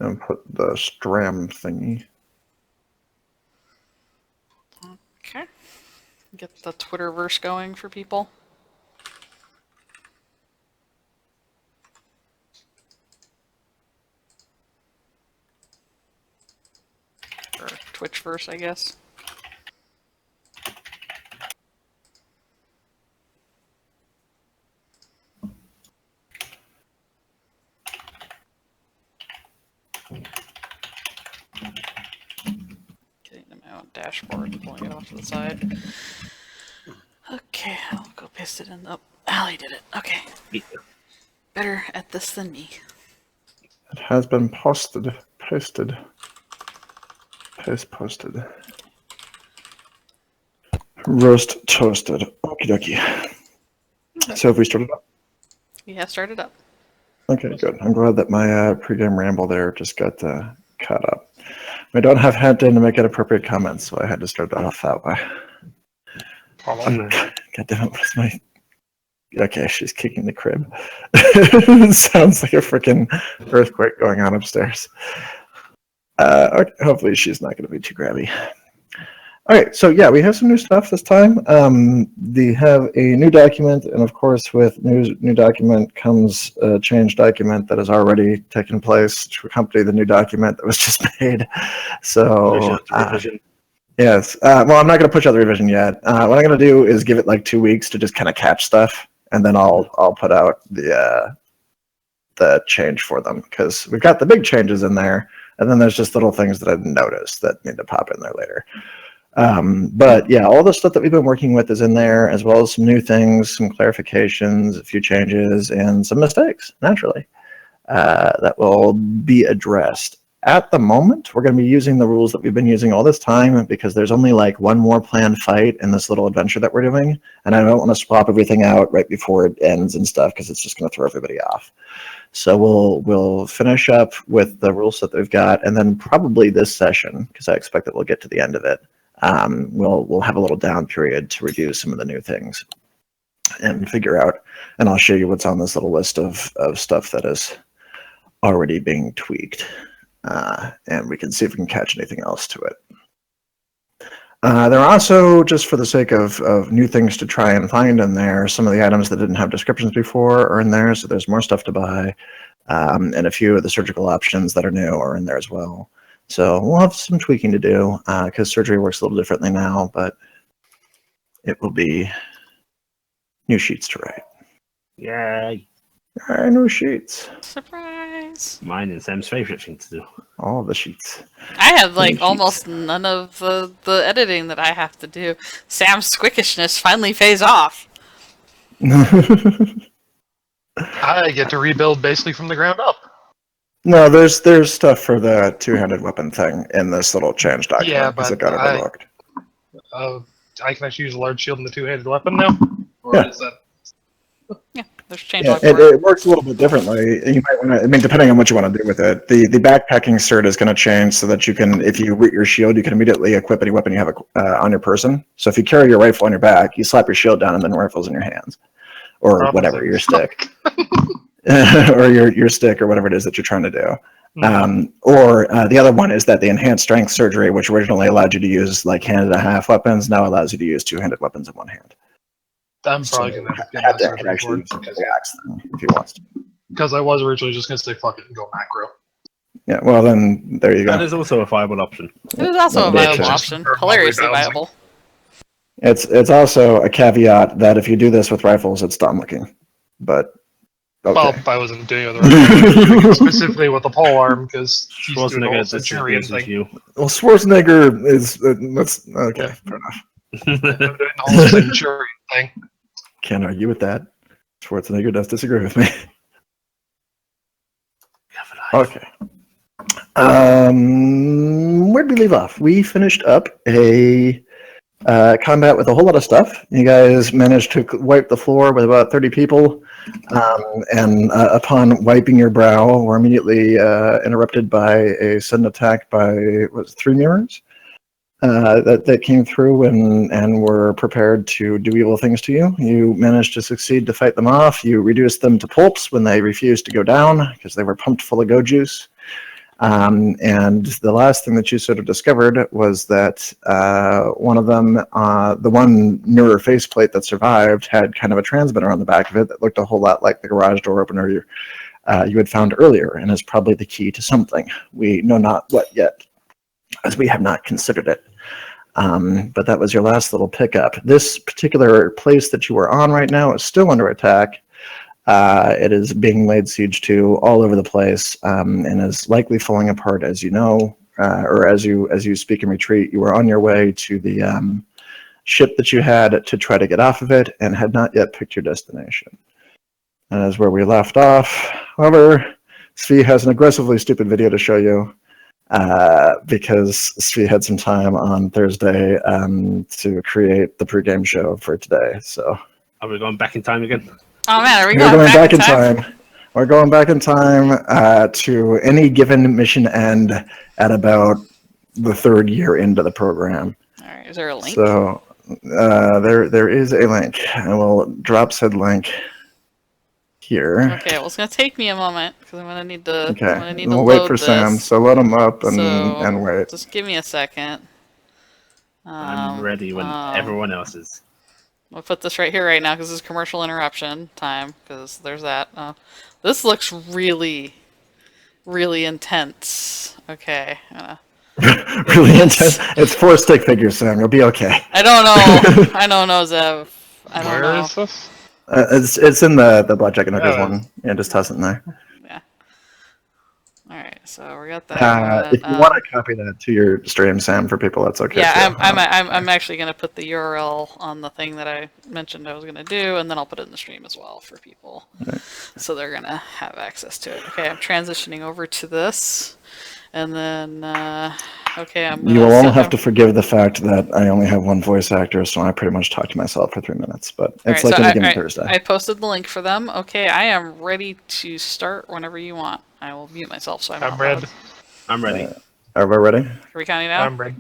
and put the stram thingy. Okay. Get the Twitterverse going for people. Or Twitchverse, I guess. Getting them out, dashboard, and pulling it off to the side. Okay, I'll go paste it in. Oh, Allie did it. Okay. Better at this than me. It has been posted. Posted. Posted. Roast toasted. Okie dokie. So have we started up? We have started up. Okay, good. I'm glad that my pregame ramble there just got caught up. I don't have Hatdan to make inappropriate comments, so I had to start that off that way. God damn it, what's my... Okay, she's kicking the crib. It sounds like a freaking earthquake going on upstairs. Okay, hopefully she's not going to be too grabby. All right, so yeah, we have some new stuff this time. They have a new document, and of course, with new document comes a change document that has already taken place to accompany the new document that was just made. So, yes. Well, I'm not going to push out the revision yet. What I'm going to do is give it like 2 weeks to just kind of catch stuff, and then I'll put out the change for them, because we've got the big changes in there, and then there's just little things that I've noticed that need to pop in there later. But yeah, all the stuff that we've been working with is in there, as well as some new things, some clarifications, a few changes, and some mistakes, naturally, that will be addressed. At the moment, we're going to be using the rules that we've been using all this time, because there's only like one more planned fight in this little adventure that we're doing, and I don't want to swap everything out right before it ends and stuff, because it's just going to throw everybody off. So we'll finish up with the rules that they've got, and then probably this session, because I expect that we'll get to the end of it, we'll have a little down period to review some of the new things and figure out, and I'll show you what's on this little list of stuff that is already being tweaked, and we can see if we can catch anything else to it. There are also, just for the sake of new things to try and find in there, some of the items that didn't have descriptions before are in there, so there's more stuff to buy, and a few of the surgical options that are new are in there as well. So we'll have some tweaking to do, because surgery works a little differently now, but it will be new sheets to write. Yay! New sheets. Surprise! Mine and Sam's favorite thing to do. All the sheets. I have like Sheets. almost none of the editing that I have to do. Sam's squickishness finally pays off. I get to rebuild basically from the ground up. No, there's stuff for the two-handed weapon thing in this little change document. Yeah, because but it got overlooked. I can actually use a large shield and the two-handed weapon now? Or Yeah. is that... Yeah, there's change Yeah, log for it. it works a little bit differently. You might want to, I mean, depending on what you want to do with it. The backpacking cert is going to change so that you can, if you root your shield, you can immediately equip any weapon you have on your person. So if you carry your rifle on your back, you slap your shield down and then the rifle's in your hands. Or whatever, your stick. Or your stick or whatever it is that you're trying to do. Or the other one is that the enhanced strength surgery, which originally allowed you to use like hand-and-a-half weapons, now allows you to use two-handed weapons in one hand. I'm probably going to get Hatdan that can surgery actually for use it. the axe then, if he wants to. Because I was originally just going to say fuck it and go macro. Yeah, well then, there you go. That is also a viable option. It is also a Yeah, viable just option. for Hilariously balancing. viable. It's also a caveat that if you do this with rifles, it's dumb looking. But, okay. Well, I wasn't doing it with the rifle. Specifically with the pole arm, because he's doing the Schwarzenegger whole Centurion disagrees with thing. you. Well, Schwarzenegger is, that's, okay, fair enough. I'm doing the whole Centurion thing. Can't argue with that. Schwarzenegger does disagree with me. Okay. Where did we leave off? We finished up a combat with a whole lot of stuff. You guys managed to wipe the floor with about 30 people, and upon wiping your brow, were immediately interrupted by a sudden attack by, was it 3 mirrors? That came through and were prepared to do evil things to you. You managed to succeed to fight them off. You reduced them to pulps when they refused to go down because they were pumped full of go juice. And the last thing that you sort of discovered was that one of them, the one newer faceplate that survived, had kind of a transmitter on the back of it that looked a whole lot like the garage door opener you had found earlier, and is probably the key to something. We know not what yet, as we have not considered it. But that was your last little pickup. This particular place that you are on right now is still under attack. It is being laid siege to all over the place, and is likely falling apart, as you know, or as you speak and retreat. You are on your way to the ship that you had to try to get off of it, and had not yet picked your destination. And as where we left off. However, Svi has an aggressively stupid video to show you, because Svi had some time on Thursday to create the pregame show for today. So, Are we going back in time again? Oh man, are we we're going back in time? We're going back in time to any given mission end at about the 3rd year into the program. All right, is there a link? So there is a link. I will drop said link here. Okay, well, it's gonna take me a moment because I'm gonna need to. Okay, I'm gonna need to we'll wait load for this. Sam. So load him up and So, wait. Just give me a second. I'm ready when everyone else is. I'll put this right here right now because this is commercial interruption time, because there's that. This looks really, really intense. Okay. Really intense. It's 4 stick figures, Sam. You'll be okay. I don't know. I don't know, Zev. I don't Where know. is this? It's in the Blackjack and Hookers Yeah. one. Yeah, just toss it in there. Yeah. Alright, so we got that. If you want to copy that to your stream, Sam, for people, that's okay. Yeah, too. I'm actually gonna put the URL on the thing that I mentioned I was gonna do, and then I'll put it in the stream as well for people, so they're gonna have access to it. Okay, I'm transitioning over to this, and then okay, I'm. You will all have to forgive the fact that I only have one voice actor, so I pretty much talk to myself for 3 minutes. But it's like any given Thursday. I posted the link for them. Okay, I am ready to start whenever you want. I will mute myself so I'm ready. I'm ready. Are we ready? Are we counting now? I'm ready.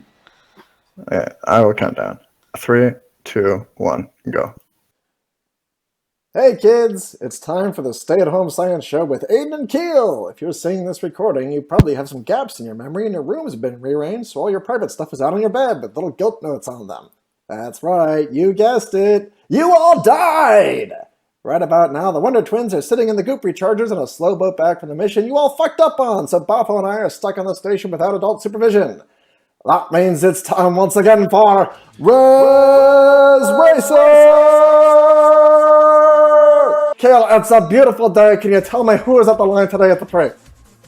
Okay, I will count down. 3, 2, 1, go. Hey kids, it's time for the stay-at-home science show with Aiden and Keel. If you're seeing this recording, you probably have some gaps in your memory and your room has been rearranged, so all your private stuff is out on your bed with little guilt notes on them. That's right, you guessed it. You all died! Right about now, the Wonder Twins are sitting in the goop rechargers on a slow boat back from the mission you all fucked up on, so Bafo and I are stuck on the station without adult supervision. That means it's time once again for Res Racer! Kale, it's a beautiful day. Can you tell me who is at the line today at the break?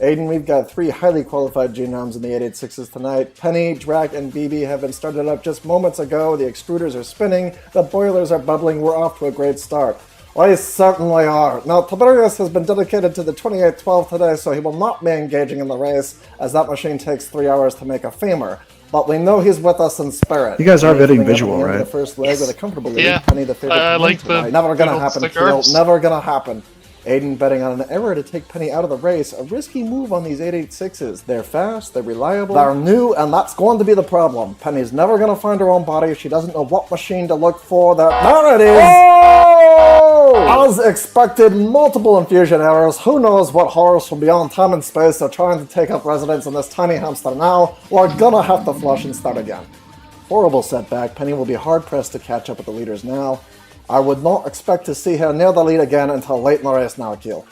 Aiden, we've got 3 highly qualified genomes in the 886s tonight. Penny, Drac, and BB have been started up just moments ago. The extruders are spinning. The boilers are bubbling. We're off to a great start. We certainly are. Now, Toberius has been dedicated to the 2812 today, so he will not be engaging in the race, as that machine takes 3 hours to make a femur. But we know he's with us in spirit. You guys are bidding visual, right? The first leg with a comfortable lead. Yeah. Penny, the favorite. I like the never gonna little happen. stickers. Phil. Never gonna happen. Aiden betting on an error to take Penny out of the race. A risky move on these 886s. They're fast, they're reliable, they're new, and that's going to be the problem. Penny's never gonna find her own body if she doesn't know what machine to look for. There it is! Oh! As expected, multiple infusion errors. Who knows what horrors from beyond time and space are trying to take up residence in this tiny hamster now. We're gonna have to flush and start again. Horrible setback. Penny will be hard-pressed to catch up with the leaders now. I would not expect to see her near the lead again until late in the race now, Keel.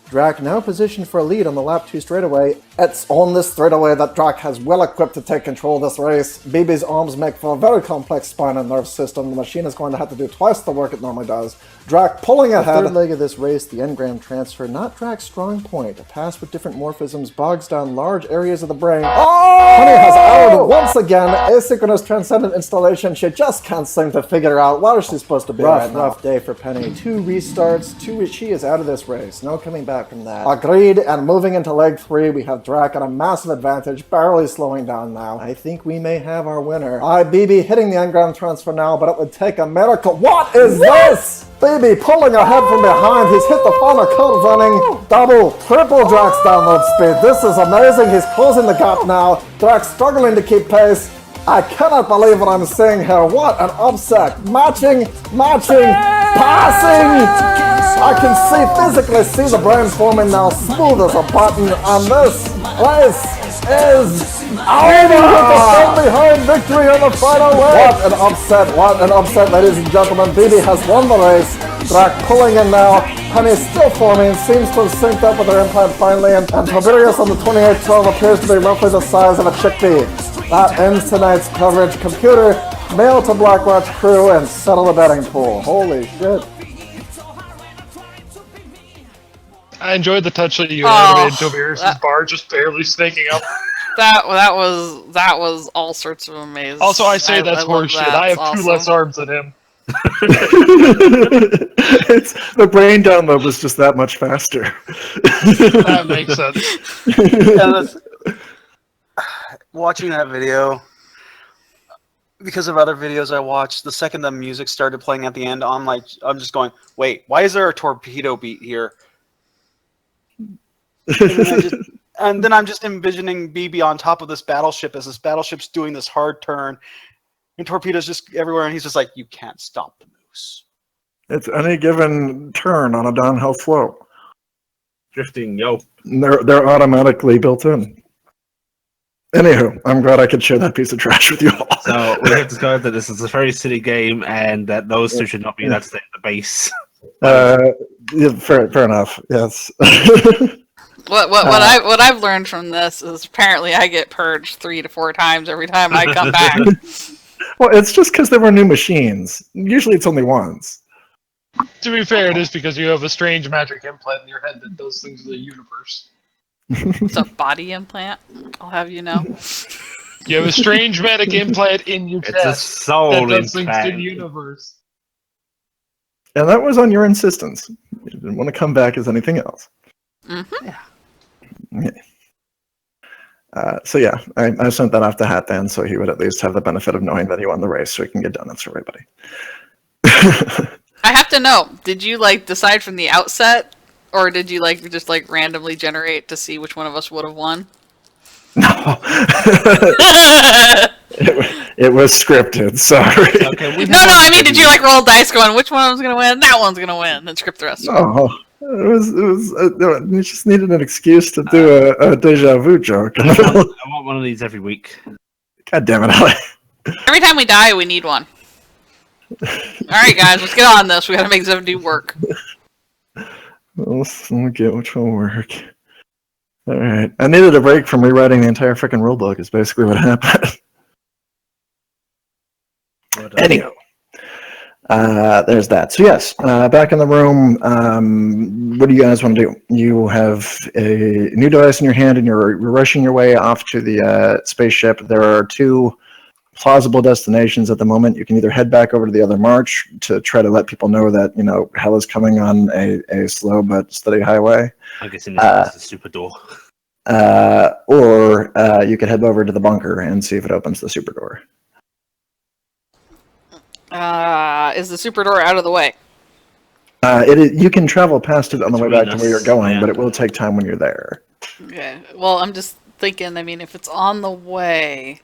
Drac now positioned for a lead on the lap 2 straightaway. It's on this straightaway that Drac has well equipped to take control of this race. BB's arms make for a very complex spine and nerve system. The machine is going to have to do twice the work it normally does. Drac pulling ahead. The third leg of this race, the engram transfer, not Drac's strong point. A pass with different morphisms bogs down large areas of the brain. Oh! Penny has outed once again. Asynchronous transcendent installation. She just can't seem to figure out where she's supposed to be right now. Rough day for Penny. 2 restarts. She is out of this race. No coming back from that. Agreed, and moving into leg 3, we have Drac at a massive advantage, barely slowing down now. I think we may have our winner. BB hitting the engram transfer now, but it would take a miracle. What is this? BB pulling ahead from behind. He's hit the final code running. Double, triple Drac's download speed. This is amazing. He's closing the gap now. Drac struggling to keep pace. I cannot believe what I'm seeing here. What an upset. Matching, passing. I can physically see the brain forming now, smooth as a button, and this place is over with the from behind victory on the final way. What an upset, ladies and gentlemen. BB has won the race. Drac pulling in now. Honey still forming, seems to have synced up with her implant finally, and Toberius on the 2812 appears to be roughly the size of a chickpea. That ends tonight's coverage. Computer, mail to Blackwatch crew, and settle the betting pool. Holy shit. I enjoyed the touch that you animated Toberius' bar just barely snaking up. That was all sorts of amazing. Also, I say that's horseshit. I have awesome. 2 less arms than him. The brain download was just that much faster. That makes sense. Watching that video, because of other videos I watched, the second the music started playing at the end, I'm just going, wait, why is there a torpedo beat here? And then I'm just envisioning BB on top of this battleship as this battleship's doing this hard turn, and torpedoes just everywhere, and he's just like, you can't stop the moose. It's any given turn on a downhill flow. Drifting, yo. They're automatically built in. Anywho, I'm glad I could share that piece of trash with you all. So we have discovered that this is a very silly game, and that those two should not be allowed to stay at the base. Yeah, fair enough. Yes. What I've learned from this is apparently I get purged 3 to 4 times every time I come back. Well, it's just because there were new machines. Usually it's only once. To be fair, it is because you have a strange magic implant in your head that does things to the universe. It's a body implant, I'll have you know. You have a strange magic implant in your chest. It's a soul that does implant. things to the universe. And that was on your insistence. You didn't want to come back as anything else. Mm-hmm. Yeah. So yeah, I sent that off to Hatdan so he would at least have the benefit of knowing that he won the race, so he can get donuts for everybody. I have to know, did you decide from the outset, or did you just randomly generate to see which one of us would have won? No. It was scripted, sorry. Okay, No, I mean, did you roll dice going, which one was going to win? That one's going to win, then script the rest. Oh, it just needed an excuse to do a deja vu joke. I want one of these every week. God damn it, Ali. Every time we die, we need one. Alright, guys, let's get on this. We gotta make Svnt do work. We'll get which will work. Alright. I needed a break from rewriting the entire freaking rulebook, is basically what happened. Anyway. There's that. So yes, back in the room, what do you guys want to do? You have a new device in your hand and you're rushing your way off to the spaceship. There are 2 plausible destinations at the moment. You can either head back over to the other march to try to let people know that, hell is coming on a slow but steady highway. I'm guessing this is a super door. Or you could head over to the bunker and see if it opens the super door. Is the super door out of the way? You can travel past it on the way back to where you're going, yeah. but it will take time when you're there. Okay. Well, I'm just thinking, if it's on the way...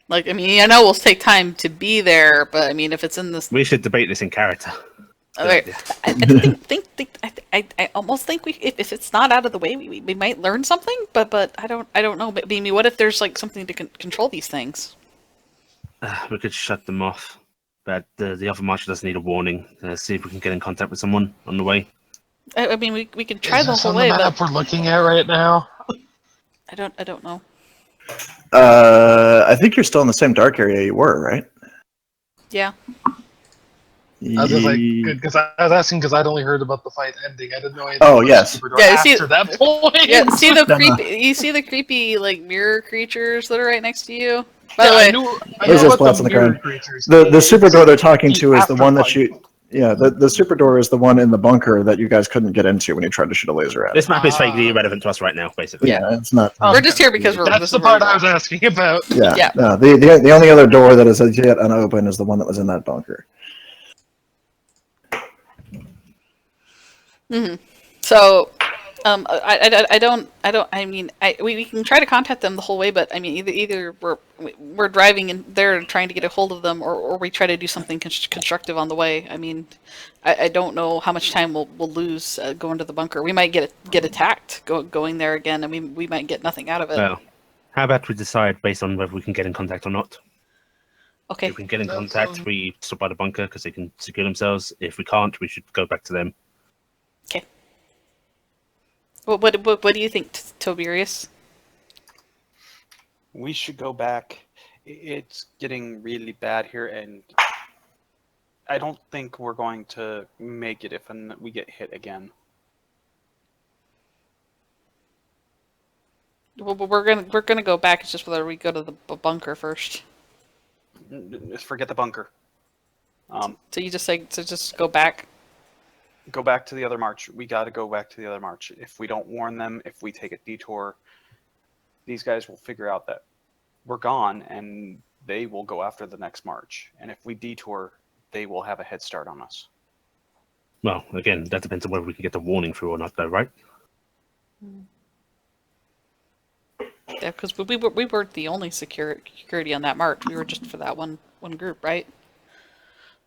I know we'll take time to be there, but if it's in this... We should debate this in character. Okay. I almost think if it's not out of the way, we might learn something, but I don't know. But what if there's something to control these things? We could shut them off, but the other marcher does need a warning. See if we can get in contact with someone on the way. We can try Is the this whole on way, the map but we're looking at right now? I don't know. I think you're still in the same dark area you were, right? Yeah. I was just because I was asking because I'd only heard about the fight ending. I didn't know anything. Oh, about yes. the Superdor Yeah, you see- after that point. Yeah, see the No, no. creepy. You see the creepy mirror creatures that are right next to you. By the I way, knew Those are about spots on the mirror ground. creatures. The super door they're talking to is the After one that fight. you... Yeah, the super door is the one in the bunker that you guys couldn't get into when you tried to shoot a laser at it. This map is vaguely irrelevant to us right now, basically. Yeah, it's not... we're just here because we're. That's this the is where part we're I was asking about. Yeah, Yeah. No, the only other door that is as yet unopened is the one that was in that bunker. Mm-hmm. So, I don't. I mean, we can try to contact them the whole way, but I mean, either we're driving in there and trying to get a hold of them, or we try to do something constructive on the way. I mean, I don't know how much time we'll lose going to the bunker. We might get attacked going there again, and we might get nothing out of it. Well, how about we decide based on whether we can get in contact or not? Okay. If we can get in contact, we stop by the bunker because they can secure themselves. If we can't, we should go back to them. Okay. What do you think, Toberius? We should go back. It's getting really bad here, and I don't think we're going to make it if we get hit again. Well, we're gonna go back. It's just whether we go to the bunker first. Just forget the bunker. So you just say to just go back. Go back to the other march. We got to go back to the other march. If we don't warn them, if we take a detour, these guys will figure out that we're gone, and they will go after the next march. And if we detour, they will have a head start on us. Well, again, that depends on whether we can get the warning through or not, though, right? Yeah, because we weren't the only security on that march. We were just for that one group, right?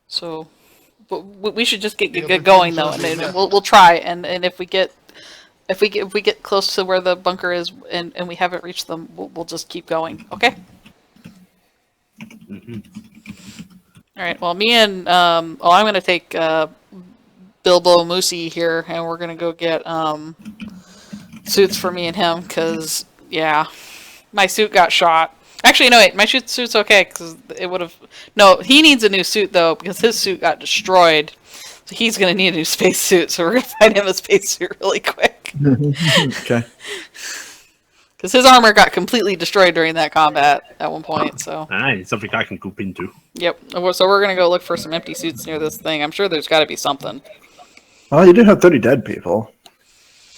So, but we should just get going though, and then we'll try. And if we get close to where the bunker is, and we haven't reached them, we'll just keep going. Okay. Mm-hmm. All right. Well, me and I'm gonna take Bilbo Moosey here, and we're gonna go get suits for me and him, because yeah, my suit got shot. Actually, no, wait, my suit's okay, because it would have... No, he needs a new suit, though, because his suit got destroyed. So he's going to need a new spacesuit, so we're going to find him a spacesuit really quick. Okay. Because his armor got completely destroyed during that combat at one point, so... Aye, something I can goop into. Yep, so we're going to go look for some empty suits near this thing. I'm sure there's got to be something. Well, you do have 30 dead people.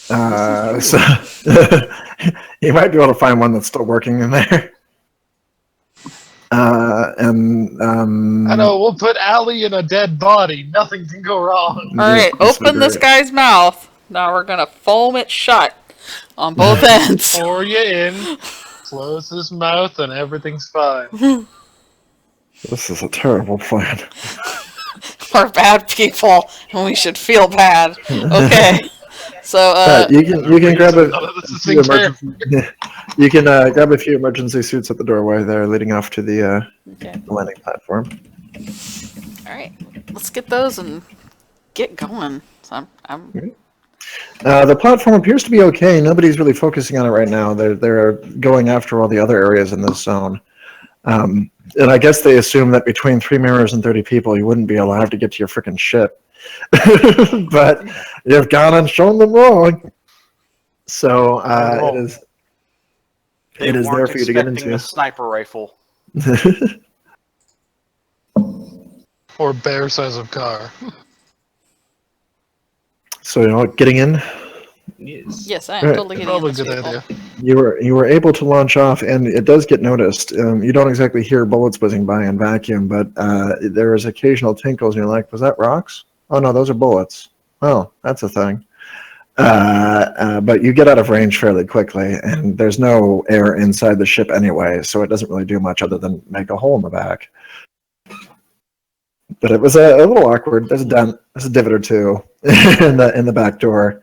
So you might be able to find one that's still working in there. I know, we'll put Allie in a dead body. Nothing can go wrong. Alright, open this guy's mouth. Now we're going to foam it shut on both ends. Pour you in, close his mouth, and everything's fine. This is a terrible plan. We're bad people, and we should feel bad. Okay. So you can grab a This few is emergency, you can grab a few emergency suits at the doorway there, leading off to the landing platform. all right, let's get those and get going. So I'm The platform appears to be okay. Nobody's really focusing on it right now. They're going after all the other areas in this zone. And I guess they assume that between 3 mirrors and 30 people, you wouldn't be allowed to get to your freaking ship. But you've gone and shown them wrong. So it is there for you to get into. A sniper rifle. Or bear size of car. So you're all getting in. yes, I am Right. totally getting Probably in a this good vehicle. idea. You were able to launch off, and it does get noticed. You don't exactly hear bullets whizzing by in vacuum, but there is occasional tinkles, and you're like, "Was that rocks? Oh no, those are bullets. Oh, that's a thing." But you get out of range fairly quickly, and there's no air inside the ship anyway, so it doesn't really do much other than make a hole in the back. But it was a little awkward. There's a dent, there's a divot or two in the back door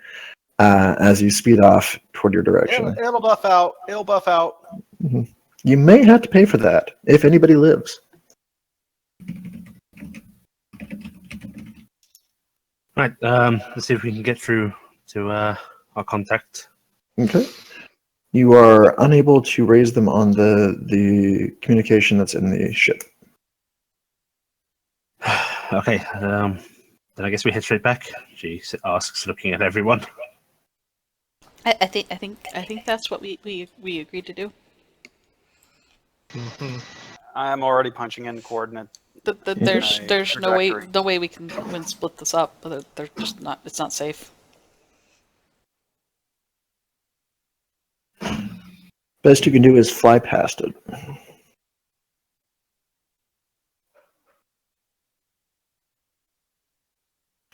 as you speed off toward your direction. It'll buff out. It'll buff out. Mm-hmm. You may have to pay for that if anybody lives. Right, let's see if we can get through to our contact. Okay. You are unable to raise them on the communication that's in the ship. Okay, then I guess we head straight back. She asks, looking at everyone. I think that's what we agreed to do. Mhm. I'm already punching in coordinates. There's no trajectory. way we can split this up. But they're just not. It's not safe. Best you can do is fly past it.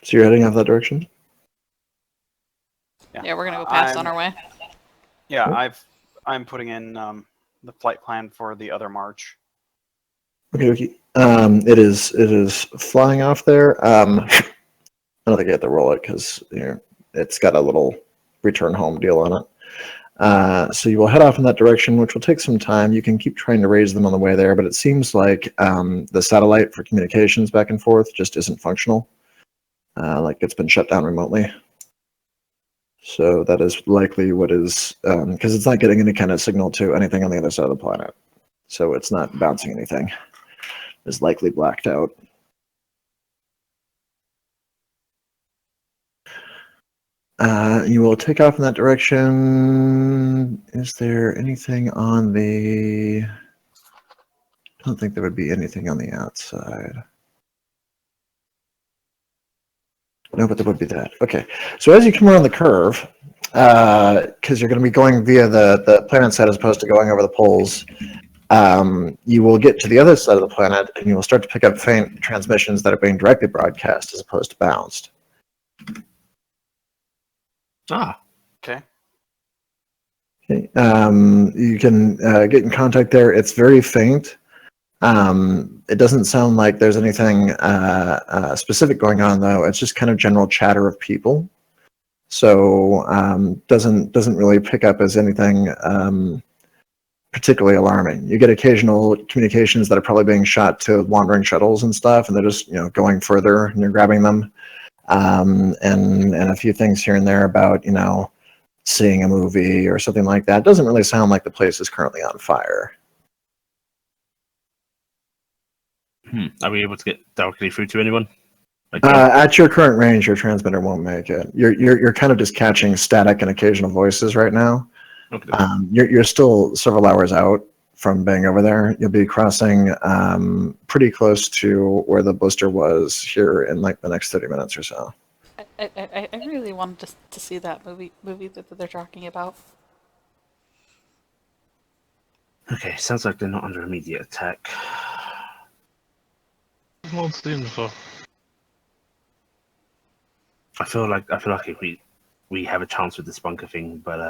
So you're heading off that direction? Yeah, we're gonna go past on our way. Yeah, I'm putting in the flight plan for the other march. Okay, okay. It is flying off there. I don't think I have to roll it because it's got a little return home deal on it. So you will head off in that direction, which will take some time. You can keep trying to raise them on the way there, but it seems like the satellite for communications back and forth just isn't functional. Like it's been shut down remotely. So that is likely what is, because it's not getting any kind of signal to anything on the other side of the planet. So it's not bouncing anything. It's likely blacked out. You will take off in that direction. Is there anything on the... I don't think there would be anything on the outside. No, but there would be that. Okay. So as you come around the curve, because you're going to be going via the planet side as opposed to going over the poles, you will get to the other side of the planet and you will start to pick up faint transmissions that are being directly broadcast as opposed to bounced. Ah. Okay. Okay. You can get in contact there. It's very faint. It doesn't sound like there's anything specific going on, though. It's just kind of general chatter of people. So doesn't really pick up as anything particularly alarming. You get occasional communications that are probably being shot to wandering shuttles and stuff, and they're just going further and you're grabbing them. And a few things here and there about seeing a movie or something like that. It doesn't really sound like the place is currently on fire. Are we able to get directly through to anyone? At your current range, your transmitter won't make it. You're kind of just catching static and occasional voices right now. Okay. You're still several hours out from being over there. You'll be crossing pretty close to where the blister was here in like the next 30 minutes or so. I really wanted to see that movie that they're talking about. Okay, sounds like they're not under immediate attack. Well, it seems so. I feel like if we have a chance with this bunker thing, but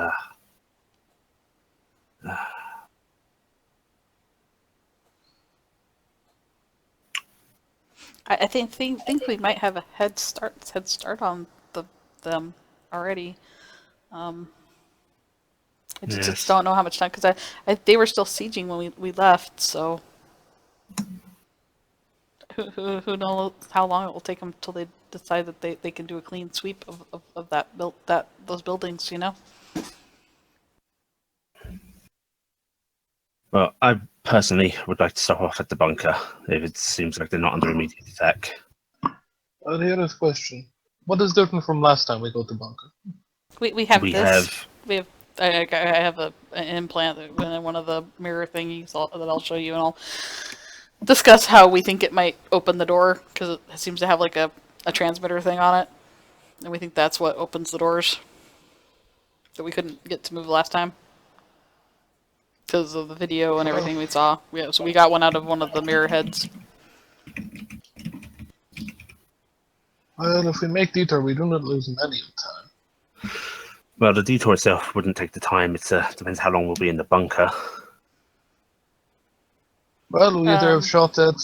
I think we might have a head start on them already. I just don't know how much time, because they were still sieging when we left, so who knows how long it will take them until they decide that they can do a clean sweep of those buildings, Well, I personally would like to stop off at the bunker if it seems like they're not under immediate attack. Here is a question. What is different from last time we go to bunker? We have I have an implant in one of the mirror thingies that I'll show you, and I'll discuss how we think it might open the door, because it seems to have like a transmitter thing on it, and we think that's what opens the doors that we couldn't get to move last time because of the video and everything we saw. Yeah, so we got one out of one of the mirror heads. Well, if we make detour, we do not lose any time. Well, the detour itself wouldn't take the time. It depends how long we'll be in the bunker. Well, we either have shot at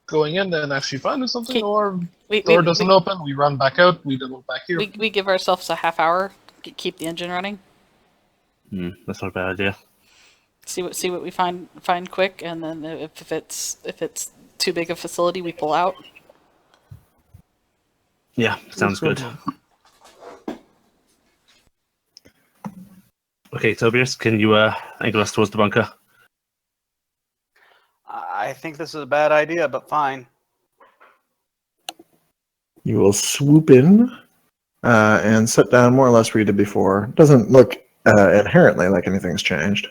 going in and actually finding something, or door doesn't open, we run back out, we double back here. We give ourselves a half hour, keep the engine running. That's not a bad idea. See what we find quick, and then if it's too big a facility, we pull out. Yeah, sounds good. Okay, Tobias, can you angle us towards the bunker? I think this is a bad idea, but fine. You will swoop in and sit down more or less where you did before. Doesn't look inherently like anything's changed.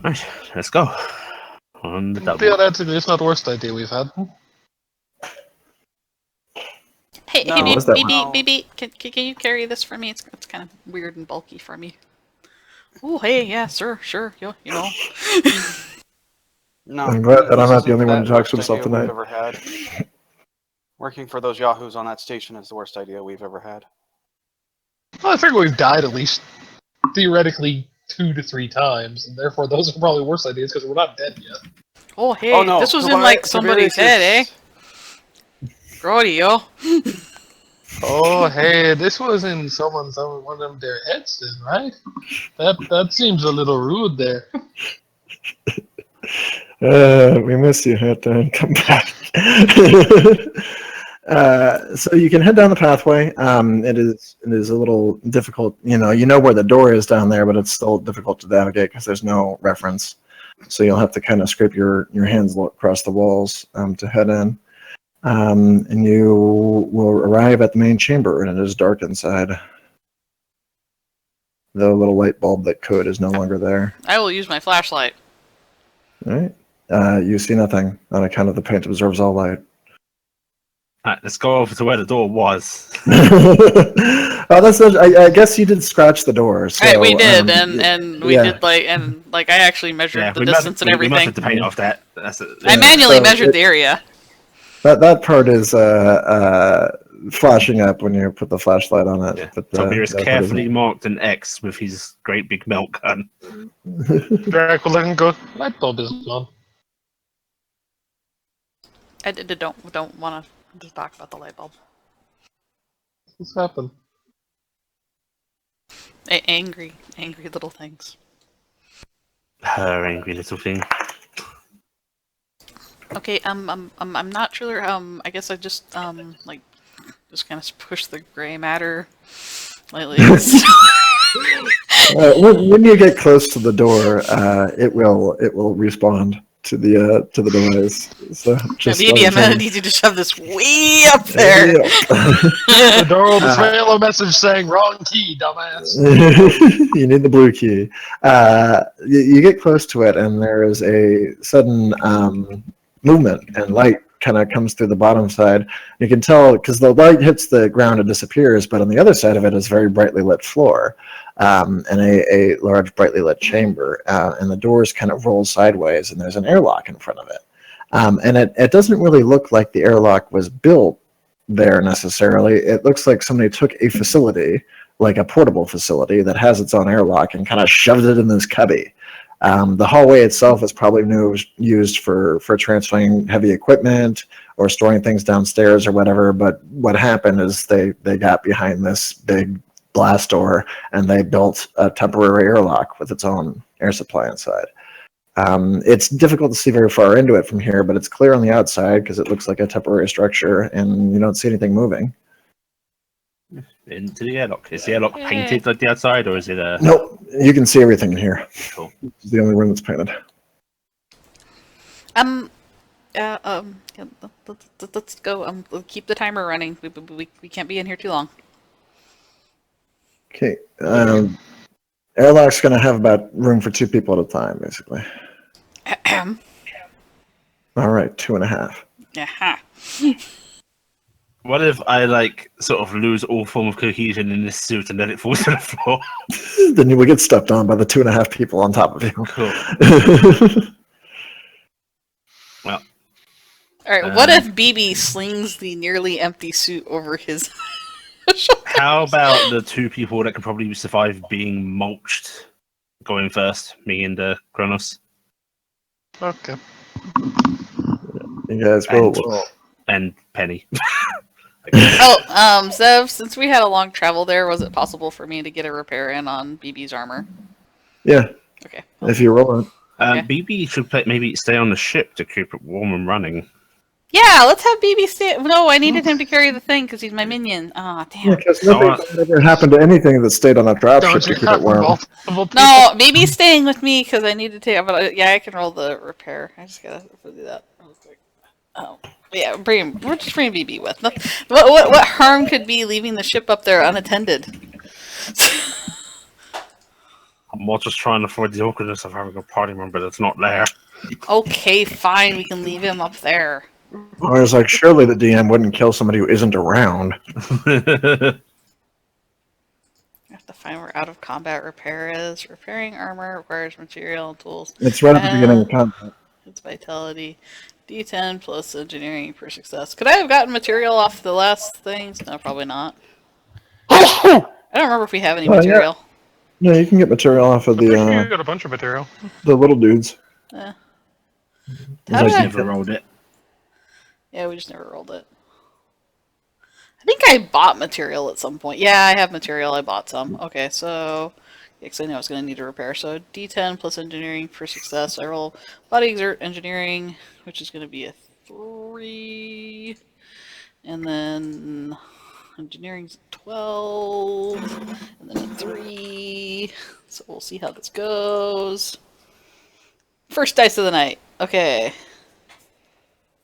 Right, let's go. On the double. Yeah, it's not the worst idea we've had. Hey, No, BB, can you carry this for me? It's kind of weird and bulky for me. Oh, hey, yeah, sure, you know. No, I'm glad that I'm not this the only isn't one who that talks to worst himself idea we've tonight. ever had. Working for those yahoos on that station is the worst idea we've ever had. Well, I figure we've died at least theoretically 2 to 3 times, and therefore those are probably worse ideas because we're not dead yet. Oh, hey, Oh, no, this was in Tobias- like somebody's Toberius head, eh? is- Grody, yo. Oh, hey, this was in one of them their heads, then, right? That seems a little rude there. We miss you, Hatdan. Come back. So you can head down the pathway. It is a little difficult. You know where the door is down there, but it's still difficult to navigate because there's no reference. So you'll have to kind of scrape your hands across the walls to head in. And you will arrive at the main chamber, and it is dark inside. The little light bulb that could is no longer there. I will use my flashlight. All right. You see nothing on account of the paint absorbs all light. Alright, let's go over to where the door was. I guess you did scratch the door. So, Right, we did, and we did I actually measured the distance and We everything. measured the paint off that. That's it. I manually measured the area. That part is flashing up when you put the flashlight on it. Yeah. But Toberius that carefully marked an X with his great big melt gun. Drac will let him go. Light bulb is gone. I don't want to talk about the light bulb. What's happened? Angry little things. Her angry little thing. Okay, I'm not sure. I guess I just just kind of push the gray matter lightly. When you get close to the door, it will respond to the device. So just Maybe I'm gonna need you to shove this way up there. The door will display a message saying "wrong key, dumbass." You need the blue key. You get close to it, and there is a sudden movement, and light kind of comes through the bottom side. You can tell because the light hits the ground and disappears, but on the other side of it is very brightly lit floor. And a large brightly lit chamber, and the doors kind of roll sideways, and there's an airlock in front of it. And it doesn't really look like the airlock was built there necessarily. It looks like somebody took a facility, like a portable facility that has its own airlock, and kind of shoved it in this cubby. The hallway itself is probably used for transferring heavy equipment or storing things downstairs or whatever, but what happened is they got behind this big blast door, and they built a temporary airlock with its own air supply inside. It's difficult to see very far into it from here, but it's clear on the outside because it looks like a temporary structure, and you don't see anything moving. Into the airlock. Is the airlock painted like the outside, or is it a... Nope, you can see everything in here. Cool. It's the only room that's painted. Let's go. We'll keep the timer running. We can't be in here too long. Okay. Airlock's going to have about room for 2 people at a time, basically. All right, 2.5. Yeah. What if I sort of lose all form of cohesion in this suit and then it falls to the floor? Then you will get stepped on by the 2.5 people on top of you. Cool. Well. Alright, what if BB slings the nearly empty suit over his How about the 2 people that can probably survive being mulched going first? Me and Cronos. Okay. You guys will... And Penny. Zev, since we had a long travel there, was it possible for me to get a repair in on BB's armor? Yeah. Okay. If you roll it. Okay. BB should maybe stay on the ship to keep it warm and running. Yeah, let's have BB stay. No, I needed him to carry the thing because he's my minion. Ah, damn. Because nothing ever happened to anything that stayed on a dropship to keep it warm. No, BB's staying with me because I need to take. But yeah, I can roll the repair. I just gotta do that real quick. Oh, yeah, we're just bringing BB with. What harm could be leaving the ship up there unattended? I'm more just trying to avoid the awkwardness of having a party member that's not there. Okay, fine. We can leave him up there. I was like, surely the DM wouldn't kill somebody who isn't around. I have to find where out of combat repair is. Repairing armor requires material and tools. It's right at the beginning of combat. It's vitality. D10 plus engineering per success. Could I have gotten material off the last things? No, probably not. I don't remember if we have any material. Yeah, you can get material off of I'm pretty sure you got a bunch of material. the little dudes. How I did I- never rolled it. Yeah, we just never rolled it. I think I bought material at some point. Yeah, I have material. I bought some. Okay, so... because I know I was going to need a repair. So D10 plus engineering for success. I roll body exert engineering, which is going to be a 3. And then engineering's 12. And then a 3. So we'll see how this goes. First dice of the night. Okay.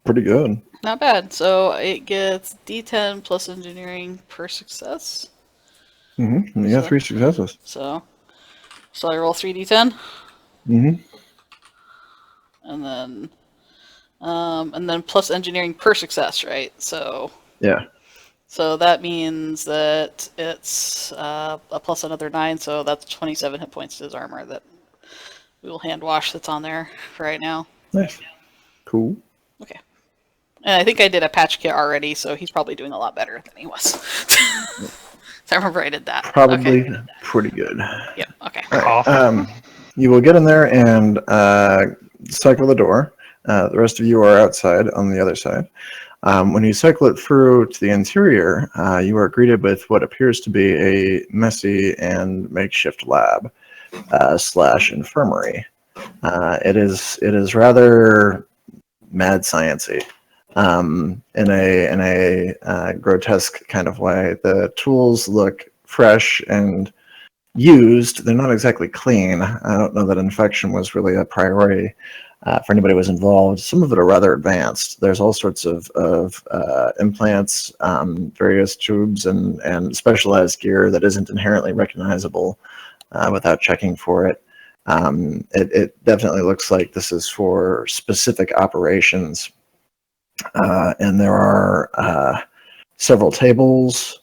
Pretty good. Not bad. So it gets D10 plus engineering per success. Mm-hmm. You got 3 successes. So I roll 3d10. Mm-hmm. And then plus engineering per success, right? So Yeah. So that means that it's a plus another 9, so that's 27 hit points to his armor that we will hand wash. That's on there for right now. Nice. Cool. Okay. And I think I did a patch kit already, so he's probably doing a lot better than he was. I remember I did that. Probably Okay. pretty good. Yep. Okay. All right. You will get in there and cycle the door. The rest of you are outside on the other side. When you cycle it through to the interior, you are greeted with what appears to be a messy and makeshift lab / infirmary. It is rather mad sciencey. In a grotesque kind of way. The tools look fresh and used. They're not exactly clean. I don't know that infection was really a priority for anybody who was involved. Some of it are rather advanced. There's all sorts of implants, various tubes, and specialized gear that isn't inherently recognizable without checking for it. It definitely looks like this is for specific operations. And there are several tables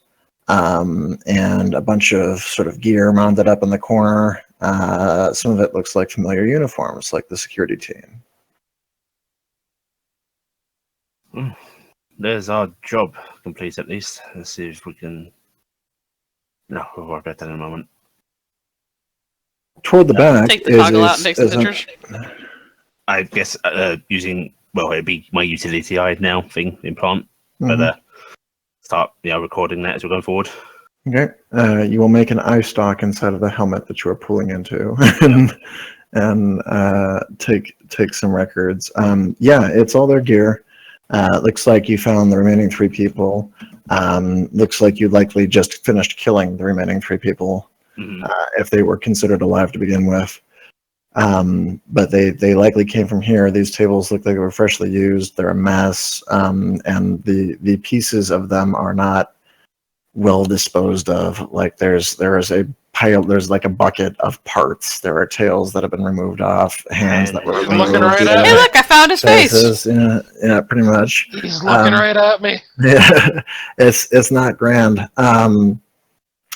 and a bunch of sort of gear mounted up in the corner. Some of it looks like familiar uniforms, like the security team. There's our job complete, at least. Let's see if we can... No, we'll worry about that in a moment. Toward the back Take the toggle out and take some pictures. I guess using... Well, it'd be my utility eye now thing, implant. Mm-hmm. But start recording that as we're going forward. Okay. You will make an eye stalk inside of the helmet that you are pulling into and take some records. Yeah, it's all their gear. Looks like you found the remaining 3 people. Looks like you likely just finished killing the remaining 3 people if they were considered alive to begin with. But they likely came from here. These tables look like they were freshly used. They're a mess, and the pieces of them are not well disposed of. Like there is a pile. There's like a bucket of parts. There are tails that have been removed off, hands that were removed. Looking right at me. Hey, look! I found his face. Yeah, pretty much. He's looking right at me. Yeah, it's not grand.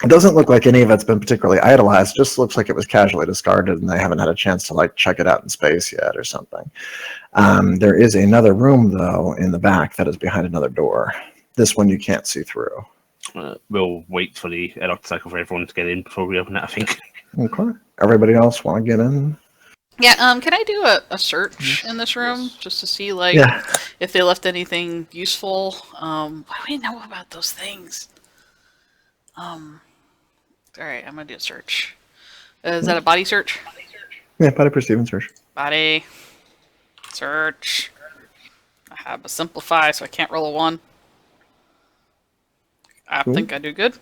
It doesn't look like any of it's been particularly idolized. It just looks like it was casually discarded and they haven't had a chance to like check it out in space yet or something. There is another room though in the back that is behind another door. This one you can't see through. We'll wait for the electric cycle for everyone to get in before we open that, I think. Okay. Everybody else want to get in? Yeah, can I do a search in this room just to see like if they left anything useful? Why do we know about those things? Alright, I'm gonna do a search. Is that a body search? Yeah, body perceiving search. Body. Search. I have a simplify, so I can't roll a 1. I think I do good.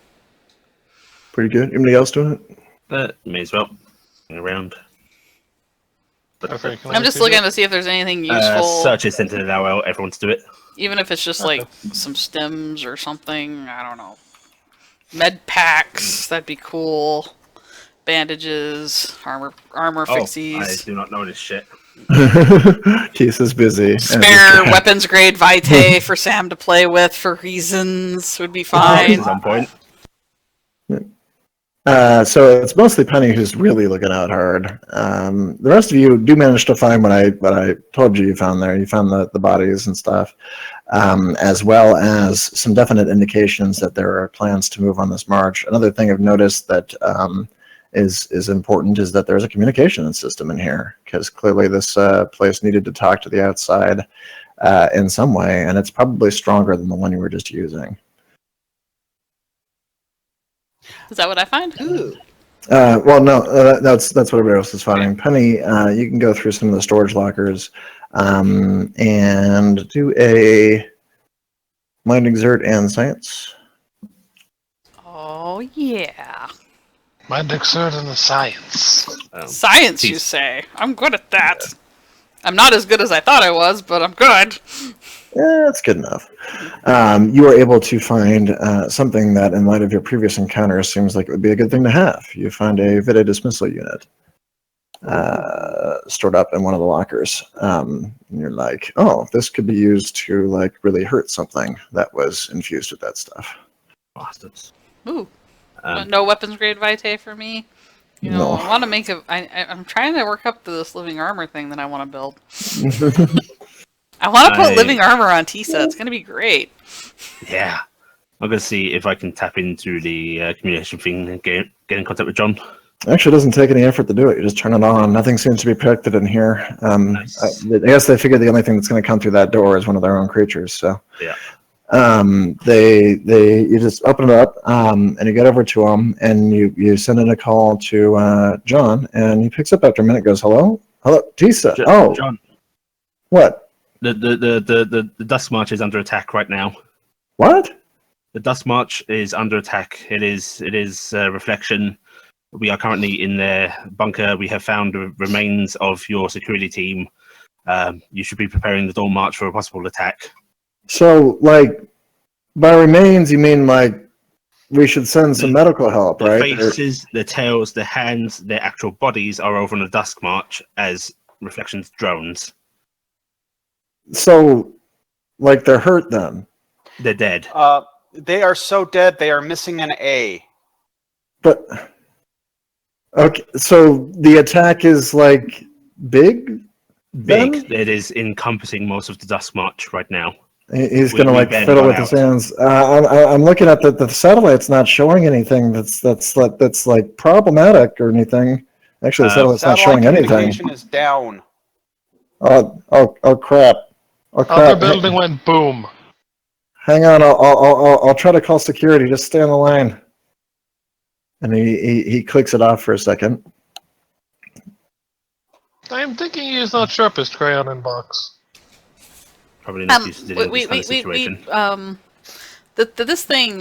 Pretty good. Anybody else doing it? May as well. Around. Okay, I'm just looking to see if there's anything useful. Search is sent to allow everyone to do it. Even if it's just like some stems or something, I don't know. Med packs, that'd be cool. Bandages, armor fixies. I do not know this shit. Tisa's busy. Spare weapons grade Vitae for Sam to play with for reasons would be fine. At some point. So it's mostly Penny who's really looking out hard. The rest of you do manage to find what I told you found there. You found the bodies and stuff, as well as some definite indications that there are plans to move on this march. Another thing I've noticed that is important is that there's a communication system in here, because clearly this place needed to talk to the outside in some way, and it's probably stronger than the one you were just using. Is that what I find? Well, no, that's what everybody else is finding. Penny, you can go through some of the storage lockers and do a mind exert and science. Oh, yeah. Mind exert and the science. Science, you say? I'm good at that. I'm not as good as I thought I was, but I'm good. Yeah, that's good enough. You were able to find something that, in light of your previous encounters, seems like it would be a good thing to have. You find a vitae dismissal unit stored up in one of the lockers. And you're like, oh, this could be used to like really hurt something that was infused with that stuff. Bastards. Ooh. No weapons grade vitae for me? You know, No. I want to make a... I'm trying to work up to this living armor thing that I want to build. I want to put living armor on Tisa. It's going to be great. Yeah. I'm going to see if I can tap into the communication thing and get in contact with John. Actually, it doesn't take any effort to do it. You just turn it on. Nothing seems to be protected in here. Nice. I guess they figured the only thing that's going to come through that door is one of their own creatures. So Yeah. you just open it up and you get over to him and you send in a call to John, and he picks up after a minute. Goes, hello, Tisa. John. What? The Dust March is under attack right now. What? The Dust March is under attack. It is Reflection. We are currently in their bunker. We have found the remains of your security team. You should be preparing the Dawn March for a possible attack. So, like, by remains, you mean like we should send some medical help, The right? faces, the tails, the hands, their actual bodies are over on the Dusk March as Reflection's drones. So, like, they're hurt then. They're dead. They are so dead, they are missing an A. But okay, so the attack is like big. Big. Then? It is encompassing most of the Dusk March right now. He's We- gonna we like banned fiddle one with his out. hands. I'm looking at the satellite's not showing anything that's like problematic or anything. Actually, the satellite's not showing Satellite anything. communication is down. Oh crap! Oh crap! Other building went boom. Hang on, I'll try to call security. Just stay on the line. And he clicks it off for a second. I'm thinking he is not sharpest crayon in box. Probably not used to dealing with this kind of situation. This thing,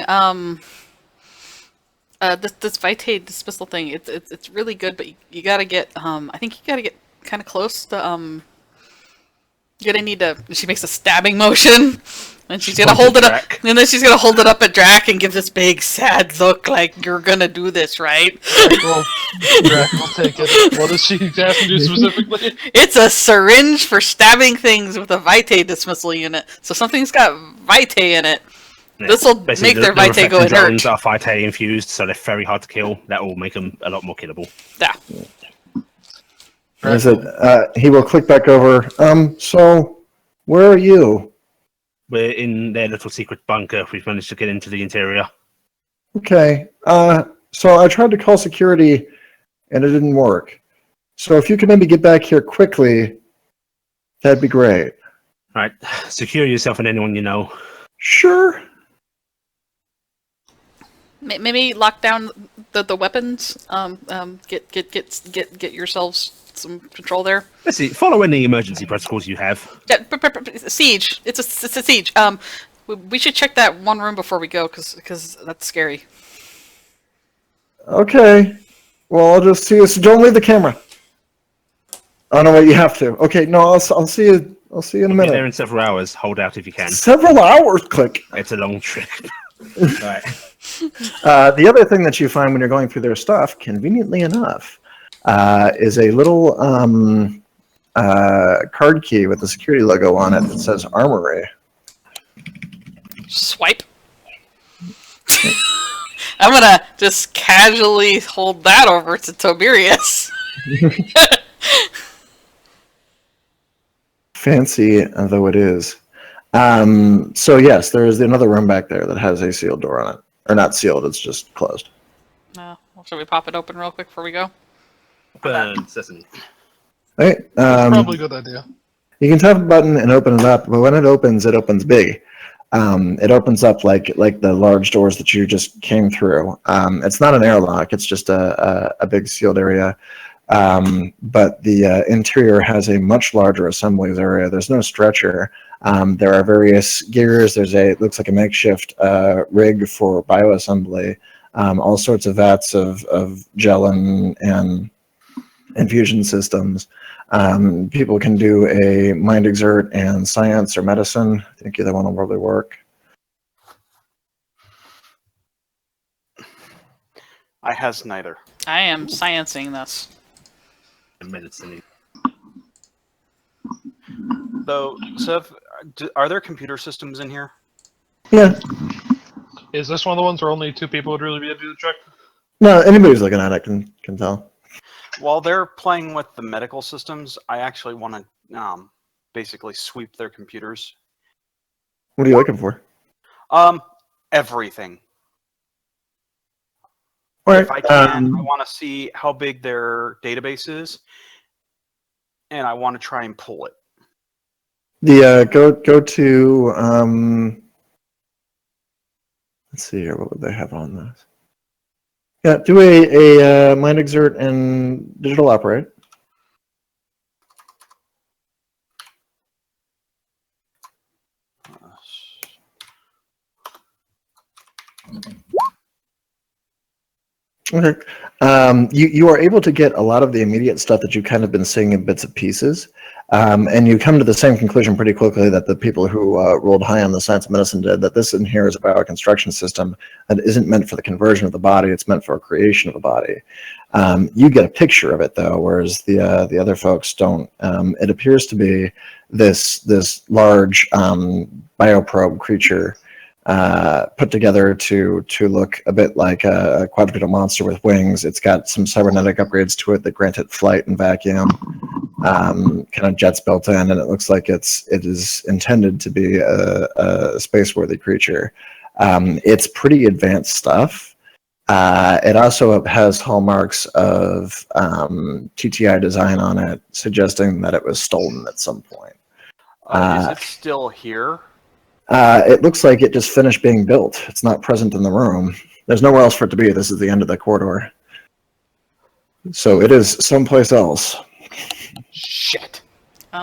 this vitae dismissal thing, it's really good, but you gotta get, I think you gotta get kind of close to, you're gonna need to, she makes a stabbing motion, and she's gonna hold it up, and then she's gonna hold it up at Drac and give this big sad look like you're gonna do this, right? Well, Drac will take it. What does she ask to do specifically? It's a syringe for stabbing things with a vitae dismissal unit. So something's got vitae in it. Yeah. This will Basically, make their vitae go and hurt. drones are vitae infused, so they're very hard to kill. That will make them a lot more killable. Yeah. I said, he will click back over. So where are you? We're in their little secret bunker. We've managed to get into the interior. Okay. So I tried to call security, and it didn't work. So if you could maybe get back here quickly, that'd be great. All right, secure yourself and anyone you know. Sure. Maybe lock down the weapons. Get yourselves some control there. Let's see. Follow any emergency protocols you have. Yeah, siege. It's a siege. We should check that one room before we go, because that's scary. Okay. Well, I'll just see you. So don't leave the camera. Oh no, wait, you have to. Okay, no, I'll see you. I'll see you in a Be there minute. in several hours. Hold out if you can. Several hours. Click. It's a long trip. All right. The other thing that you find when you're going through their stuff, conveniently enough, is a little card key with the security logo on it that says Armory. Swipe. I'm gonna just casually hold that over to Toberius. Fancy though it is. So yes, there is another room back there that has a sealed door on it. Or not sealed, it's just closed. Well, should we pop it open real quick before we go? Burn sesame. Okay, Probably a good idea. you can tap a button and open it up, but when it opens big. It opens up like the large doors that you just came through. It's not an airlock, it's just a big sealed area. But the interior has a much larger assemblies area. There's no stretcher. There are various gears. It looks like a makeshift rig for bioassembly. All sorts of vats of gel and infusion systems. People can do a mind exert and science or medicine. I think either one will probably work. I has neither. I am sciencing this. Medicine. Though, Sev, are there computer systems in here? Yeah. Is this one of the ones where only 2 people would really be able to do the check? No, anybody who's looking at it can tell. While they're playing with the medical systems, I actually want to basically sweep their computers. What are you looking for? Everything. All right. If I can, I want to see how big their database is, and I want to try and pull it. The go to let's see here. What would they have on this? Yeah, do a mind exert and digital operate. Okay. You are able to get a lot of the immediate stuff that you've kind of been seeing in bits and pieces. And you come to the same conclusion pretty quickly that the people who rolled high on the science of medicine did, that this in here is a bioconstruction system that isn't meant for the conversion of the body, it's meant for a creation of a body. You get a picture of it though, whereas the other folks don't. It appears to be this large bioprobe creature put together to look a bit like a quadrupedal monster with wings. It's got some cybernetic upgrades to it that grant it flight and vacuum, kind of jets built in, and it looks like it is intended to be a space-worthy creature. It's pretty advanced stuff. It also has hallmarks of TTI design on it, suggesting that it was stolen at some point. Is it still here? It looks like it just finished being built. It's not present in the room. There's nowhere else for it to be. This is the end of the corridor. So it is someplace else. Shit. I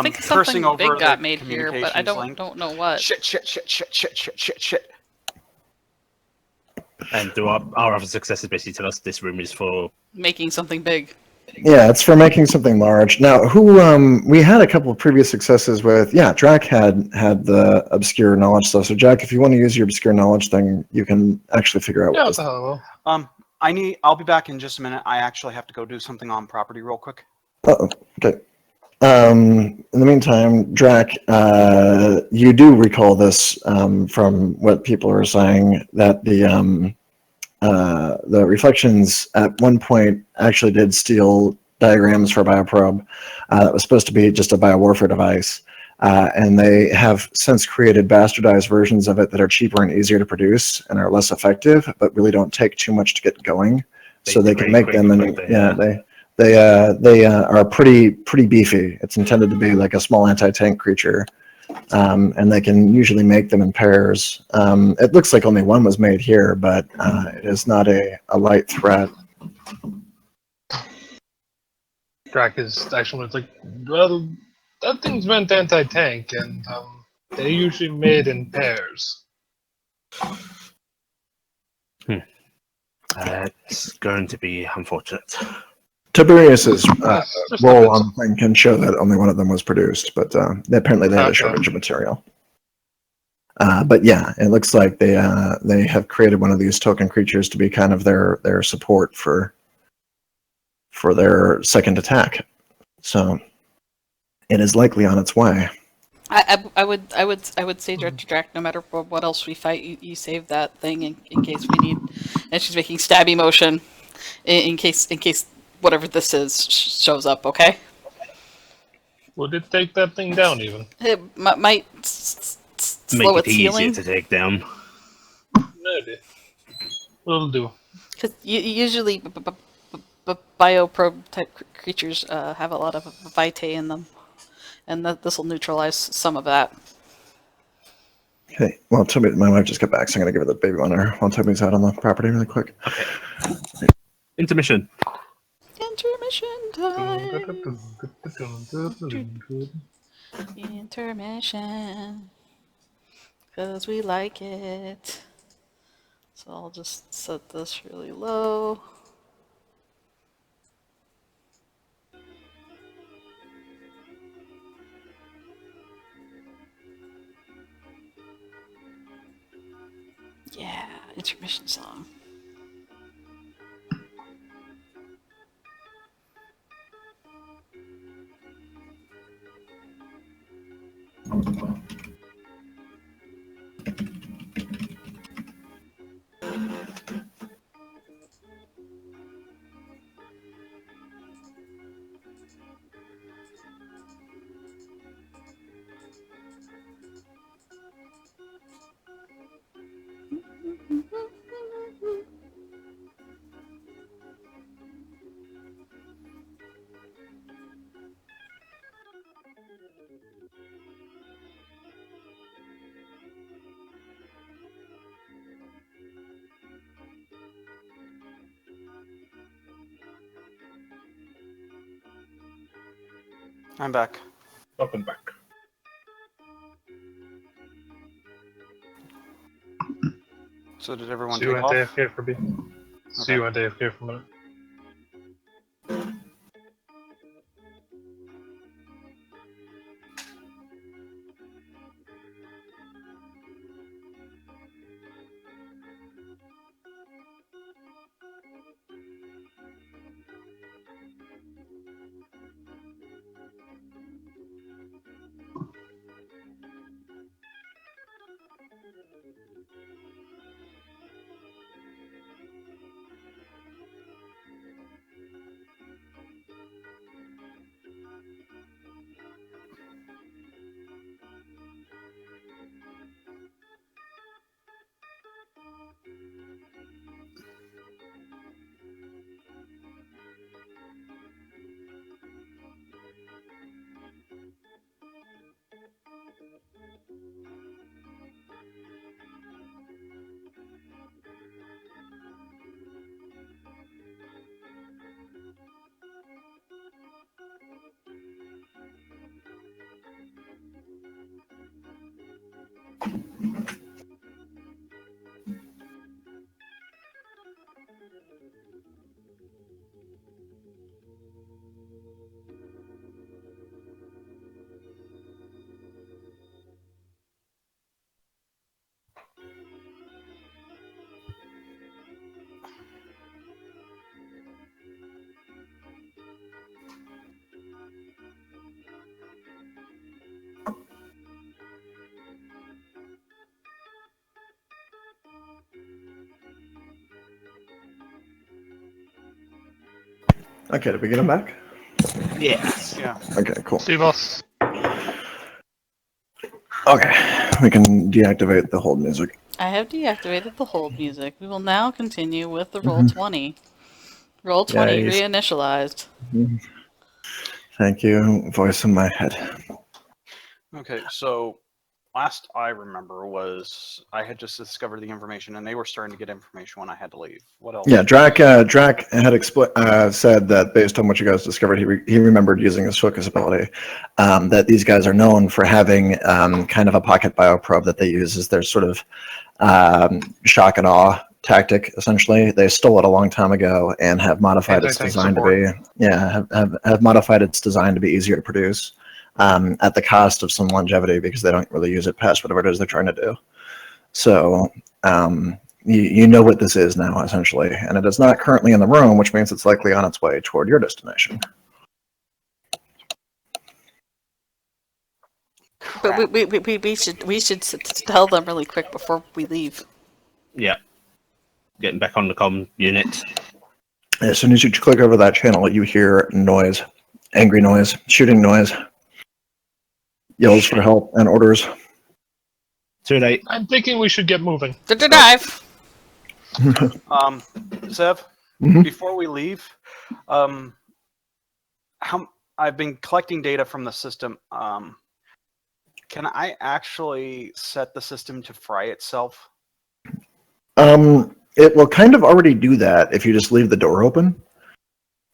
think cursing something over big got the made here, but I communications link. don't know what. Shit. And do our other successes basically tell us this room is for Making something big. Yeah, it's for making something large. Now, we had a couple of previous successes with. Yeah, Drac had the obscure knowledge stuff. So, Jack, if you want to use your obscure knowledge thing, you can actually figure out. Yeah, what what the hell? I'll be back in just a minute. I actually have to go do something on property real quick. Okay. In the meantime, Drac, you do recall this from what people are saying, that the reflections at one point actually did steal diagrams for a bioprobe that was supposed to be just a biowarfare device. And they have since created bastardized versions of it that are cheaper and easier to produce and are less effective, but really don't take too much to get going. So they can make them, and they are pretty beefy. It's intended to be like a small anti-tank creature, and they can usually make them in pairs. It looks like only one was made here, but it is not a light threat. Drac is actually like, well, that thing's meant anti-tank, and they're usually made in pairs. It's going to be unfortunate. Tiberius's roll on the thing can show that only one of them was produced, but apparently they had a shortage of material. But yeah, it looks like they have created one of these token creatures to be kind of their support for their second attack. So it is likely on its way. I would say Director Drac, no matter what else we fight, you save that thing in case we need. And she's making stabby motion in case whatever this is shows up. Okay. Would it take that thing down even? It might Make slow it its easier healing. to take down. Maybe. Will do. Because usually bioprobe type creatures have a lot of vitae in them, and this will neutralize some of that. Okay, well, Toby, my wife just got back, so I'm going to give her the baby monitor while Toby's out on the property really quick. Okay. Intermission. Intermission time. Intermission. Because we like it. So I'll just set this really low. Yeah, intermission song. I'm back. Welcome back. So did everyone So you take went off? AFK for B. So you went AFK for a minute. Okay, did we get him back? Yes. Yeah. Okay, cool. See you, boss. Okay, we can deactivate the hold music. I have deactivated the hold music. We will now continue with the roll 20. Roll 20 Nice. reinitialized. Thank you, voice in my head. Okay, so last I remember was I had just discovered the information, and they were starting to get information when I had to leave. What else? Yeah, Drac had said that based on what you guys discovered, he remembered using his focus ability, that these guys are known for having kind of a pocket bioprobe that they use as their sort of shock and awe tactic. Essentially, they stole it a long time ago and have modified its Anti-tank design to be have modified its design to be easier to produce at the cost of some longevity because they don't really use it past whatever it is they're trying to do. So you know what this is now, essentially, and it is not currently in the room, which means it's likely on its way toward your destination. But we should tell them really quick before we leave. Yeah. Getting back on the comm unit. As soon as you click over that channel, you hear noise, angry noise, shooting noise, yells for help and orders. Too late. I'm thinking we should get moving. Dive. Zev, Mhm. before we leave, I've been collecting data from the system. Can I actually set the system to fry itself? It will kind of already do that if you just leave the door open.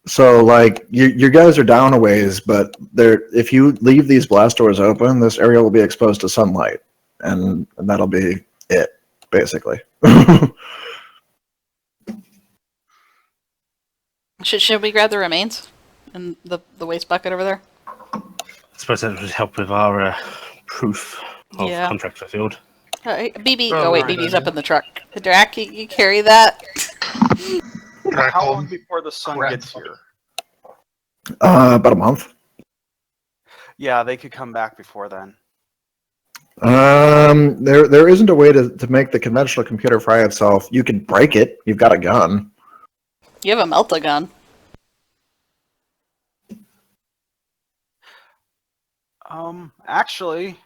So, like, your guys are down a ways, but if you leave these blast doors open, this area will be exposed to sunlight, and that'll be it, basically. Should we grab the remains in the waste bucket over there? I suppose that would help with our proof of Yeah. contract fulfilled. BB. Oh, Oh wait, right, BB's yeah. up in the truck. Drac, you carry that? How long before the sun Crap. gets here? About a month. Yeah, they could come back before then. There isn't a way to make the conventional computer fry itself. You can break it. You've got a gun. You have a melt-a-gun. Actually,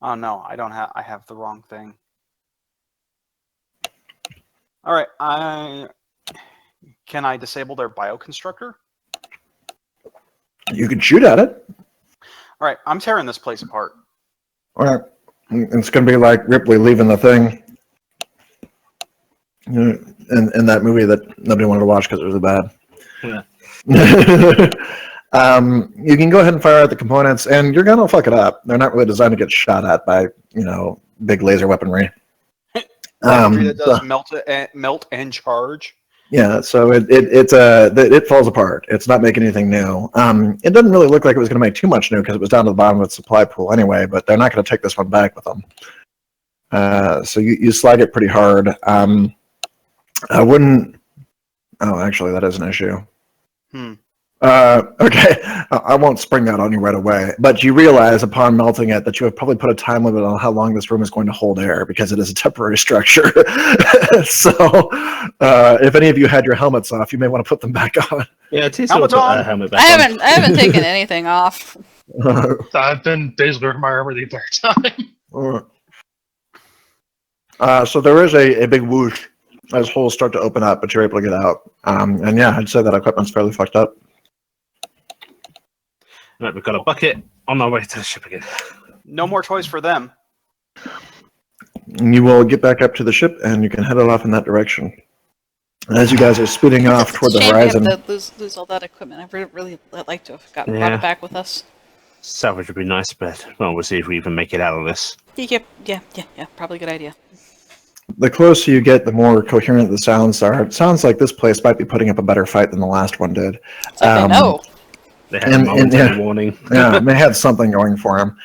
oh no, I don't have. I have the wrong thing. All right, can I disable their bioconstructor? You can shoot at it. All right, I'm tearing this place apart. All right. It's going to be like Ripley leaving the thing in that movie that nobody wanted to watch because it was bad. Yeah. You can go ahead and fire out the components, and you're going to fuck it up. They're not really designed to get shot at by, big laser weaponry. That does melt and charge. Yeah, so it falls apart. It's not making anything new. It doesn't really look like it was going to make too much new because it was down to the bottom of its supply pool anyway. But they're not going to take this one back with them. So you slag it pretty hard. I wouldn't. Oh, actually, that is an issue. Okay, I won't spring that on you right away. But you realize upon melting it that you have probably put a time limit on how long this room is going to hold air because it is a temporary structure. So, if any of you had your helmets off, you may want to put them back on. Yeah, Tisa will Helmet's put on. her helmet back I on. haven't taken anything off. I've been basically wearing my armor the entire time. So there is a big whoosh as holes start to open up, but you're able to get out. And yeah, I'd say that equipment's fairly fucked up. Right, we've got a bucket on our way to the ship again. No more toys for them. You will get back up to the ship, and you can head it off in that direction. As you guys are speeding off toward the horizon. We have to lose all that equipment. I really like to have brought it back with us. Salvage would be nice, but we'll see if we even make it out of this. Yeah. Probably a good idea. The closer you get, the more coherent the sounds are. It sounds like this place might be putting up a better fight than the last one did. It's like I know. They had a momentary warning. Yeah, they had something going for them.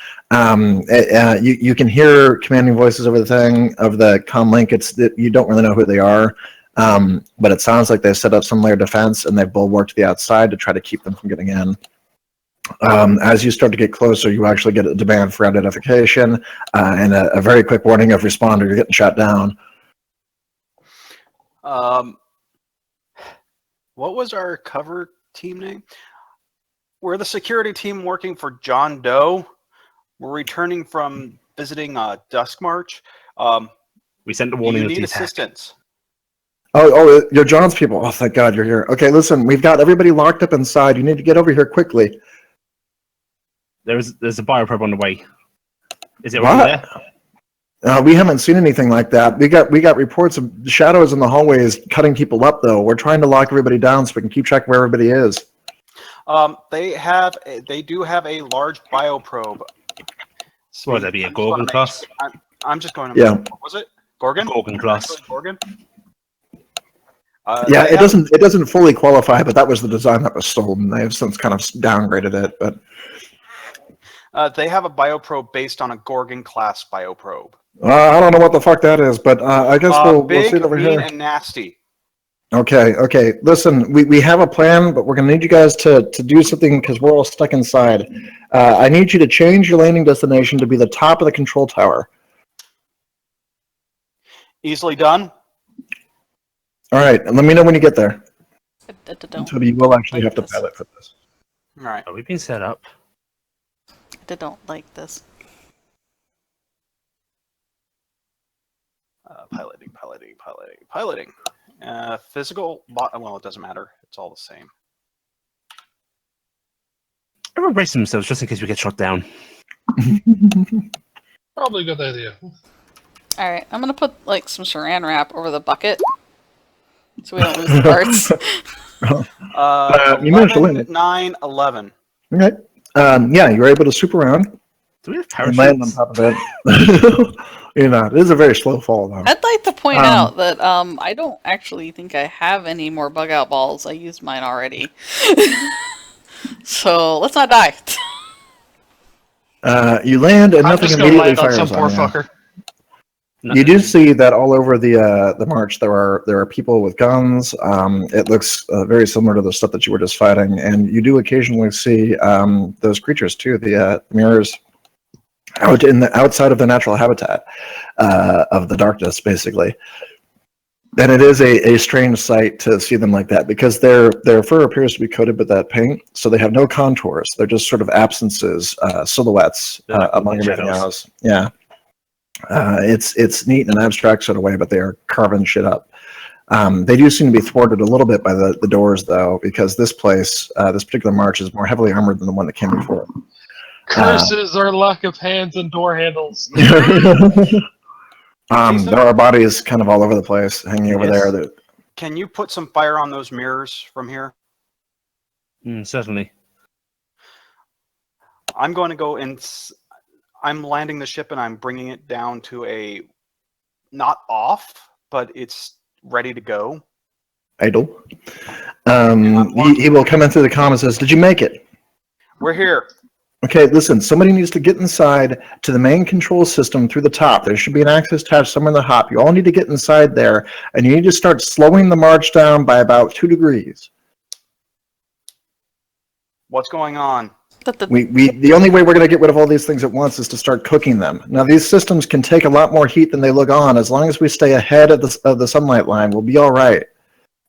You can hear commanding voices over the thing of the comm link. You don't really know who they are, but it sounds like they set up some layer of defense and they've bulwarked the outside to try to keep them from getting in. As you start to get closer, you actually get a demand for identification and a very quick warning of responder. You're getting shot down. What was our cover team name? We're the security team working for John Doe. We're returning from visiting Dusk March. We sent a warning you of the need attack. assistance. Oh, you're John's people. Oh, thank God you're here. Okay, listen, we've got everybody locked up inside. You need to get over here quickly. There's a bioprobe on the way. Is it What? right there? We haven't seen anything like that. We got reports of shadows in the hallways cutting people up, though. We're trying to lock everybody down so we can keep track of where everybody is. They do have a large bioprobe. What would that be, a Gorgon class? I'm just going to. Yeah. What was it? Gorgon? Gorgon class. Gorgon? Yeah, it doesn't fully qualify, but that was the design that was stolen. They have since kind of downgraded it, but they have a bioprobe based on a Gorgon class bioprobe. I don't know what the fuck that is, but I guess we'll Big, see it over mean, here. and nasty. Okay. Listen, we have a plan, but we're going to need you guys to do something because we're all stuck inside. I need you to change your landing destination to be the top of the control tower. Easily done. All right, and let me know when you get there. I don't Toby, you will actually like have to this. pilot for this. All right. Are we being set up? I don't like this. Piloting. Physical. Well, it doesn't matter. It's all the same. Everyone brace themselves just in case we get shot down. Probably a good idea. All right, I'm gonna put like some saran wrap over the bucket so we don't lose the parts. You managed to land 11, it. 9, 11. Okay. Yeah, you're able to swoop around Do we have and land on parachutes? top of it. It is a very slow fall, though. I'd like to point out that I don't actually think I have any more bug out balls. I used mine already. So let's not die. You land and I'm nothing just gonna immediately land on fires some poor on you. fucker. You do see that all over the march there are people with guns. It looks very similar to the stuff that you were just fighting, and you do occasionally see those creatures too, the mirrors out in the outside of the natural habitat of the darkness, basically. And it is a strange sight to see them like that because their fur appears to be coated with that paint, so they have no contours. They're just sort of absences, silhouettes among everything else. Yeah. It's neat in an abstract sort of way, but they are carving shit up. They do seem to be thwarted a little bit by the doors, though, because this place, this particular march, is more heavily armored than the one that came before. Curses are lack of hands and door handles. There are bodies kind of all over the place, hanging over there. That... Can you put some fire on those mirrors from here? Certainly. I'm going to go and I'm landing the ship and I'm bringing it down to a not off, but it's ready to go. Idle. He will come in through the comm and says, "Did you make it?" We're here. Okay, listen, somebody needs to get inside to the main control system through the top. There should be an access hatch somewhere in the hop. You all need to get inside there, and you need to start slowing the march down by about 2 degrees. What's going on? The only way we're going to get rid of all these things at once is to start cooking them. Now, these systems can take a lot more heat than they look on. As long as we stay ahead of the sunlight line, we'll be all right.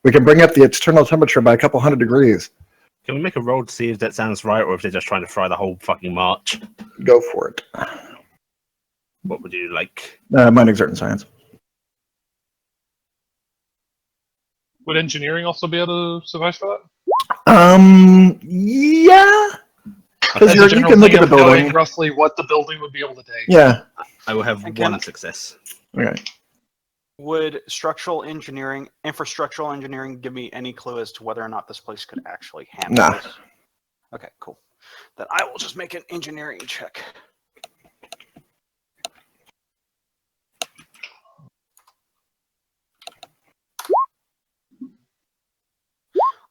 We can bring up the external temperature by a couple hundred degrees. Can we make a roll to see if that sounds right, or if they're just trying to fry the whole fucking march? Go for it. What would you like? Mind exert in science. Would engineering also be able to suffice for that? Yeah. Because As a you general can look thing at the of knowing building. roughly what the building would be able to take. Yeah. I will have And one success. Okay. Would infrastructural engineering give me any clue as to whether or not this place could actually handle Nah. this? Okay, cool. Then I will just make an engineering check.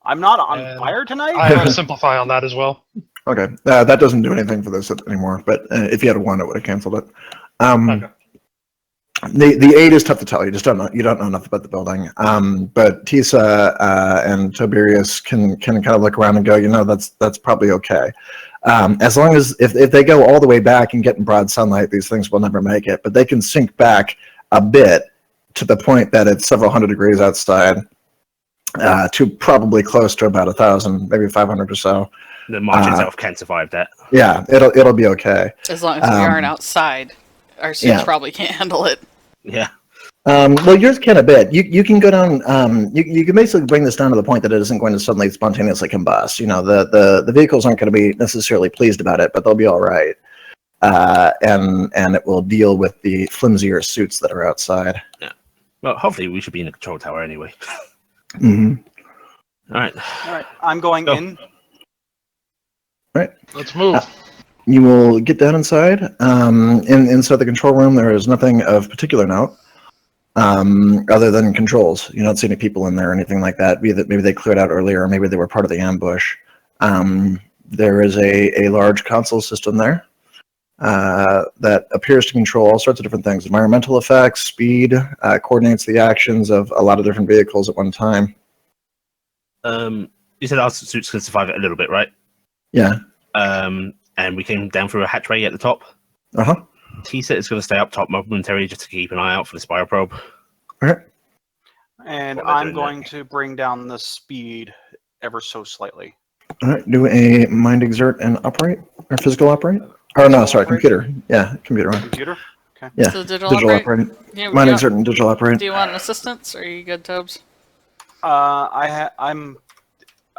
I'm not on fire tonight? I have to simplify on that as well. Okay. That doesn't do anything for this anymore, but if you had one, it would have canceled it. Okay. The 8 is tough to tell. You just don't know enough about the building. But Tisa and Toberius can kind of look around and go, that's probably okay. As long as if they go all the way back and get in broad sunlight, these things will never make it. But they can sink back a bit to the point that it's several hundred degrees outside, to probably close to about 1,000, maybe 500 or so. The march itself can't survive that. Yeah, it'll be okay. As long as we aren't outside, our suits probably can't handle it. Yeah. Well, yours can a bit. You can go down. You can basically bring this down to the point that it isn't going to suddenly spontaneously combust. The vehicles aren't going to be necessarily pleased about it, but they'll be all right. And it will deal with the flimsier suits that are outside. Yeah. Well, hopefully we should be in the control tower anyway. Mm-hmm. All right. I'm going in. All right. Let's move. You will get down inside. Inside the control room, there is nothing of particular note, other than controls. You don't see any people in there or anything like that. Maybe they cleared out earlier, or maybe they were part of the ambush. There is a large console system there. that appears to control all sorts of different things: environmental effects, speed, coordinates the actions of a lot of different vehicles at one time. You said our suits can survive it a little bit, right? Yeah. And we came down through a hatchway at the top. Uh-huh. Tisa is going to stay up top momentarily just to keep an eye out for the spiral probe. All right. And What am I I'm doing going to bring down the speed ever so slightly. All right. Do a mind exert and operate, or physical operate. Oh no, sorry, operate? computer. Yeah, computer one. Computer? Yeah, So digital digital operate? operate. Yeah, Mind do, exert and digital operate. do you want an assistance, or are you good, Tobes?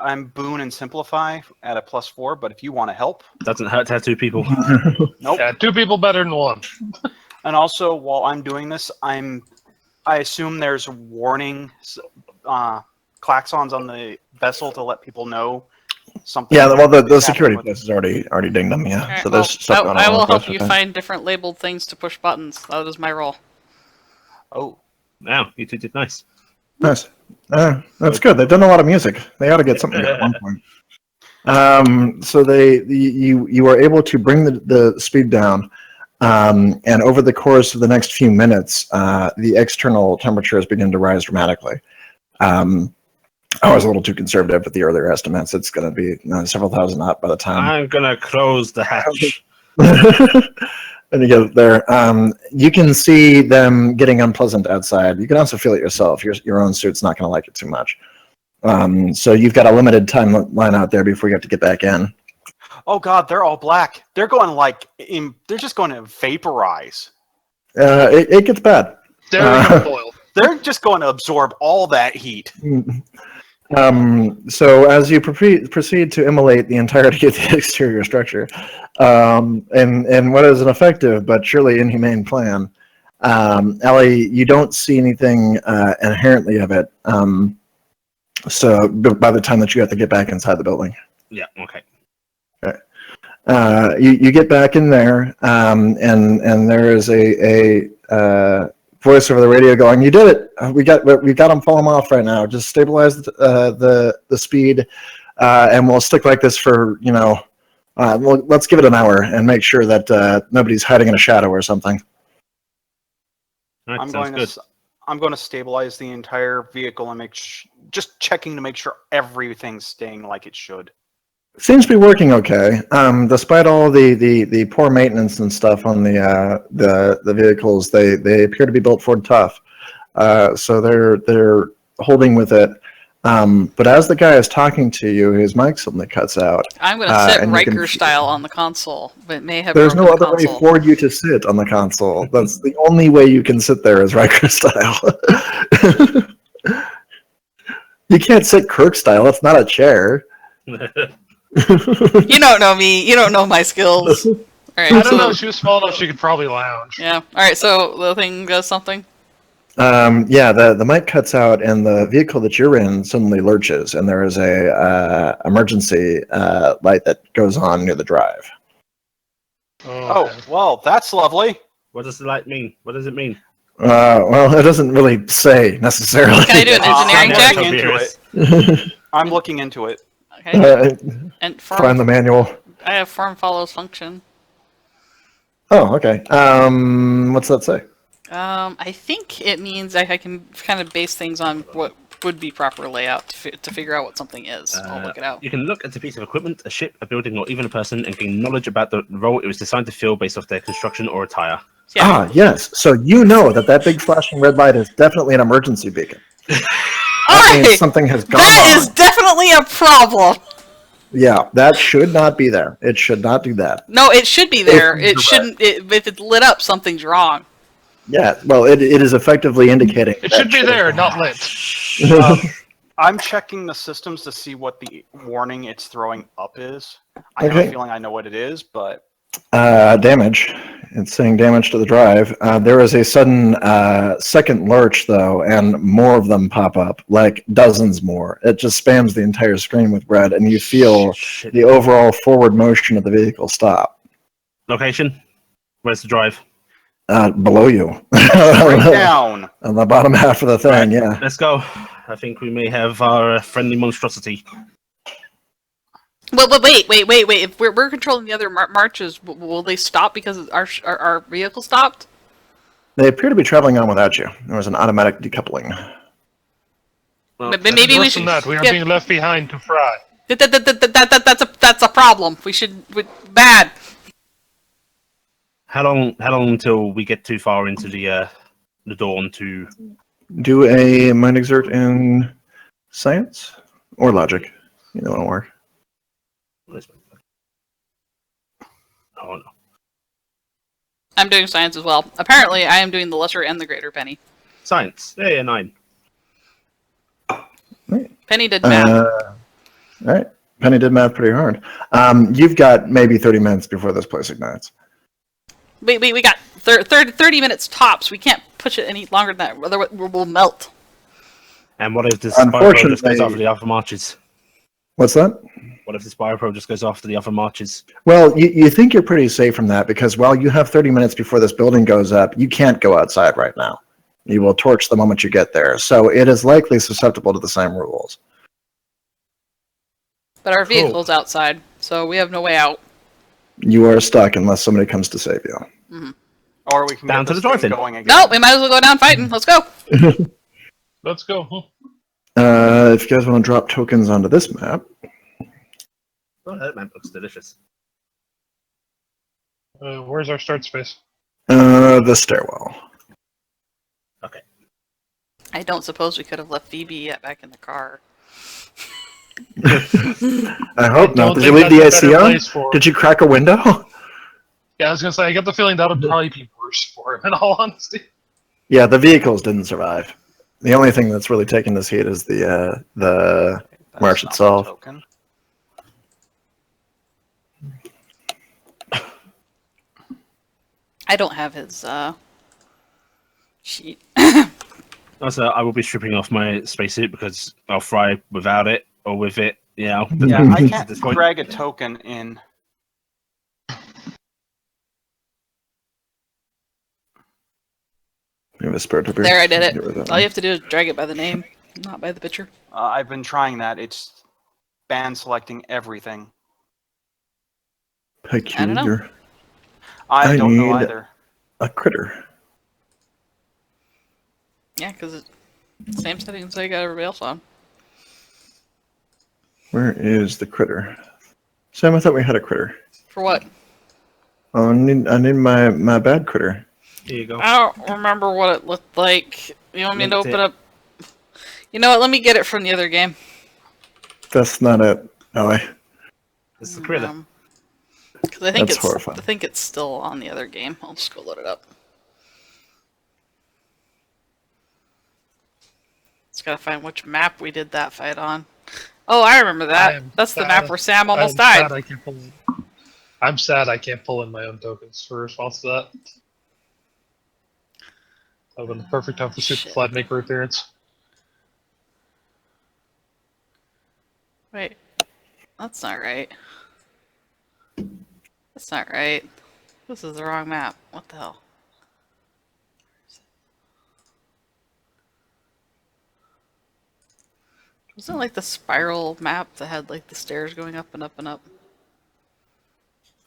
I'm Boon and Simplify at a +4, but if you want to help, Doesn't hurt to have two people. nope. Yeah, 2 people better than 1. And also, while I'm doing this, I assume there's warning klaxons on the vessel to let people know something. Yeah, well, the is security happening place has already dinged them. Yeah, Alright, so well, there's stuff going on. I will with help this, you okay. find different labeled things to push buttons. That is my role. Oh, Wow, you two did nice. Nice. That's good. They've done a lot of music. They ought to get something good at one point. So you are able to bring the speed down, and over the course of the next few minutes, the external temperatures begin to rise dramatically. I was a little too conservative with the earlier estimates. It's going to be several thousand up by the time. I'm going to close the hatch. And you get there, you can see them getting unpleasant outside. You can also feel it yourself. Your own suit's not going to like it too much. So you've got a limited timeline out there before you have to get back in. oh God, they're all black. They're going they're just going to vaporize. It gets bad. They're gonna boil. They're just going to absorb all that heat. So as you proceed to immolate the entirety of the exterior structure, and what is an effective but surely inhumane plan, Ellie, you don't see anything inherently of it. So by the time that you have to get back inside the building, Yeah, okay. you get back in there, and there is a voice over the radio going, "You did it! We've got them falling off right now. Just stabilize the speed, and we'll stick like this for let's give it an hour and make sure that nobody's hiding in a shadow or something." All right, I'm sounds good. going to stabilize the entire vehicle and just checking to make sure everything's staying like it should. Seems to be working okay, despite all the poor maintenance and stuff on the vehicles. They appear to be built Ford tough, so they're holding with it. But as the guy is talking to you, his mic suddenly cuts out. I'm going to sit and you can Riker style on the console, but it may have There's no broken other the way console. for you to sit on the console. That's the only way you can sit there is Riker style. You can't sit Kirk style. It's not a chair. You don't know me. You don't know my skills. All right. I don't know. She was small enough. She could probably lounge. Yeah. All right. So the thing does something. Yeah, the mic cuts out, and the vehicle that you're in suddenly lurches, and there is a emergency light that goes on near the drive. Oh, well, that's lovely. What does the light mean? What does it mean? Well, it doesn't really say necessarily. Can I do an engineering I'm check? looking into it. I'm looking into it. Okay. And Find the manual. I have form follows function. Oh, okay. What's that say? I think it means I can kind of base things on what would be proper layout to figure out what something is. I'll look it out. You can look at a piece of equipment, a ship, a building, or even a person and gain knowledge about the role it was designed to fill based off their construction or attire. Yeah. Ah, yes. So you know that big flashing red light is definitely an emergency beacon. That means Alright, something has gone that on. is definitely a problem. Yeah, that should not be there. It should not do that. No, it should be there. If- It shouldn't. If it's lit up, something's wrong. Yeah, well, it is effectively indicating. It should be there, not lit. I'm checking the systems to see what the warning it's throwing up is. I have a Okay. feeling I know what it is, but Damage. It's saying damage to the drive. There is a sudden second lurch, though, and more of them pop up, like dozens more. It just spams the entire screen with red, and you feel Shit. the overall forward motion of the vehicle stop. Location? Where's the drive? Below you. right down. On the bottom half of the thing, yeah. Let's go. I think we may have our friendly monstrosity. Wait. If we're controlling the other marches, will they stop because our vehicle stopped? They appear to be traveling on without you. There was an automatic decoupling. Well, But maybe we Worse should. than that, we are yeah, being left behind to fry. That's a problem. We should. Bad. how long until we get too far into the dawn to? Do a mind exert in science or logic. You know, it'll work. Oh no. I'm doing science as well. Apparently, I am doing the lesser and the greater Penny. Science. Yeah, 9. Penny did math. All right. Penny did math pretty hard. You've got maybe 30 minutes before this place ignites. We got 30 minutes tops. We can't push it any longer than that. Otherwise, we'll melt. And what if this Spyro just goes after the alpha marches? What's that? What if the Spyro just goes after the alpha marches? Well, you think you're pretty safe from that because while you have 30 minutes before this building goes up, you can't go outside right now. You will torch the moment you get there. So it is likely susceptible to the same rules. But our vehicle's outside, so we have no way out. You are stuck unless somebody comes to save you. Mm-hmm. Or we can Down get to this the thing drive-in. going again. No, we might as well go down fighting. Let's go. Let's go. If you guys want to drop tokens onto this map, Oh, that map looks delicious. Where's our start space? the stairwell. Okay. I don't suppose we could have left Phoebe back in the car. I hope not. don't Did think you leave the that's a AC better on? place for him. Did you crack a window? Yeah, I was gonna say, I get the feeling that would probably be worse for him, in all honesty. Yeah, the vehicles didn't survive. The only thing that's really taking this heat is the That's march not itself. the token. I don't have his sheet. Also, I will be stripping off my spacesuit because I'll fry without it or with it. Yeah, I At can't this point. drag a token in. You have a spare Toberius? There, I did Get rid of it. that All you one. have to do is drag it by the name, not by the picture. I've been trying that. It's band selecting everything. Peculiar. I I don't know need- either. A critter. Yeah, because it's same settings I got everybody else on. Where is the critter? Sam, I thought we had a critter. For what? Oh, I need my bad critter. Here you go. I don't remember what it looked like. You want me to Looked open it. up? You know what? Let me get it from the other game. That's not it, Ellie. This is the critter. Because I think That's horrifying. I think it's still on the other game. I'll just go load it up. Just gotta find which map we did that fight on. Oh, I remember I that. am That's the sad. map where Sam almost I'm died. sad I can't pull in. I'm sad I can't pull in my own tokens for response to that. That would have been the perfect time for Super Shit. Flag Maker appearance. Wait, that's not right. That's not right. This is the wrong map. What the hell? Wasn't it like the spiral map that had like the stairs going up and up and up?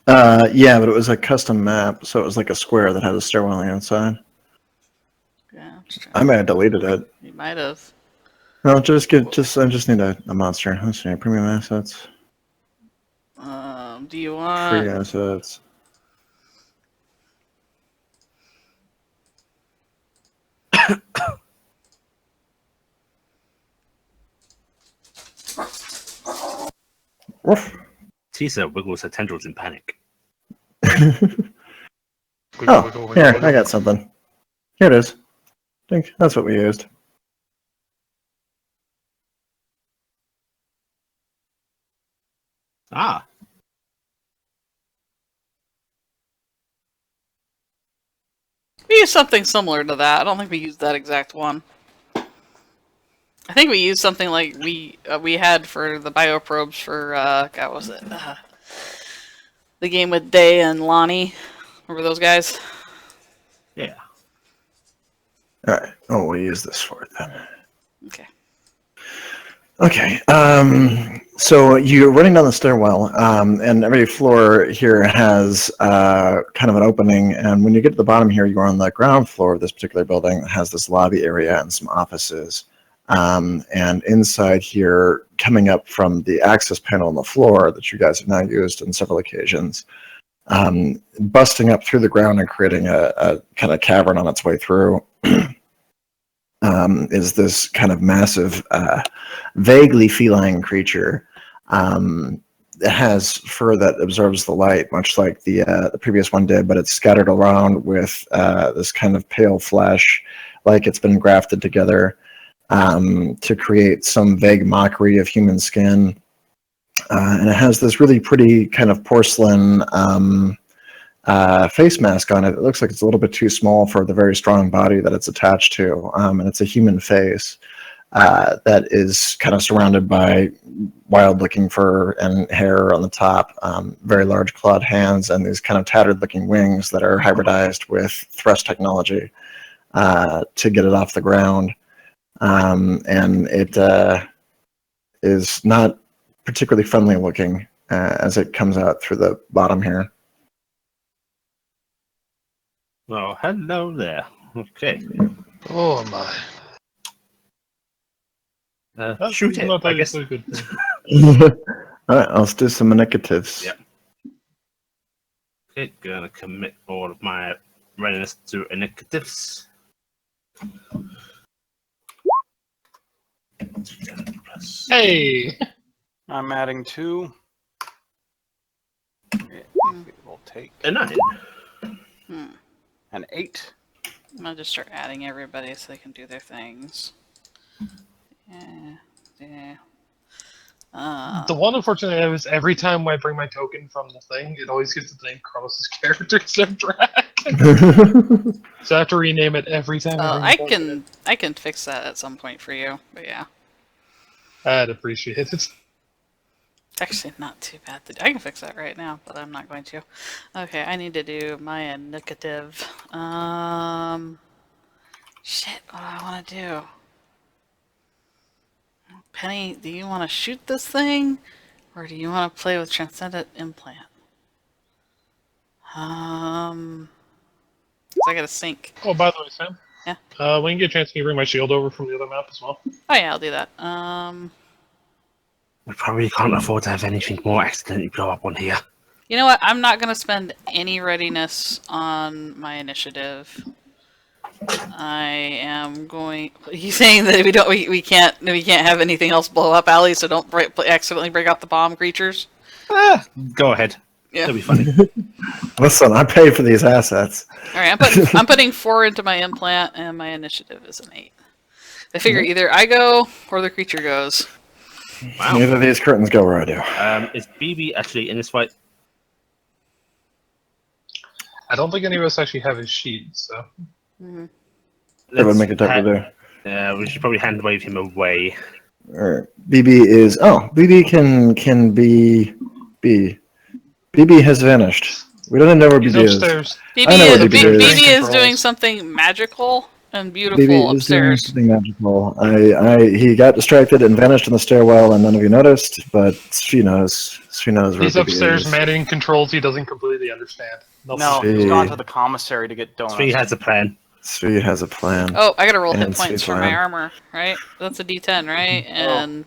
Yeah, but it was a custom map, so it was like a square that had a stairwell on the outside. Yeah, I'm just trying. I may have deleted it. You might have. No, I just need a monster. Let's see, premium assets, Do you free want? assets. Woof. Tisa wiggles her tendrils in panic. Oh, here, I got something. Here it is. I think that's what we used. Ah, We used something similar to that. I don't think we used that exact one. I think we used something like we had for the bioprobes for God, what was it? The game with Day and Lonnie. Remember those guys? yeah. All right. Oh, we'll use this for it then. Okay. Okay. So you're running down the stairwell, and every floor here has kind of an opening. And when you get to the bottom here, you're on the ground floor of this particular building that has this lobby area and some offices. And inside here, coming up from the access panel on the floor that you guys have now used on several occasions, busting up through the ground and creating a kind of cavern on its way through. Is this kind of massive, vaguely feline creature. It has fur that absorbs the light, much like the previous one did, but it's scattered around with this kind of pale flesh, like it's been grafted together to create some vague mockery of human skin. And it has this really pretty kind of porcelain face mask on it. It looks like it's a little bit too small for the very strong body that it's attached to, and it's a human face that is kind of surrounded by wild-looking fur and hair on the top, very large clawed hands, and these kind of tattered-looking wings that are hybridized with thrust technology to get it off the ground. And it is not particularly friendly-looking as it comes out through the bottom here. Well, hello there. Okay. Oh my. That's Shoot it, not I a guess. so good thing. All right, let's do some initiatives. Yep. Okay, gonna commit all of my readiness to initiatives. Hey! I'm adding 2. It will take A 9. an 8. I'm gonna just start adding everybody so they can do their things. Yeah. The one unfortunate thing is every time I bring my token from the thing, it always gives the name Cronos' character instead of Drac. So I have to rename it every time. I can fix that at some point for you, but yeah. I'd appreciate it. It's actually not too bad to do. I can fix that right now, but I'm not going to. Okay, I need to do my initiative. Shit, what do I want to do? Penny, do you want to shoot this thing? Or do you want to play with Transcendent Implant? So I gotta sync. Oh, by the way, Sam. Yeah. When you get a chance, can you bring my shield over from the other map as well? Oh yeah, I'll do that. We probably can't afford to have anything more accidentally blow up on here. You know what? I'm not gonna spend any readiness on my initiative. I am going. He's saying that we can't have anything else blow up, Allie. So don't accidentally break out the bomb creatures. Go ahead. Yeah. It'll be funny. Listen, I pay for these assets. All right, I'm putting 4 into my implant, and my initiative is an 8. I figure either I go or the creature goes. Wow. Neither of these curtains go where I do. Is BB actually in this fight? I don't think any of us actually have his sheet, so. That would make it tough to do. Yeah, we should probably hand wave him away. Or BB is BB can be B. BB has vanished. We don't even know where He's BB is. upstairs. I know where BB is. BB is Controls. doing something magical and beautiful BB is doing upstairs. something magical. He got distracted and vanished in the stairwell, and none of you noticed. But she knows. She knows where He's BB upstairs is. managing controls he doesn't completely understand. No, he's gone to the commissary to get donuts. Svnt has a plan. Svnt has a plan. Oh, I gotta roll hit And points for Svnt. my armor, right? That's a D10, right? And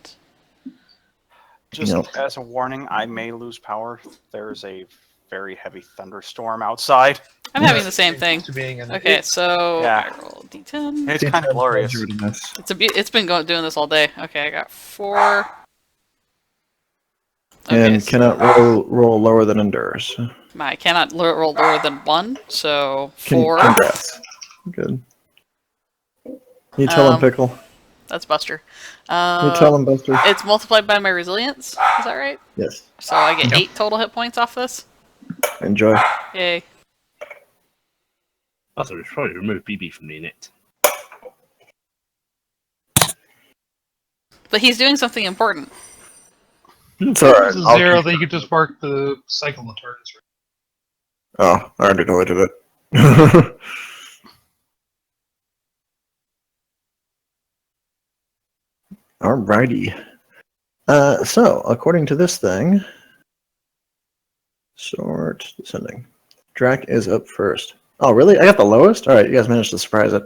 Just Nope. as a warning, I may lose power. There's a very heavy thunderstorm outside. I'm having the same thing. To being an Okay, so Yeah. I roll D10. It's kind of glorious. It's been doing this all day. Okay, I got 4. And so cannot roll lower than endures. I cannot roll lower than 1, so 4. Congrats. Good. You tell him, Pickle. That's Buster. You tell him, Buster. It's multiplied by my resilience. Is that right? Yes. So I get 8 total hit points off this. Enjoy. Yay. Also, we should probably remove BB from the init. But he's doing something important. It's alright. This is 0, then you could just mark the cycle of turns. Oh, I already deleted it. Alrighty. So, according to this thing, sort descending. Drac is up first. Oh, really? I got the lowest? All right, you guys managed to surprise it.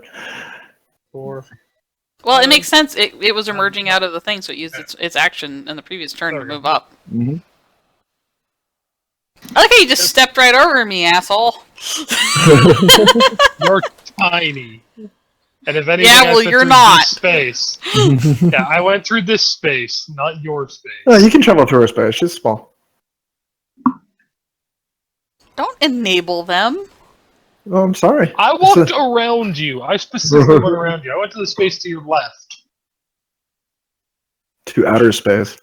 4. Well, it makes sense. It was emerging out of the thing, so it used its action in the previous turn to move up. Mm-hmm. I like how you just stepped right over me, asshole. You're tiny. And if anything, Yeah, well, I went you're through not. This space. Yeah, I went through this space, not your space. Oh, you can travel through her space. She's small. Don't enable them. Oh, I'm sorry. I walked around you. I specifically went around you. I went to the space to your left. To outer space.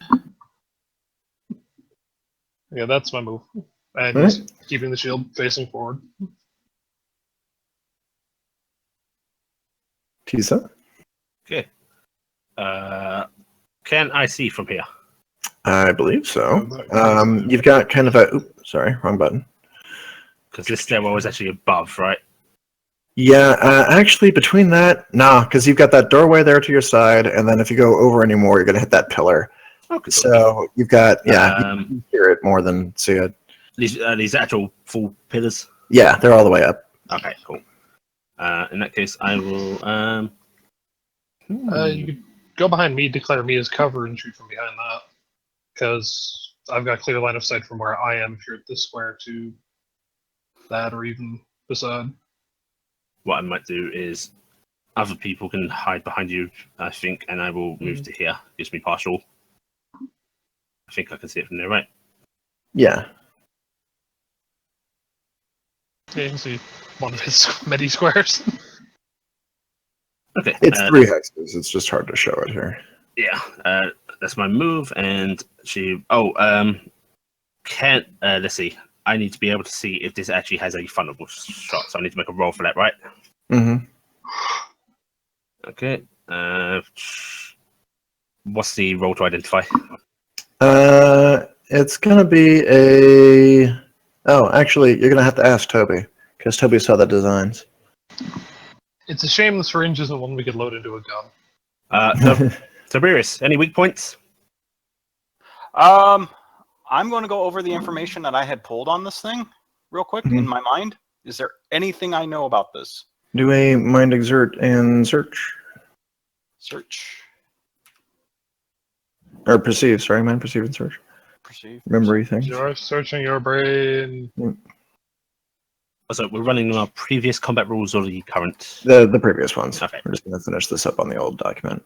Yeah, that's my move. And Right. just keeping the shield facing forward. Tisa? Okay. Can I see from here? I believe so. You've got kind of a... Oops, sorry, wrong button. Because this stairwell was actually above, right? Yeah, actually, between that... Nah, because you've got that doorway there to your side, and then if you go over anymore, you're going to hit that pillar. Okay. So you've got... Yeah, Um, you hear it more than see it. These actual full pillars. Yeah, they're all the way up. Okay, cool. In that case, I will. You could go behind me, declare me as cover, and shoot from behind that. Because I've got clear line of sight from where I am if you're at this square to that or even beside. What I might do is other people can hide behind you, I think, and I will move to here. Gives me partial. I think I can see it from there, right? Yeah. Yeah, you can see one of his many squares. Okay. It's 3 hexes. It's just hard to show it here. Yeah, that's my move, and she. Oh, can't. Let's see. I need to be able to see if this actually has a funnable shot, so I need to make a roll for that, right? Mm-hmm. Okay. What's the roll to identify? It's gonna be a... Oh, actually, you're gonna have to ask Toby, because Toby saw the designs. It's a shame the syringe isn't one we could load into a gun. Toberius, any weak points? I'm going to go over the information that I had pulled on this thing real quick in my mind. Is there anything I know about this? Do a mind exert and search. Search. Or perceive, sorry, mind perceive and search. Perceive. Memory things. You're searching your brain. So we're running on our previous combat rules or the current? The previous ones. Okay. We're just gonna finish this up on the old document.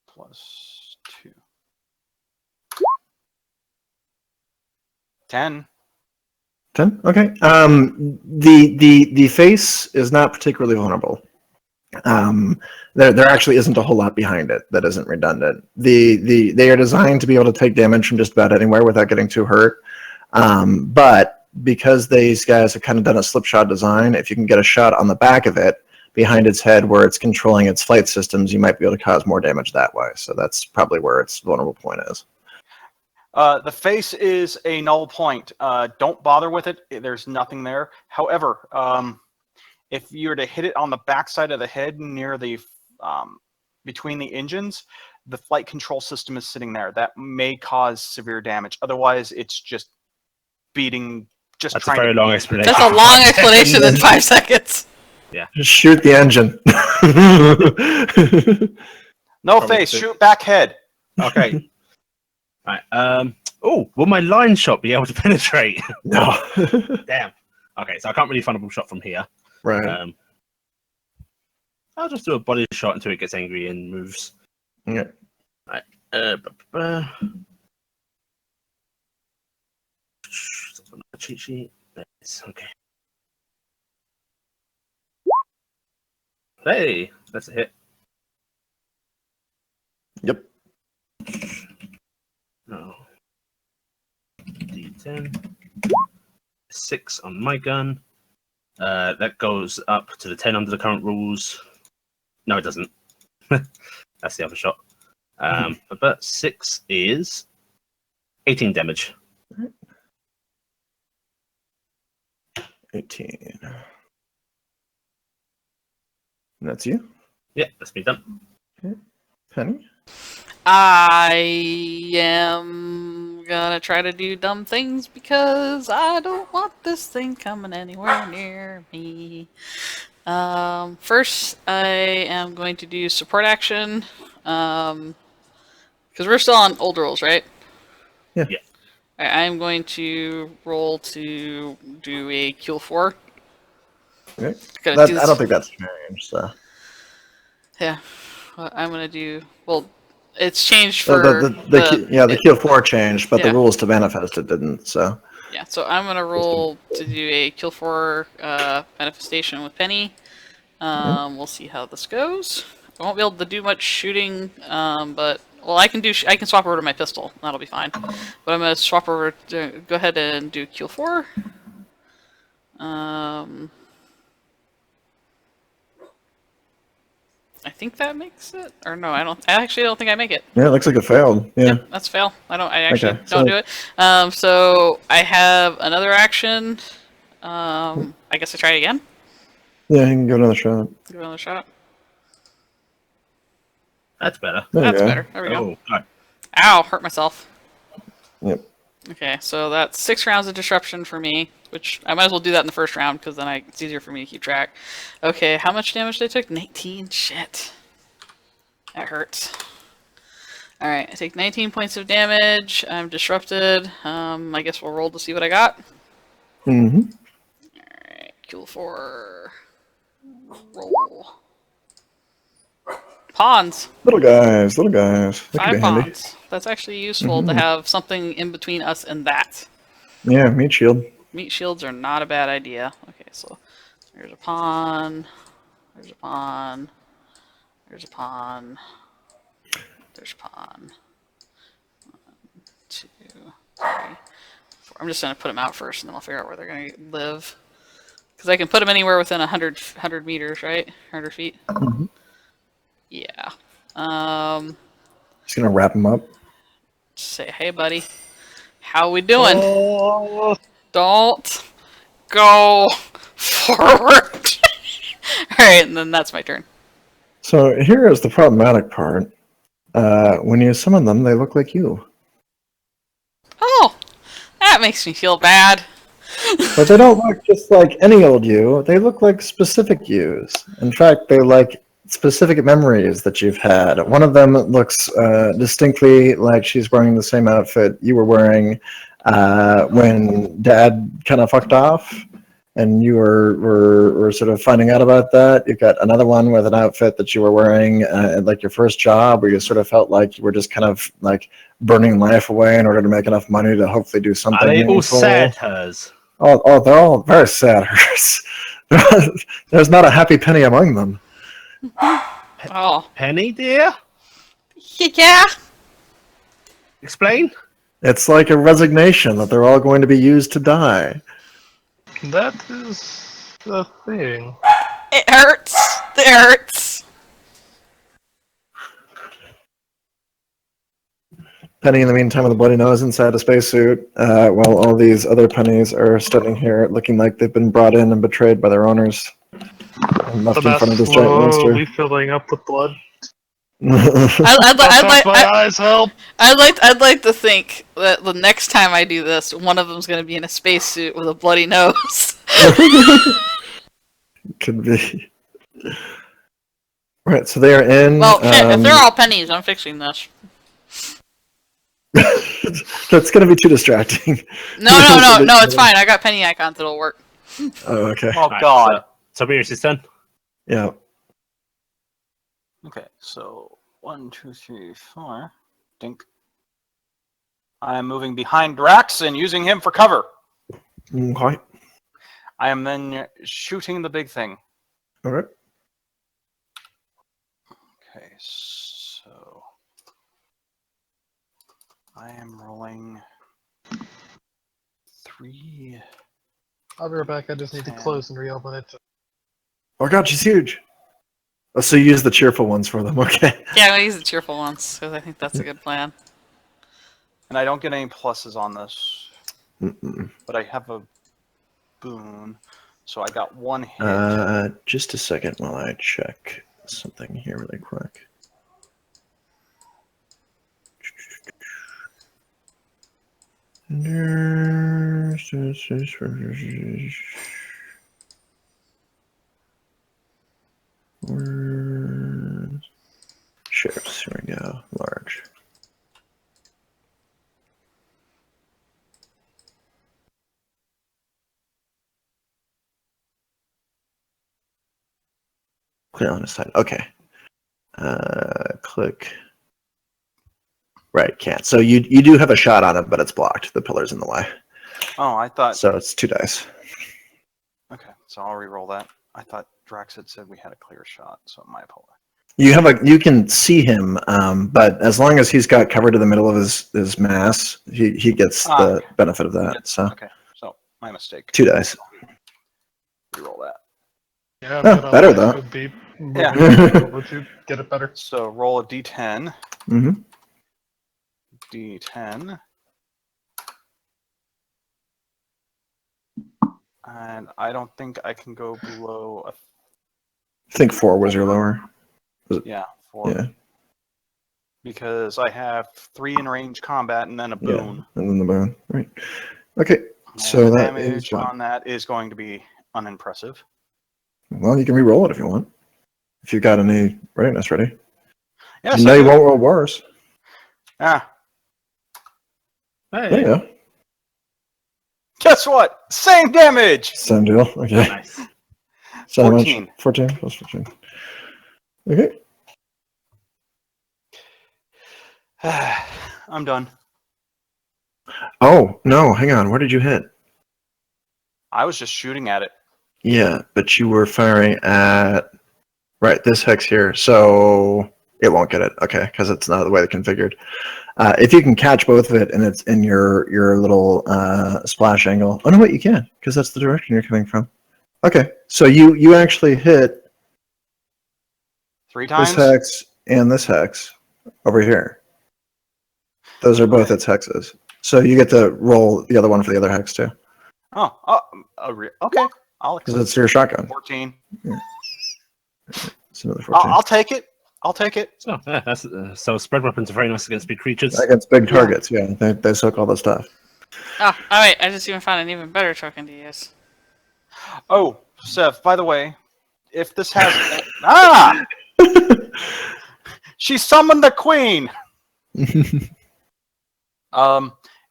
Plus 2. 10. 10? Okay. The face is not particularly vulnerable. There actually isn't a whole lot behind it that isn't redundant. They are designed to be able to take damage from just about anywhere without getting too hurt. But because these guys have kind of done a slipshod design, if you can get a shot on the back of it behind its head where it's controlling its flight systems, you might be able to cause more damage that way. So that's probably where its vulnerable point is. The face is a null point. Don't bother with it. There's nothing there. However, if you were to hit it on the backside of the head near the between the engines, the flight control system is sitting there. That may cause severe damage. Otherwise, it's just beating. Just That's a trying very to long beat. explanation. That's a long explanation in 5 seconds. Just shoot the engine. No Probably face. too. Shoot back head. Okay. Right. Oh, will my line shot be able to penetrate? No. Damn. Okay, so I can't really funnable shot from here. Right. I'll just do a body shot until it gets angry and moves. Yeah. Right. Cheat sheet. Nice. Okay. Hey, that's a hit. Yep. No. D10. 6 on my gun. That goes up to the 10 under the current rules. No, it doesn't. That's the other shot. But 6 is 18 damage. 18. And that's you? Yeah, that's me done. Penny? I am gonna try to do dumb things because I don't want this thing coming anywhere near me. First, I am going to do support action. Because we're still on old rules, right? Yeah. Yeah. I'm going to roll to do a Q 4. Okay. Gonna That, do I this- don't think that's changed. So. Yeah. Well, I'm gonna do. Well, it's changed Well, for the Q4 changed, but Yeah. the rules to manifest it didn't. So. Yeah, so I'm gonna roll to do a kill 4 manifestation with Penny. We'll see how this goes. I won't be able to do much shooting, but well, I can swap over to my pistol. That'll be fine. But I'm gonna swap over to go ahead and do kill 4. I think that makes it, or no, I don't. I actually don't think I make it. Yeah, it looks like it failed. Yeah. Yep, that's fail. I actually Okay, don't so- do it. So I have another action. I guess I try it again. Yeah, you can give it another shot. Give it another shot. That's better. There you That's go. better. There we go. Oh, right. Ow, hurt myself. Yep. Okay, so that's 6 rounds of disruption for me, which I might as well do that in the first round because then it's easier for me to keep track. Okay, how much damage they took? 19. Shit. That hurts. Alright, I take 19 points of damage. I'm disrupted. I guess we'll roll to see what I got. Mm-hmm. Alright, kill 4. Roll. Pawns. Little guys. That could 5 be handy. pawns. That's actually useful to have something in between us and that. Yeah, meat shield. Meat shields are not a bad idea. Okay, so there's a pawn. There's a pawn. There's a pawn. There's a pawn. 1, 2, 3, 4. I'm just going to put them out first and then I'll figure out where they're going to live. Because I can put them anywhere within 100 meters, right? 100 feet? Mm-hmm. Yeah. Just gonna wrap them up. Just say, hey, buddy. How we doing? Oh, Don't go forward. Alright, and then that's my turn. So here is the problematic part. When you summon them, they look like you. Oh, that makes me feel bad. But they don't look just like any old you. They look like specific yous. In fact, they're like specific memories that you've had. One of them looks distinctly like she's wearing the same outfit you were wearing when Dad kind of fucked off, and you were sort of finding out about that. You've got another one with an outfit that you were wearing at like your first job, where you sort of felt like you were just kind of like burning life away in order to make enough money to hopefully do something. Are they all meaningful. satyrs? Oh, they're all very satyrs. There's not a happy penny among them. Oh, Penny, dear? yeah. Explain? It's like a resignation that they're all going to be used to die. that is the thing. It hurts. It hurts. Penny, in the meantime, with a bloody nose inside a spacesuit, while all these other pennies are standing here looking like they've been brought in and betrayed by their owners. And left The in front of this mess giant monster. slowly filling up with blood. I'd like to think that the next time I do this, one of them's going to be in a spacesuit with a bloody nose. Could be. Right, so they are in. Well, shit, if they're all pennies, I'm fixing this. That's going to be too distracting. No, it's fine. I got penny icons that'll work. Oh, okay. Oh Right, God. So, Toberius is done. Yeah. Okay, so 1, 2, 3, 4. Dink. I am moving behind Drax and using him for cover. Okay. I am then shooting the big thing. All right. Okay, so I am rolling 3. I'll be right back. I just need to close and reopen it. Oh god, she's huge. Oh, so you use the cheerful ones for them, okay. Yeah, I'm going to use the cheerful ones, because I think that's a good plan. And I don't get any pluses on this, Mm-mm. but I have a boon. So I got 1 hit. Just a second while I check something here really quick. Ships, here we go. Large. Clear on the side. Okay. Click. Right, can't. So you do have a shot on it, but it's blocked. The pillar's in the way. Oh, I thought. So it's 2 dice. Okay, so I'll re-roll that. I thought Drax had said we had a clear shot, so my apologies. You can see him, but as long as he's got cover to the middle of his mass, he gets the benefit of that. So Okay, so my mistake. 2 dice. Re-roll that. Yeah, Oh, but better, I though. could be Yeah. over to get it better. So roll a d10. Mm-hmm. D10. And I don't think I can go below a. I think 4 was your lower. Yeah, 4. Yeah, Because I have 3 in range combat and then a yeah, boon. and then the boon. Right. Okay. And So the that damage is what? on that is going to be unimpressive. Well, you can re-roll it if you want. If you've got any readiness ready. Yes, You know I you do. won't roll worse. Ah, There Hey, you go. guess what? Same damage. Same deal. Okay. nice. So how much? 14. 14 plus 14. Okay. I'm done. Oh, no, hang on. Where did you hit? I was just shooting at it. Yeah, but you were firing at this hex here, so it won't get it. Okay, because it's not the way it's configured. If you can catch both of it and it's in your little splash angle. Oh no, wait, you can, because that's the direction you're coming from. Okay, so you actually hit 3 this times. hex and this hex over here. Those are both its hexes. So you get to roll the other one for the other hex too, Okay. I'll because accept it's your shotgun. 14. It's another 14. I'll take it. I'll take it. So yeah, that's so spread weapons are very nice against big creatures. Against big targets, yeah. They soak all the stuff. Oh, wait, I just even found an even better token to use. Oh, Sev, by the way, if this has ah, she summoned the queen.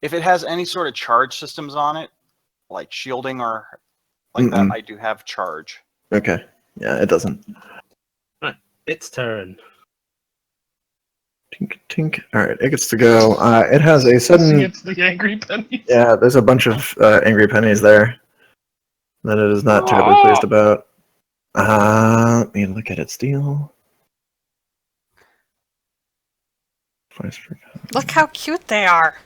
If it has any sort of charge systems on it, like shielding or like that, I do have charge. Okay. Yeah, it doesn't. Its turn. Tink, tink. All right, it gets to go. It has a Pressing sudden. it to the angry penny. Yeah, there's a bunch of angry pennies there that it is not terribly pleased about. Let me look at its deal. Look how cute they are.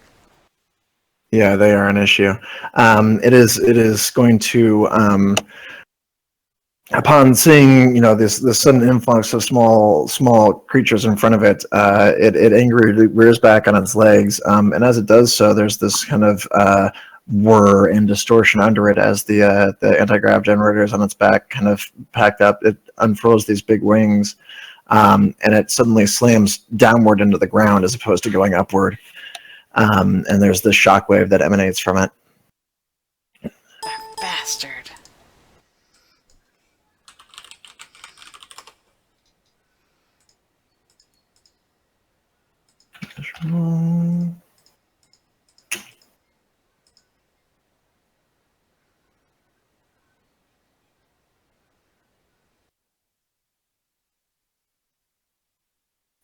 Yeah, they are an issue. It is going to upon seeing this sudden influx of small creatures in front of it, it angrily rears back on its legs, and as it does so, there's this kind of whir and distortion under it as the anti-grav generators on its back kind of packed up. It unfurls these big wings, and it suddenly slams downward into the ground as opposed to going upward. And there's this shockwave that emanates from it. Bastard.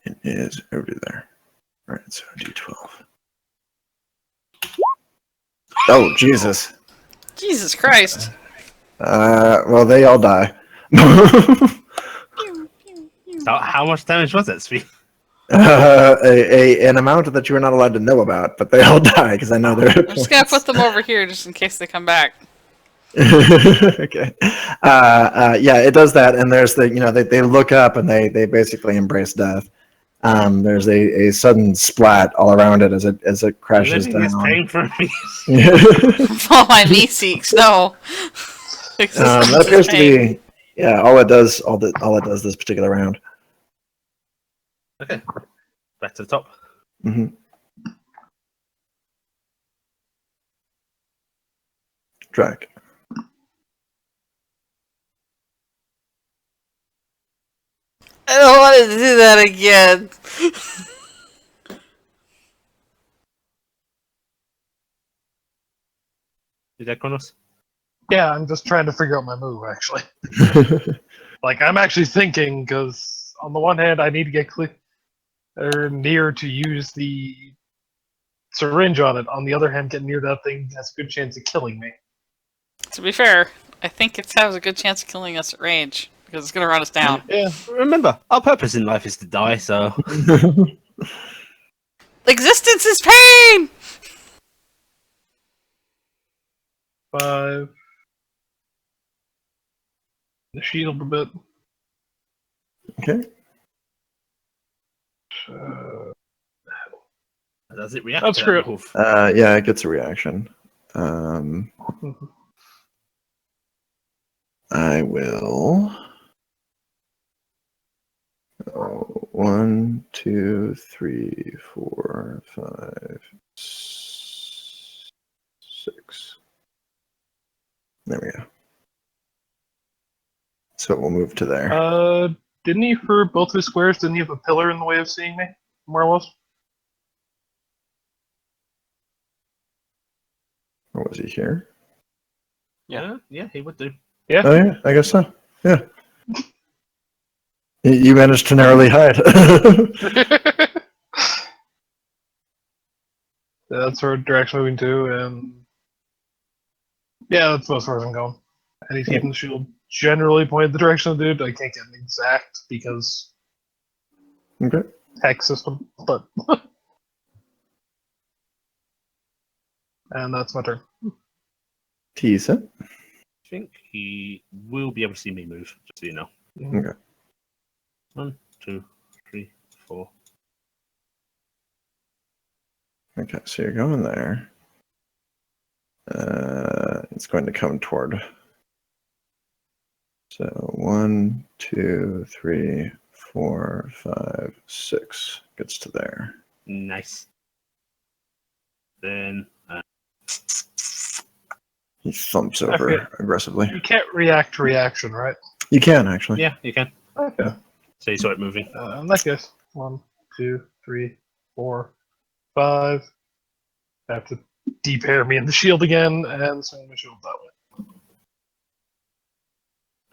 It is over there. All right, so D12. Oh, Jesus. Jesus Christ. Well, they all die. So how much damage was it, Sweet? An amount that you are not allowed to know about, but they all die because I know they're. I'm just gonna put them over here just in case they come back. Okay. Yeah, it does that, and there's they look up and they basically embrace death. There's a sudden splat all around it as it crashes Living is down. paying for me. All my me seeks, no. That appears to be all it does this particular round. Okay, back to the top. Mm-hmm. Drac. I don't want to do that again. Is that Cronos? Yeah, I'm just trying to figure out my move, actually. Like, I'm actually thinking, because on the one hand, I need to get near to use the syringe on it. On the other hand, getting near that thing has a good chance of killing me. To be fair, I think it has a good chance of killing us at range because it's going to run us down. Yeah. Remember, our purpose in life is to die, so... Existence is pain! 5. The shield a bit. Okay. Does it react That's to great. that move? Yeah, it gets a reaction. I will. 1, 2, 3, 4, 5, 6. There we go. So we'll move to there. Didn't he, for both his squares, didn't he have a pillar in the way of seeing me? Where I was? Or was he here? Yeah, he would do. Yeah? Oh yeah, I guess so. Yeah. You managed to narrowly hide. That's where Drax moving to, and yeah, that's most far as I'm going. And he's keeping the shield generally pointed the direction of the dude. I can't get an exact because Okay. tech system, but and that's my turn. Tisa. I think he will be able to see me move, just so you know. Okay. 1, 2, 3, 4. Okay, so you're going there. It's going to come toward. So 1, 2, 3, 4, 5, 6 gets to there. Nice. Then He thumps over Okay. aggressively. You can't react to reaction, right? You can actually. yeah, you can. Okay. So you saw it moving. In that case, 1, 2, 3, 4, 5. I have to depair me in the shield again and swing my shield that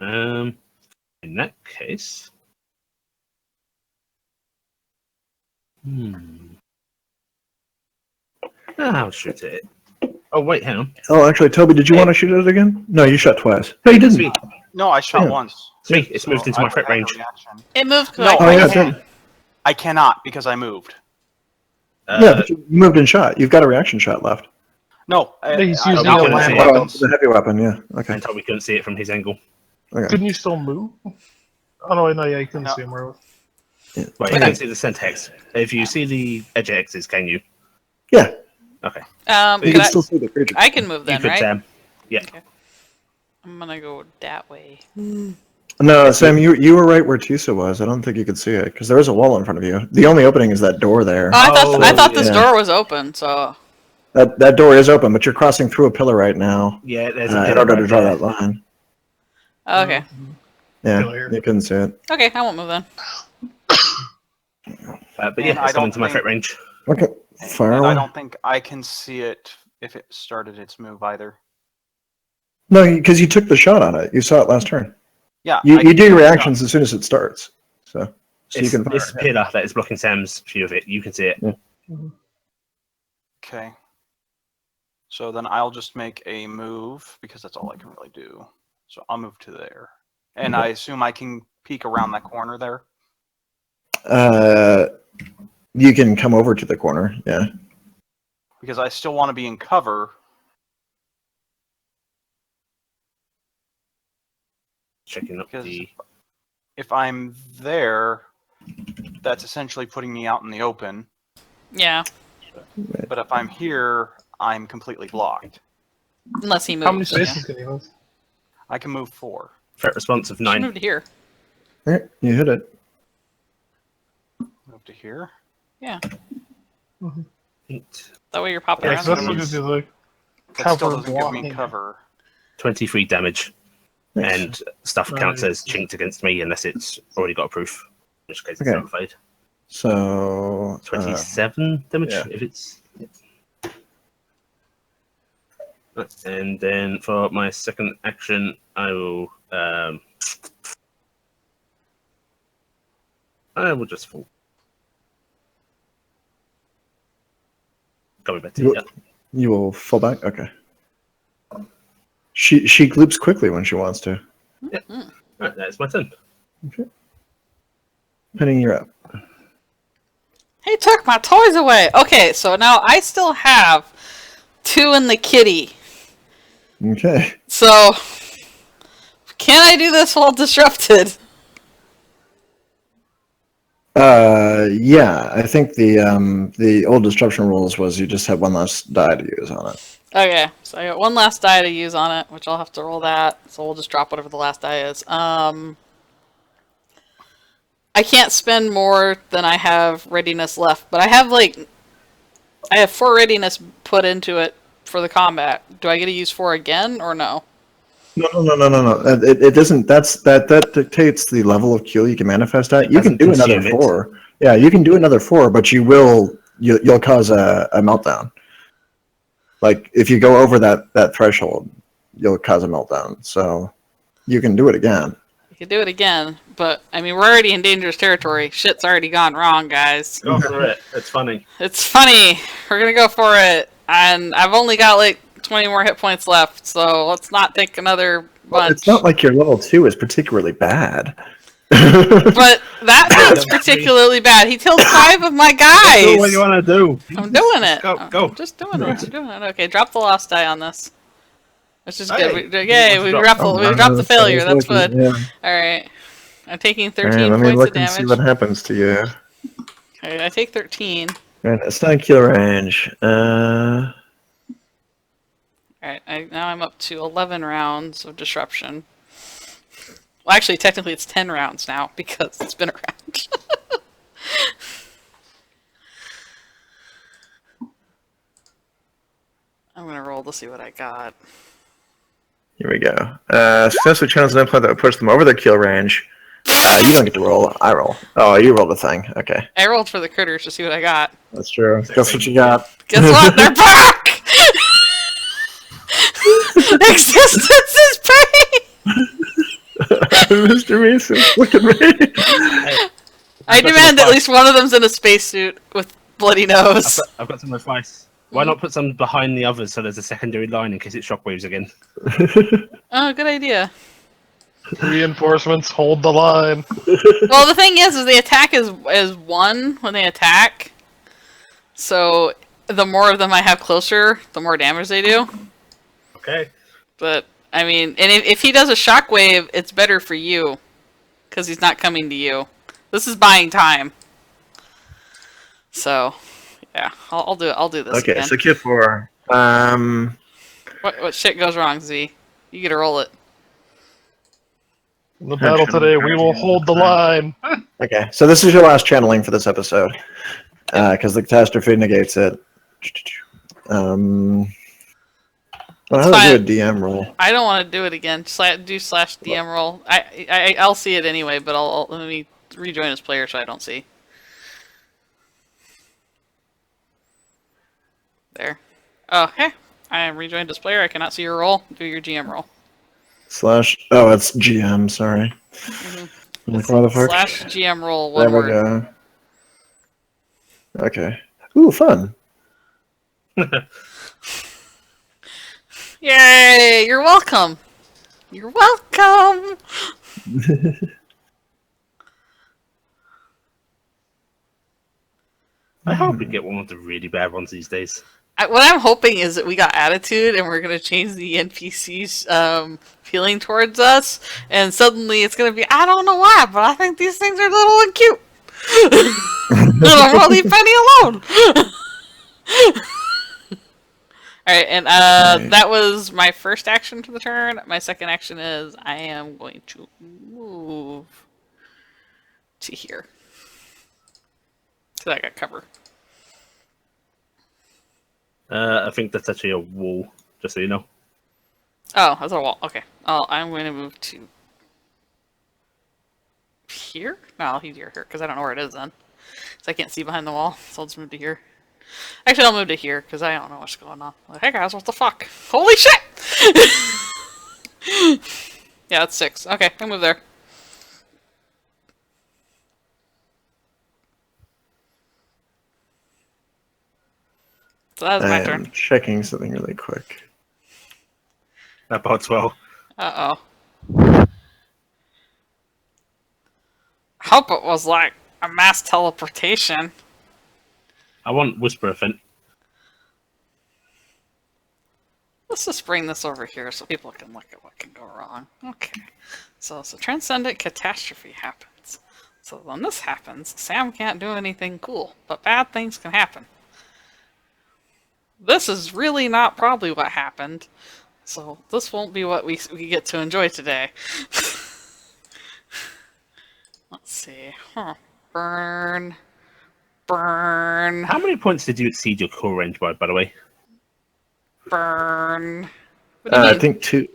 way. In that case, I'll shoot it. Oh wait, hang on. Oh, actually, Toby, did you want to shoot it again? No, you shot twice. No, you didn't. Sweet, No, I shot Yeah. once. sweet. It's moved into I my would threat have a range. reaction. It moved. No, Oh, I yeah, can't. did. I cannot because I moved. Yeah, but you moved and shot. You've got a reaction shot left. No, He's I using got a one of land the weapon. weapons. The heavy weapon, yeah. Okay. Until we couldn't see it from his angle. Okay. Couldn't you still move? Oh no, yeah, you couldn't No. see him where it was. Yeah. Right, you Okay. can see the center hex. If you see the edge X's, can you? Yeah, Okay. you Could can I, still see the creature. I can move You then, could, right? Sam. Yeah. Okay. I'm gonna go that way. No, Sam, you were right where Tisa was. I don't think you could see it because there is a wall in front of you. The only opening is that door there. Oh, I thought this yeah. door was open, so That door is open, but you're crossing through a pillar right now Yeah, there's in a pillar order to right draw there. that line. okay. Yeah, Pillar here. you couldn't see it. Okay, I won't move then. But And yeah, I it's coming don't to my think- threat range. Okay, fire And away. I don't think I can see it if it started its move either. No, because you took the shot on it. You saw it last turn. Yeah, You I do can your see the reactions as soon as it starts. So you It's can fire. this pillar that is blocking Sam's view of it. You can see it. shot. Okay. So then I'll just make a move because that's all I can really do. So I'll move to there, and I assume I can peek around that corner there. You can come over to the corner. Yeah. Because I still want to be in cover. Checking up Because the. if I'm there, that's essentially putting me out in the open. Yeah, But if I'm here, I'm completely blocked. unless he moves. How many yeah. spaces can you move? I can move 4. Threat response of Should 9. move to here. All right, you hit it. Move to here. Yeah, 8. that way you're popping Yeah, around. so that's what what it you is. do. Like That still cover doesn't give me blocking. cover. 23 damage. Nice. And stuff counts as chinked against me unless it's already got a proof. In which case it's Okay. nullified. So 27 damage yeah. if it's. And then for my second action, I will just fall. Coming back to you. You will fall back. Okay. She gloops quickly when she wants to. Yeah. Right, that's my turn. Okay. Penny, you're up. He took my toys away. Okay, so now I still have 2 in the kitty. Okay. So, can I do this while disrupted? Yeah. I think the old disruption rules was you just had one last die to use on it. Okay, so I got one last die to use on it, which I'll have to roll that. So we'll just drop whatever the last die is. I can't spend more than I have readiness left, but I have 4 readiness put into it for the combat. Do I get to use 4 again or no? No. It doesn't. That dictates the level of Q you can manifest at. You can do another 4. Yeah, you can do another 4, but you'll cause a meltdown. Like if you go over that threshold, you'll cause a meltdown. So you can do it again. You can do it again, but I mean we're already in dangerous territory. Shit's already gone wrong, guys. Go for it. It's funny. It's funny. We're gonna go for it, and I've only got like 20 more hit points left, so let's not take another bunch. Well, it's not like your level 2 is particularly bad. But that thing's particularly bad. He killed 5 of my guys. Do what you want to do. I'm doing it. Go. I'm just doing it. I'm doing it. Okay, drop the lost die on this. Which is Hey, good. Yay, we dropped the failure. That's good. Yeah. Alright. I'm taking 13 All right, let me points look of and see damage. what happens to you. Okay, I take 13. Right, it's not kill range. Alright, now I'm up to 11 rounds of disruption. Well, actually, technically it's 10 rounds now, because it's been around. I'm gonna roll to see what I got. Here we go. Successfully challenge an implant that would push them over their kill range. You don't get to roll. I roll. Oh, you rolled a thing. Okay. I rolled for the critters to see what I got. That's true. Guess what you got? Guess what? They're back! Existence is pain! Mr. Mason, look at me. I demand at least one of them's in a spacesuit with bloody nose. I've got some advice. Why not put some behind the others so there's a secondary line in case it shockwaves again? Oh, good idea. Reinforcements, hold the line. Well, the thing is the attack is 1 when they attack. So the more of them I have closer, the more damage they do. Okay. But I mean, and if he does a shockwave, it's better for you because he's not coming to you. This is buying time. So, yeah, I'll do it. I'll do this. Okay, again. so Kid 4. What shit goes wrong, Z? You get to roll it. In the battle today, we will hold the line. Okay, so this is your last channeling for this episode because the catastrophe negates it. Well, how do I do a DM roll? I don't want to do it again. Do /DM roll. I'll see it anyway, but let me rejoin as player so I don't see. There. Okay. I am rejoined as player. I cannot see your roll. Do your GM roll. Oh, it's GM, sorry. Like, what the fuck? /GM roll, There one we word. go. Okay. Ooh, fun. Yay! You're welcome! You're welcome! I hope we get one of the really bad ones these days. What I'm hoping is that we got attitude and we're going to change the NPC's feeling towards us, and suddenly it's going to be, I don't know why, but I think these things are little and cute. And I'm going to leave Penny alone. Alright, and that was my first action for the turn. My second action is I am going to move to here. So I got cover. I think that's actually a wall, just so you know. Oh, that's a wall. Okay. Oh, I'm going to move to here? No, he's here because I don't know where it is then. So I can't see behind the wall. So I'll just move to here. Actually, I'll move to here because I don't know what's going on. Like, hey guys, what the fuck? Holy shit! Yeah, that's 6. Okay, I'll move there. So that was my turn. Checking something really quick. That bodes well. Uh-oh. Hope it was like a mass teleportation. I want Whisper Fin. Let's just bring this over here so people can look at what can go wrong. Okay. So transcendent catastrophe happens. So when this happens, Sam can't do anything cool, but bad things can happen. This is really not probably what happened, so this won't be what we get to enjoy today. Let's see. Huh. Burn. Burn. How many points did you exceed your core range by the way? Burn. What do you I mean? think 2.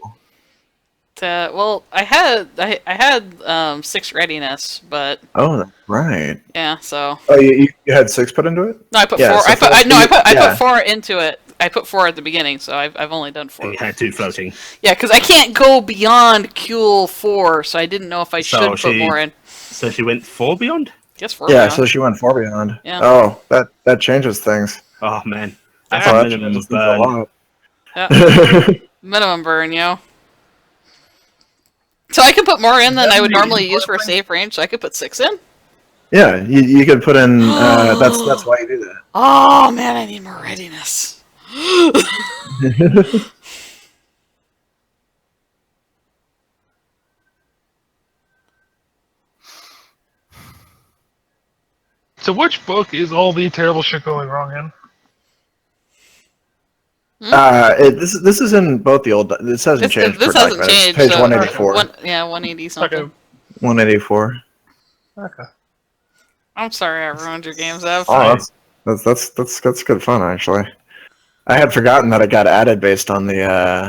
Well, I had 6 readiness, but Oh, that's right. yeah. So Oh, you had 6 put into it? no, I put Yeah, 4. so I yeah. put 4 into it. I put 4 at the beginning, so I've only done 4. You had 2 floating. Yeah, because I can't go beyond Q 4, so I didn't know if I should put more in. So she went 4 beyond? Guess 4. Yeah, beyond. so she went 4 beyond. Yeah. Oh, that changes things. Oh man. Yeah. That's Oh, a that minimum changes of things a burn. lot. Yeah. Minimum burn, yo. So I can put more in than I would normally use for a safe range, so I could put 6 in? Yeah, you could put in. That's why you do that. Oh man, I need more readiness. So which book is all the terrible shit going wrong in? This is in both the old. This hasn't changed. This per hasn't document. It's changed. Page so 184. 180 something. Okay. 184. Okay. I'm sorry I ruined your games, Ev. Oh, that's good fun actually. I had forgotten that it got added based on the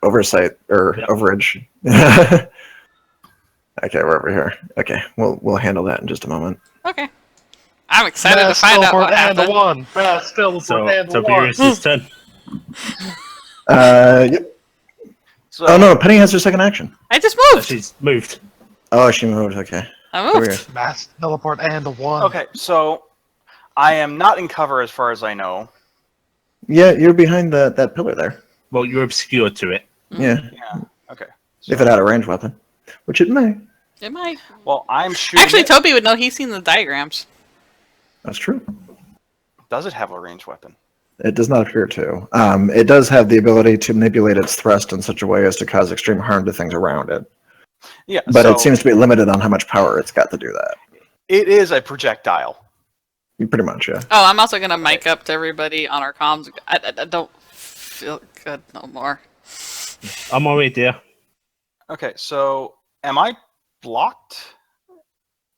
oversight or Yep. overage. Okay, we're over here. Okay, we'll handle that in just a moment. Okay. I'm excited to find out what happened. Mass teleport So and the one. Toberius' turn. Yep. So, Oh no, Penny has her second action. I just moved. She's moved. Oh, she moved. Okay. I moved. Mass teleport and the one. okay, so I am not in cover as far as I know. Yeah, you're behind that pillar there. Well, you're obscured to it. Yeah, Yeah. Okay. if it had a ranged weapon, which it may. It might. Well, I'm shooting. Actually, it. Toby would know. He's seen the diagrams. That's true. Does it have a ranged weapon? It does not appear to. It does have the ability to manipulate its thrust in such a way as to cause extreme harm to things around it. Yeah. But so it seems to be limited on how much power it's got to do that. it is a projectile. Pretty much, yeah. Oh, I'm also gonna mic up to everybody on our comms. I don't feel good no more. I'm already there. Okay, so am I blocked,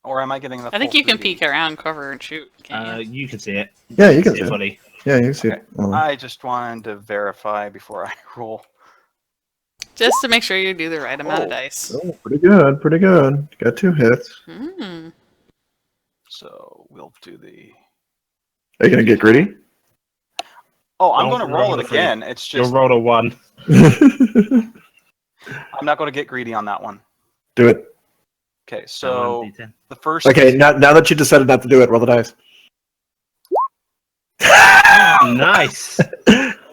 or am I getting the? I think full you can 3D? peek around, cover, and shoot. Can't you? You can see it. Yeah, you can see it. buddy. Yeah, you can see Okay. it. I just wanted to verify before I roll. Just to make sure you do the right amount of Oh. dice. Oh, pretty good, pretty good. Got 2 hits. Hmm. So we'll do the. Are you gonna get greedy? Oh, I'm Don't going to roll roll it the three. again. It's You'll just roll a 1. I'm not going to get greedy on that one. Do it. Okay, so D10. the first. Okay, now that you decided not to do it, roll the dice. Nice.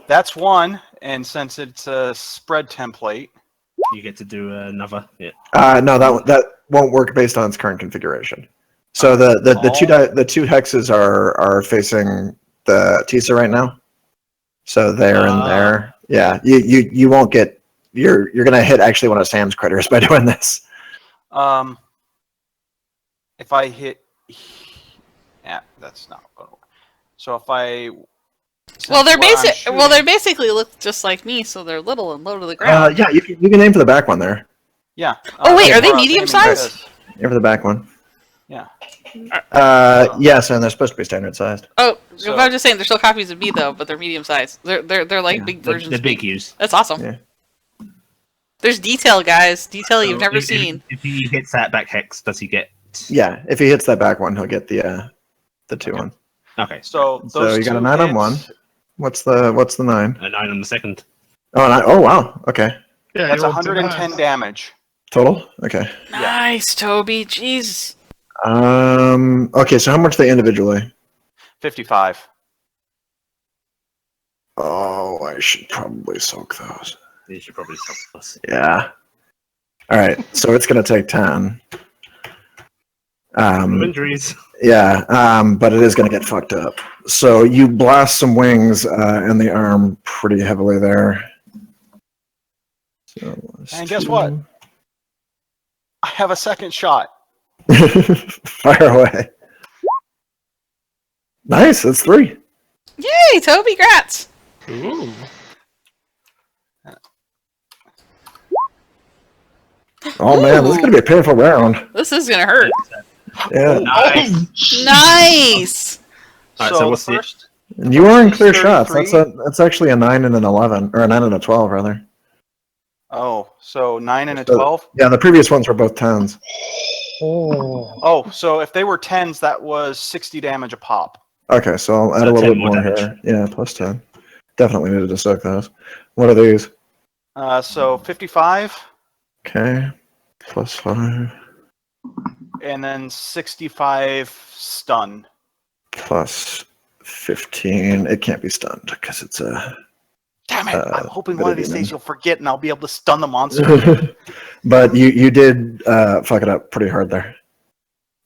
That's 1, and since it's a spread template, You get to do another. Yeah. No, that won't work based on its current configuration. So the two hexes are facing the Tisa right now. So there and there. Yeah, you won't get. You're gonna hit actually one of Sam's critters by doing this. if I hit. Yeah, that's not going to work. So if I. Well, they're since what I'm they shooting- basically look just like me, so they're little and low to the ground. Yeah, you can aim for the back one there. Yeah. Oh, wait, that's are they where I was medium aiming size? because- Aim for the back one. Yeah. Yes, and they're supposed to be standard sized. Oh, So- I'm just saying they're still copies of me though, but they're medium sized. They're like Yeah, big The versions. of big me. use. That's awesome. Yeah. There's detail, guys. Detail you've So never if- seen. If he hits that back hex, does he get? Yeah, if he hits that back one, he'll get the 2-1. Okay, So So those you got a two 9 on hits- one. What's the 9? a 9 on the second. Oh wow. Okay. Yeah, That's you rolled two 110 nines. damage. Total. Okay. Nice, Toby. Jeez. Okay. So how much they individually? 55. Oh, I should probably soak those. You should probably stop us. Yeah. All right. So it's gonna take 10. Injuries. Yeah. But it is gonna get fucked up. So you blast some wings in the arm pretty heavily there. So And guess what? I have a second shot. Fire away. Nice. That's 3. Yay, Toby. Grats. Ooh. Oh man, this is gonna be a painful round. This is gonna hurt. Yeah. Nice. Nice. Alright, so what's the- first, And you are in clear 33. shots. That's actually a 9 and an 11, or a 9 and a 12 rather. Oh, so 9 and a So- 12? Yeah, the previous ones were both 10s. Oh. Oh, so if they were 10s, that was 60 damage a pop. Okay, so I'll add So a little 10 bit more more damage. here. Yeah, plus 10. Definitely needed to soak those. What are these? So 55, Okay, plus 5, and then 65 stun. plus 15. It can't be stunned because it's a. Damn it! I'm hoping bit one of of these demon. days you'll forget and I'll be able to stun the monster. But you did fuck it up pretty hard there.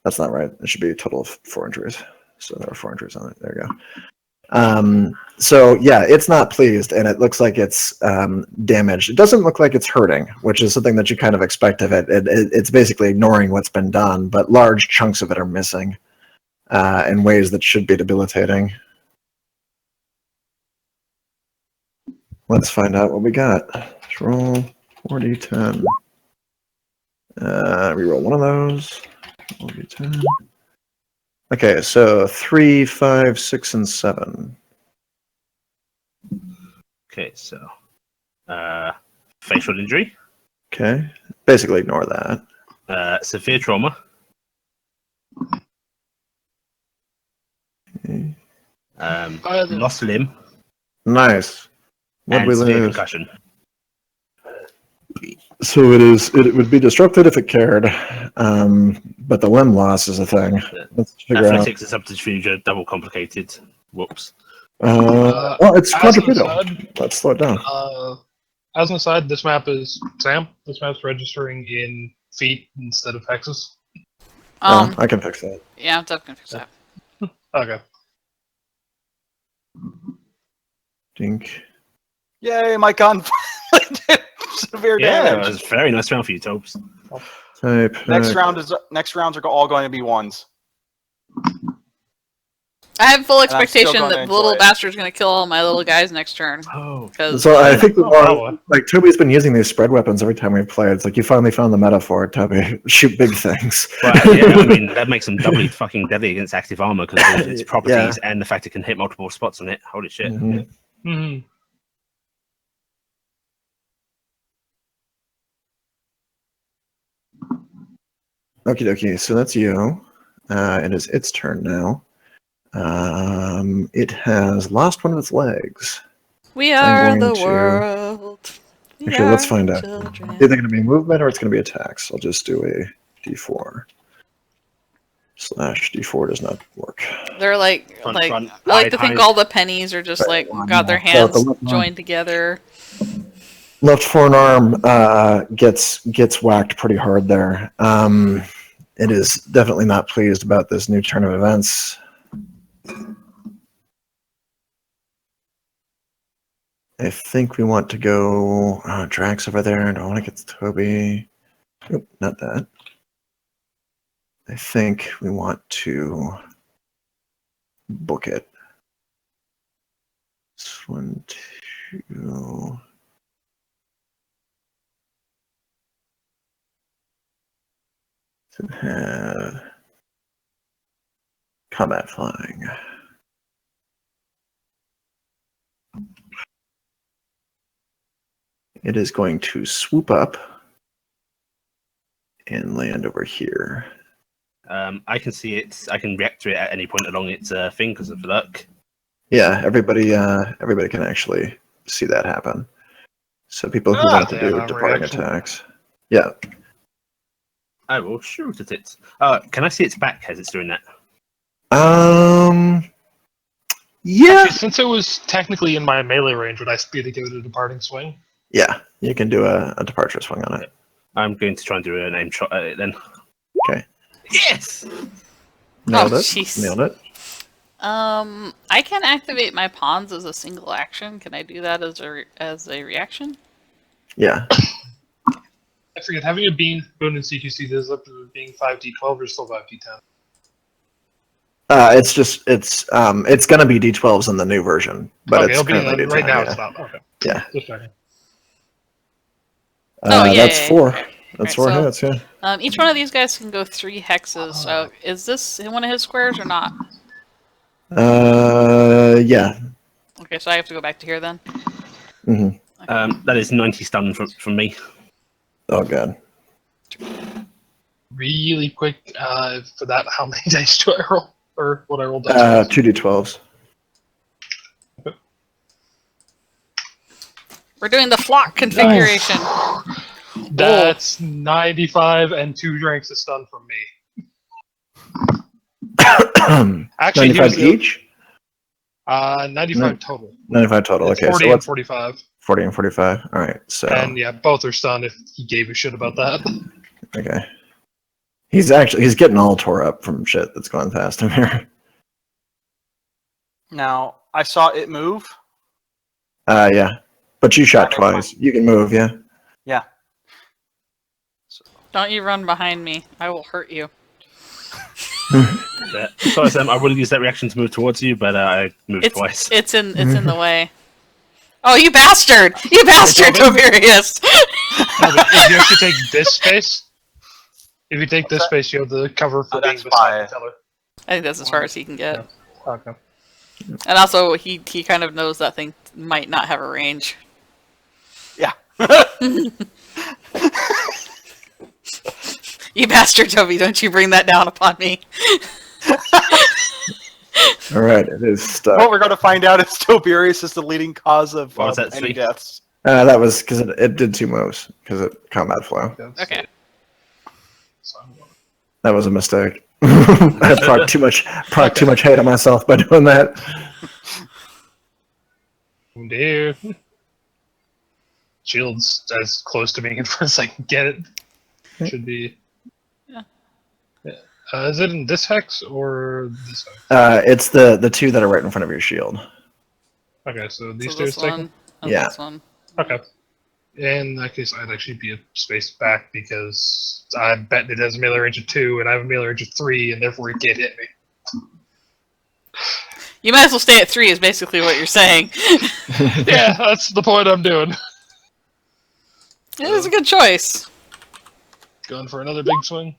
That's not right. It should be a total of 4 injuries. So there are 4 injuries on it. There you go. So yeah, it's not pleased, and it looks like it's damaged. It doesn't look like it's hurting, which is something that you kind of expect of it. It's basically ignoring what's been done, but large chunks of it are missing in ways that should be debilitating. Let's find out what we got. Let's roll 4d10. Reroll one of those. 4d10. Okay, so 3, 5, 6, and 7. Okay, so facial injury, Okay, basically ignore that. severe trauma, Okay. lost limb, Nice. What and we severe lose? concussion. So it would be disrupted if it cared, but the limb loss is a thing. Let's figure out. Athletics and subterfuge are double complicated. Whoops. Well, it's As an quadrupedal. aside, Let's slow it down. as an aside, this map is Sam. This map's registering in feet instead of hexes. I can fix that. Yeah, I'm definitely gonna fix that. Okay. Dink. Yay, my gun did severe Yeah, it damage. was a very nice round for you, Tobes. Type. Next rounds are all going to be 1s. I have full I'm still expectation gonna that the little enjoy it. bastard's gonna kill all my little guys next turn. Oh, Because So I think Wow. like Toby's been using these spread weapons every time we play. It's like you finally found the metaphor, Toby. Shoot big things. well, yeah, I mean that makes them doubly fucking deadly against active armor because of its properties and the fact it can hit multiple spots on it. Holy shit! Mhm. Hmm. Okie dokie. So that's you. It is its turn now. It has lost one of its legs. we are I'm the going to- world. We Actually, let's are find out. children. It's either going to be movement or it's going to be attacks. I'll just do a d4. / d4 does not work. They're like, Front, I front, like to wide, think high. all the pennies are just like got their So hands the left one- joined together. Left forearm gets whacked pretty hard there. It is definitely not pleased about this new turn of events. I think we want to go Drax over there. I don't want to get Toby. Nope, not that. I think we want to book it. This 1, 2. To have combat flying. It is going to swoop up and land over here. I can see it. I can react to it at any point along its thing because of luck. Yeah, everybody can actually see that happen. So people who want to damn, do I'm departing reaction. attacks. Yeah. I will shoot at it. Can I see its back as it's doing that? Yeah. Actually, since it was technically in my melee range, would I be able to give it a departing swing? Yeah, you can do a departure swing on it. I'm going to try and do an aim shot at it then. Okay. Yes! Nailed Oh, it. jeez. Nailed it. I can activate my pawns as a single action. Can I do that as a reaction? Yeah. I forget, having a bean boon in CQC does up to being 5d12 or still 5d10? It's gonna be D12s in the new version, but Okay, it's it'll be currently D10. right now. Yeah. It's not. Okay. Yeah. Just checking. That's yeah, 4. okay. That's Alright, 4 hits. Yeah. Each one of these guys can go 3 hexes. So is this in one of his squares or not? Yeah. Okay, so I have to go back to here then. Hmm. That is 90 stun from me. Oh god. Really quick, for that, how many dice do I roll? Or what I roll dice? 2d12s. We're doing the flock configuration. That's 95 and 2 drinks of stun from me. Actually, 95 each. 95 total. 95 total. It's Okay, 40 so and what's 45. 40 and 45? All right. So And yeah, both are stunned if he gave a shit about that. okay. He's getting all tore up from shit that's going past him here. Now, I saw it move. Yeah. But you shot Okay, twice. You can move, yeah. Yeah. Don't you run behind me. I will hurt you. Sorry, Sam, I will use that reaction to move towards you, but I moved twice. It's in the way. Oh, you bastard! You bastard, Toberius! No, but if you actually take this space, if you take this space, you have the cover for being that's beside fine. each other. I think that's as far as he can get. Okay. And also, he kind of knows that thing might not have a range. Yeah. You bastard, Toby! Don't you bring that down upon me. All right, it is stuck. What we're going to find out is Toberius is the leading cause of What was that, any Svi? deaths. That was because it did 2 moves because of combat flow. Okay. So I'm going. That was a mistake. I proc too much hate on myself by doing that. Oh dear. Shield's as close to being in front as I can get it. Should be. Yeah. Is it in this hex or this hex? It's the 2 that are right in front of your shield. Okay, so these So two this is taken? one and Yeah. this one. Okay. In that case, I'd actually be a space back because I bet it has a melee range of 2 and I have a melee range of 3 and therefore it can't hit me. You might as well stay at 3 is basically what you're saying. Yeah, that's the point I'm doing. It is a good choice. Going for another big swing.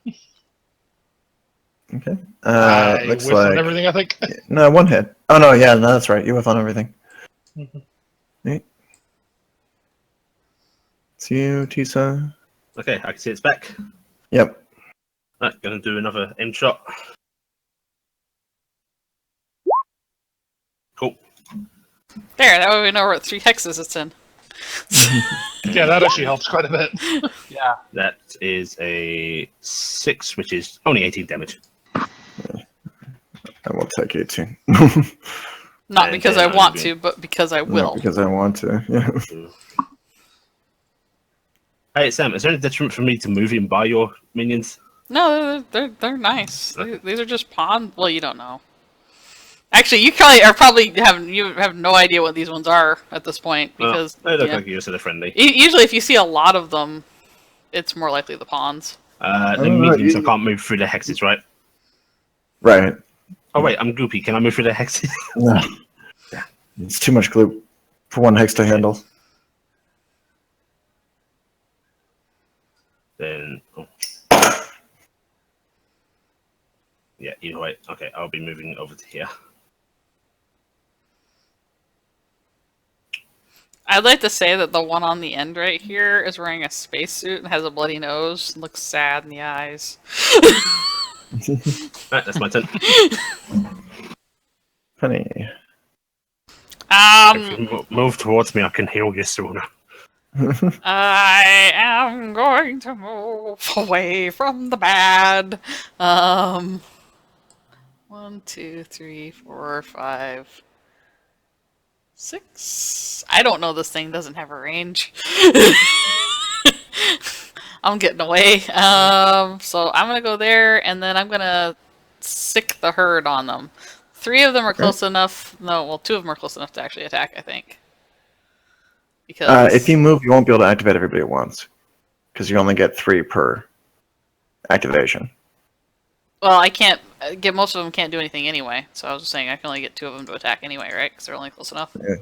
Okay. I Looks whiff on like everything, I think. no 1 hit. Oh no, yeah, no, that's right. You whiff on everything. Neat. It's you, Tisa. Okay, I can see its back. Yep. Right, gonna do another aim shot. Cool. There, that way we know what 3 hexes it's in. Yeah, that actually helps quite a bit. Yeah. That is a 6, which is only 18 damage. I will take 18. Not And because then I want I'm to, but because I Not will. because I want to. Yeah. Hey Sam, is there any detriment for me to move in by your minions? No, they're nice. These are just pawn. Well, you don't know. Actually, you probably have no idea what these ones are at this point because They look yeah. like you're sort of friendly. Usually, if you see a lot of them, it's more likely the pawns. The Oh, minions, I you- can't move through the hexes, right? Right. Oh wait, I'm goopy. Can I move through the hexes? No. It's too much glue for 1 hex to handle. Then Yeah, either way. Okay, I'll be moving over to here. I'd like to say that the one on the end right here is wearing a spacesuit and has a bloody nose and looks sad in the eyes. Right, that's my turn. Funny. If you move towards me, I can heal you sooner. I am going to move away from the bad. 1, 2, 3, 4, 5, 6. I don't know. This thing doesn't have a range. I'm getting away. So I'm gonna go there, and then I'm gonna sick the herd on them. 3 of them are close enough. No, well, 2 of them are close enough to actually attack, I think. Because If you move, you won't be able to activate everybody at once, because you only get 3 per activation. well, I can't get most of them. Can't do anything anyway. So I was just saying I can only get 2 of them to attack anyway, right? Because they're only close enough. Yeah.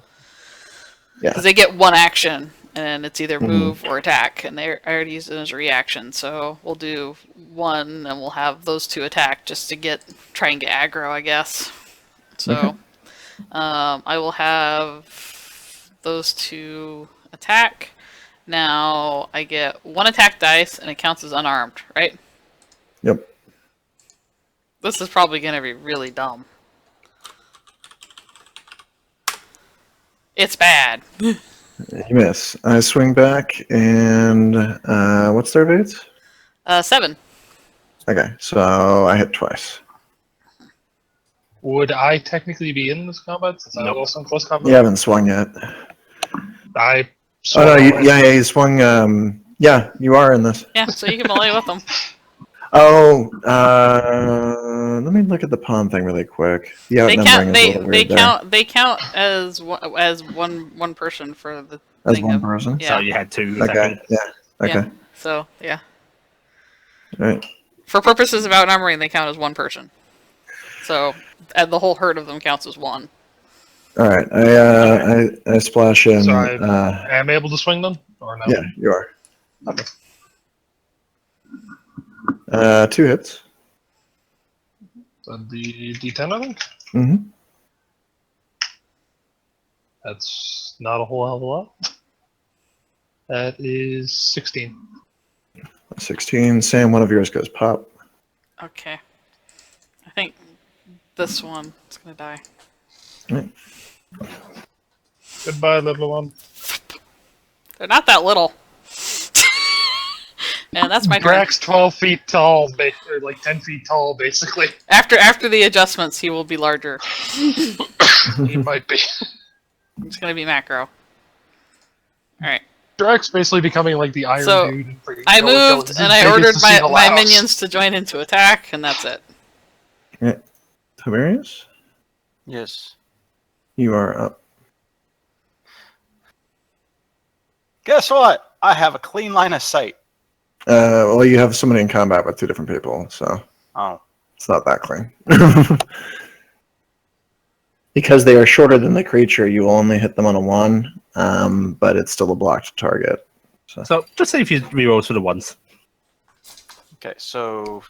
Because they get 1 action, and it's either move or attack, and I already used it as a reaction. So we'll do 1, and we'll have those 2 attack just to try and get aggro, I guess. So I will have those 2 attack. Now I get 1 attack dice, and it counts as unarmed, right? Yep. This is probably going to be really dumb. It's bad. You miss. I swing back, and what's their evades? 7. Okay, so I hit twice. Would I technically be in this combat since I was Nope. also in close combat? You haven't swung yet. I. Oh no, you swung. Yeah, you are in this. Yeah, so you can melee with them. Oh, let me look at the pawn thing really quick. The They outnumbering count. is a They little weird there. they count as one person for the As thing one of- person. Yeah. So you had 2 Okay. attacking. Yeah. Okay. Yeah. So yeah, All right. for purposes of outnumbering, they count as 1 person. So the whole herd of them counts as 1. All right. I splash in. So I am able to swing them, or no? Yeah, you are. Okay. 2 hits. That'd be D10, I think. Mm-hmm. That's not a whole hell of a lot. That is 16. 16. Sam, one of yours goes pop. Okay. I think this one is gonna die. Goodbye, little one. They're not that little. And that's my turn. Drax 12 feet tall, or like 10 feet tall, basically. After the adjustments, he will be larger. He might be. It's gonna be macro. All right. Drax basically becoming like the Iron So, Dude. And freaking I Killer moved Killers. and His I biggest ordered to see the my Loafus. minions to join into attack, and that's it. Toberius, Yes. you are up. Guess what? I have a clean line of sight. Well, you have somebody in combat with 2 different people, so Oh. it's not that clean. Because they are shorter than the creature, you will only hit them on a 1, but it's still a blocked target. So just say if you reroll for the 1s. Okay, so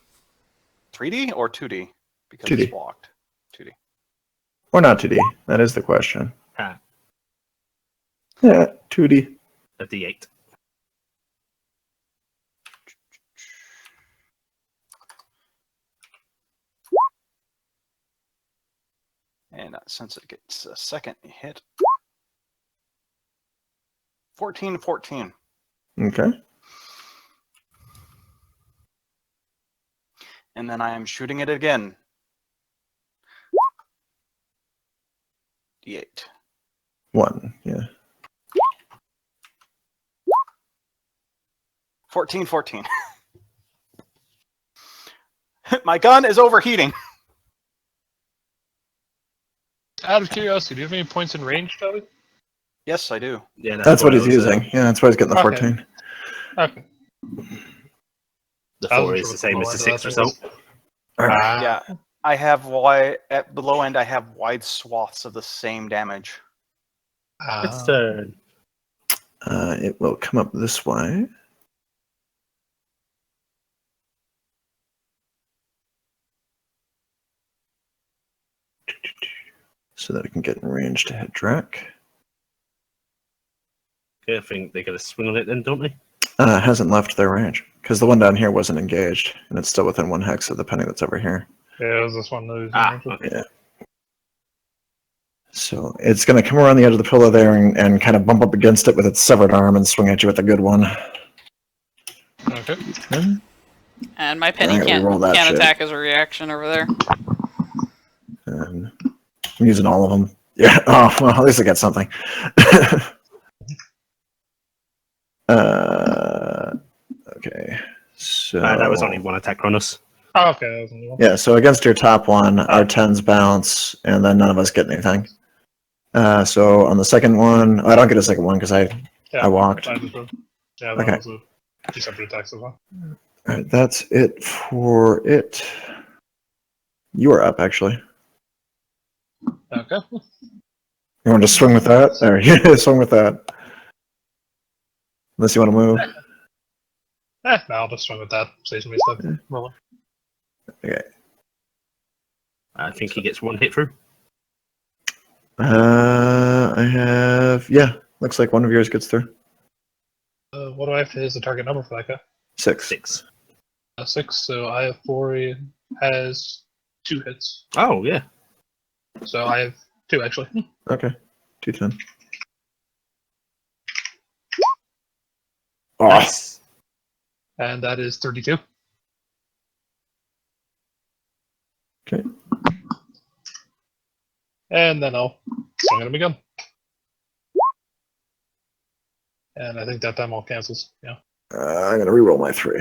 3D or 2D? Because 2D. it's blocked. 2D. Or not 2D. That is the question. Ah, Yeah, 2D. a D8. And since it gets a second hit, 14. Okay. And then I am shooting it again. D8. 1. Yeah. 14. My gun is overheating. Out of curiosity, do you have any points in range, Toby? Yes, I do. Yeah, That's what he's I was, using. Yeah, that's why he's getting the Okay. 14. Okay. The I 4 wasn't is sure the same what as the the 6 line result. All right. Yeah, I have at the low end. I have wide swaths of the same damage. It's turn. It will come up this way. so that we can get in range to hit Drac. Okay, I think they get a swing on it then, don't they? It hasn't left their range because the one down here wasn't engaged, and it's still within 1 hex of the penny that's over here. Yeah, it was this one. That was Okay. Yeah. So it's going to come around the edge of the pillar there and kind of bump up against it with its severed arm and swing at you with a good one. Okay. And my penny Alright, can't we roll that shit. attack as a reaction over there. And I'm using all of them. Yeah. Oh, well, at least I got something. Okay. So That was only 1 attack, Cronos. Oh, okay. That was only one. yeah. So against your top one, our 10s bounce, and then none of us get anything. So on the second one, I don't get a second one because I walked. Yeah, that Okay. was a 2 separate attacks as well. All right, that's it for it. You are up, actually. Okay. You want to swing with that? Or yeah, swing with that. Unless you want to move. No, I'll just swing with that. Save some stuff. Rolling. Okay. I think he gets 1 hit through. I have. Yeah, looks like one of yours gets through. What do I have to hit as the target number for that guy? 6. 6. 6. So I have 4. He has 2 hits. Oh, yeah. So I have 2 actually. Okay. 210. Oh, Nice. And that is 32. okay. And then I'll swing at him again. And I think that time all cancels. Yeah. I'm going to reroll my 3.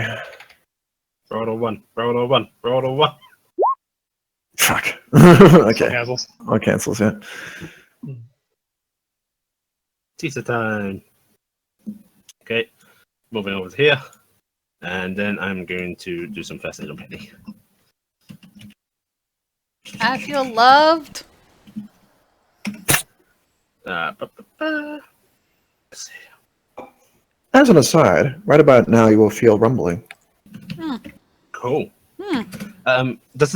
Roll a 1. Roll a 1. Roll a 1. Fuck. All Okay. cancels. All cancels, yeah. Tisa time. Okay. Moving over to here. And then I'm going to do some first aid on Penny. I feel loved. Let's see. As an aside, right about now you will feel rumbling. Cool. Does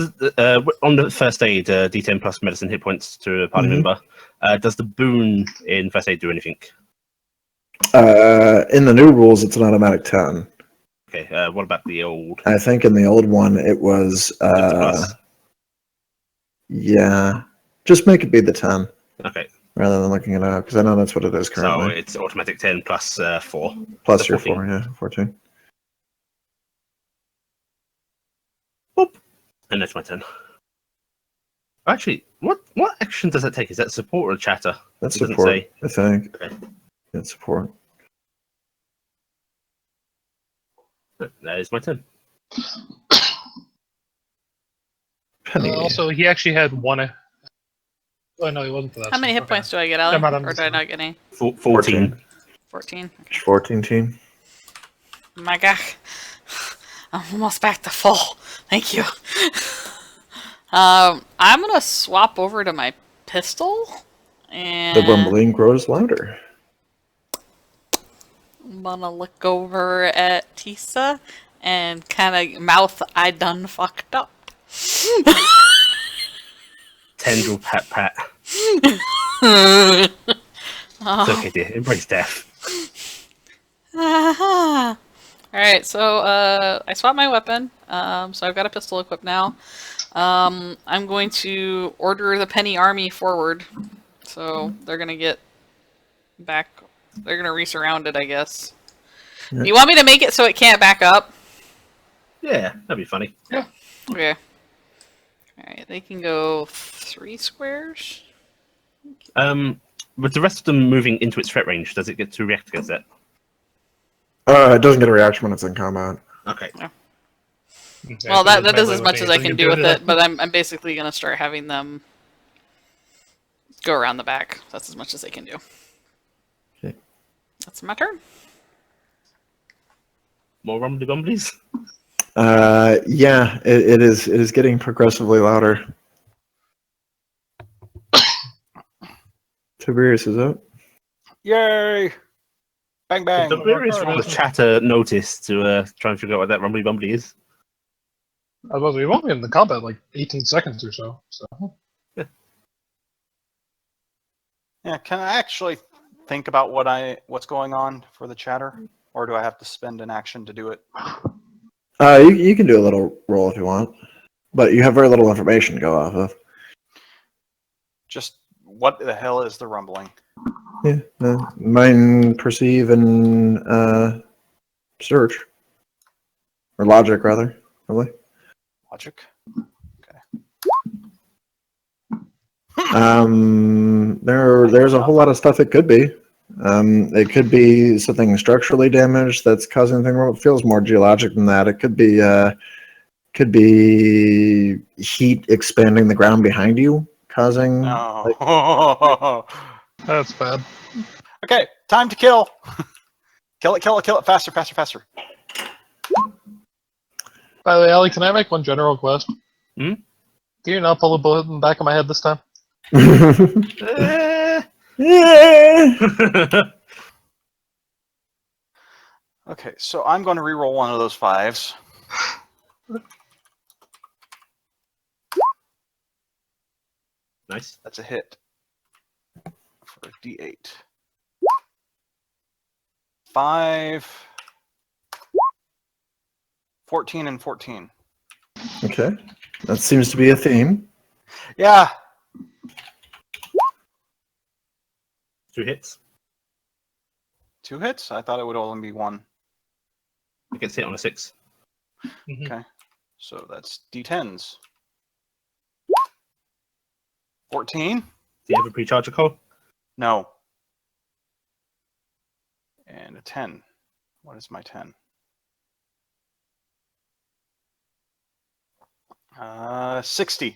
on the first aid, D10 plus medicine hit points to a party member? Does the boon in first aid do anything? In the new rules, it's an automatic 10. Okay. What about the old? I think in the old one it was. Plus? Yeah. Just make it be the 10 Okay. rather than looking it up because I know that's what it is So currently. it's automatic 10 plus 4. Plus so your 14. 4, yeah, 14. Boop. And that's my turn. Actually, what action does that take? Is that support or chatter? That's It doesn't support, say. I think. Okay. That's support. That is my turn. Penny. Also, he actually had 1. Oh no, he wasn't for that. How many hit points do I get, Allie? Never mind, I'm Or just- did I not get any? 14. 14? 14 team. My God. I'm almost back to full. Thank you. I'm gonna swap over to my pistol. And The rumbling grows louder. I'm gonna look over at Tisa and kind of mouth, I done fucked up. Tendril pat pat. Oh. It's okay, dear. Embrace death. Alright, so I swapped my weapon. So I've got a pistol equipped now. I'm going to order the Penny Army forward. So they're gonna get back. They're gonna re-surround it, I guess. Yeah. You want me to make it so it can't back up? Yeah, that'd be funny. Okay. Alright, they can go 3 squares. With the rest of them moving into its threat range, does it get to react against that? It doesn't get a reaction when it's in combat. Okay. Yeah, Well, so that it's does melee as much as with I me, so can you do with it. it, but I'm basically gonna start having them go around the back. That's as much as they can do. Okay. That's my turn. More rumbly bumblies? Yeah, it is. It is getting progressively louder. Toberius is up. Yay! Bang bang! The various roll of chatter notice to try and figure out what that rumbly bumbly is. I was we won't be in the combat like 18 seconds or so. So Yeah, can I actually think about what's going on for the chatter, or do I have to spend an action to do it? You can do a little roll if you want, but you have very little information to go off of. Just what the hell is the rumbling? Yeah, mind, perceive, and search, or logic rather, probably. Logic. There's a whole lot of stuff it could be. It could be something structurally damaged that's causing the thing. It feels more geologic than that. It could be heat expanding the ground behind you, causing. No. That's bad. Okay, time to kill. Kill it, faster. By the way, Ali, can I make one general request? Hmm? Can you not pull a bullet in the back of my head this time? Okay, so I'm going to reroll one of those 5s. Nice. That's a hit for a D8. 5, 14, and 14. Okay, that seems to be a theme. Yeah. 2 hits. 2 hits? I thought it would only be 1. It gets hit on a 6. Okay. So that's D10s. 14? Do you have a pre-charger call? No. And a 10. What is my 10? 60. It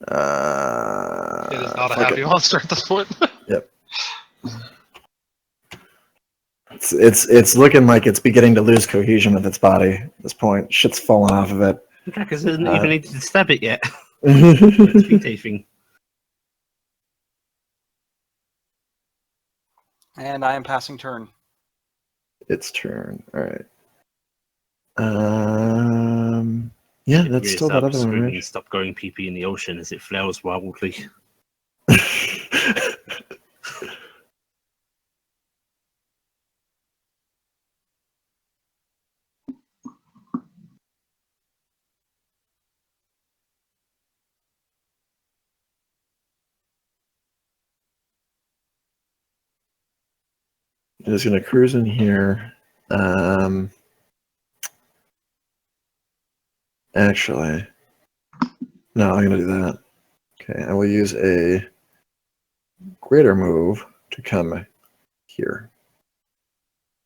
is not a fuck happy it. monster at this point. Yep. It's looking like it's beginning to lose cohesion with its body at this point. Shit's falling off of it. The Dracones hasn't even needed to stab it yet. It's feet taping. And I am passing turn. Its turn. All right. Yeah, that's Rears still that up, other one, screaming, right? "Stop going pee-pee in the ocean" as it flails wildly. It's going to cruise in here. Actually, no, I'm going to do that. Okay, I will use a greater move to come here.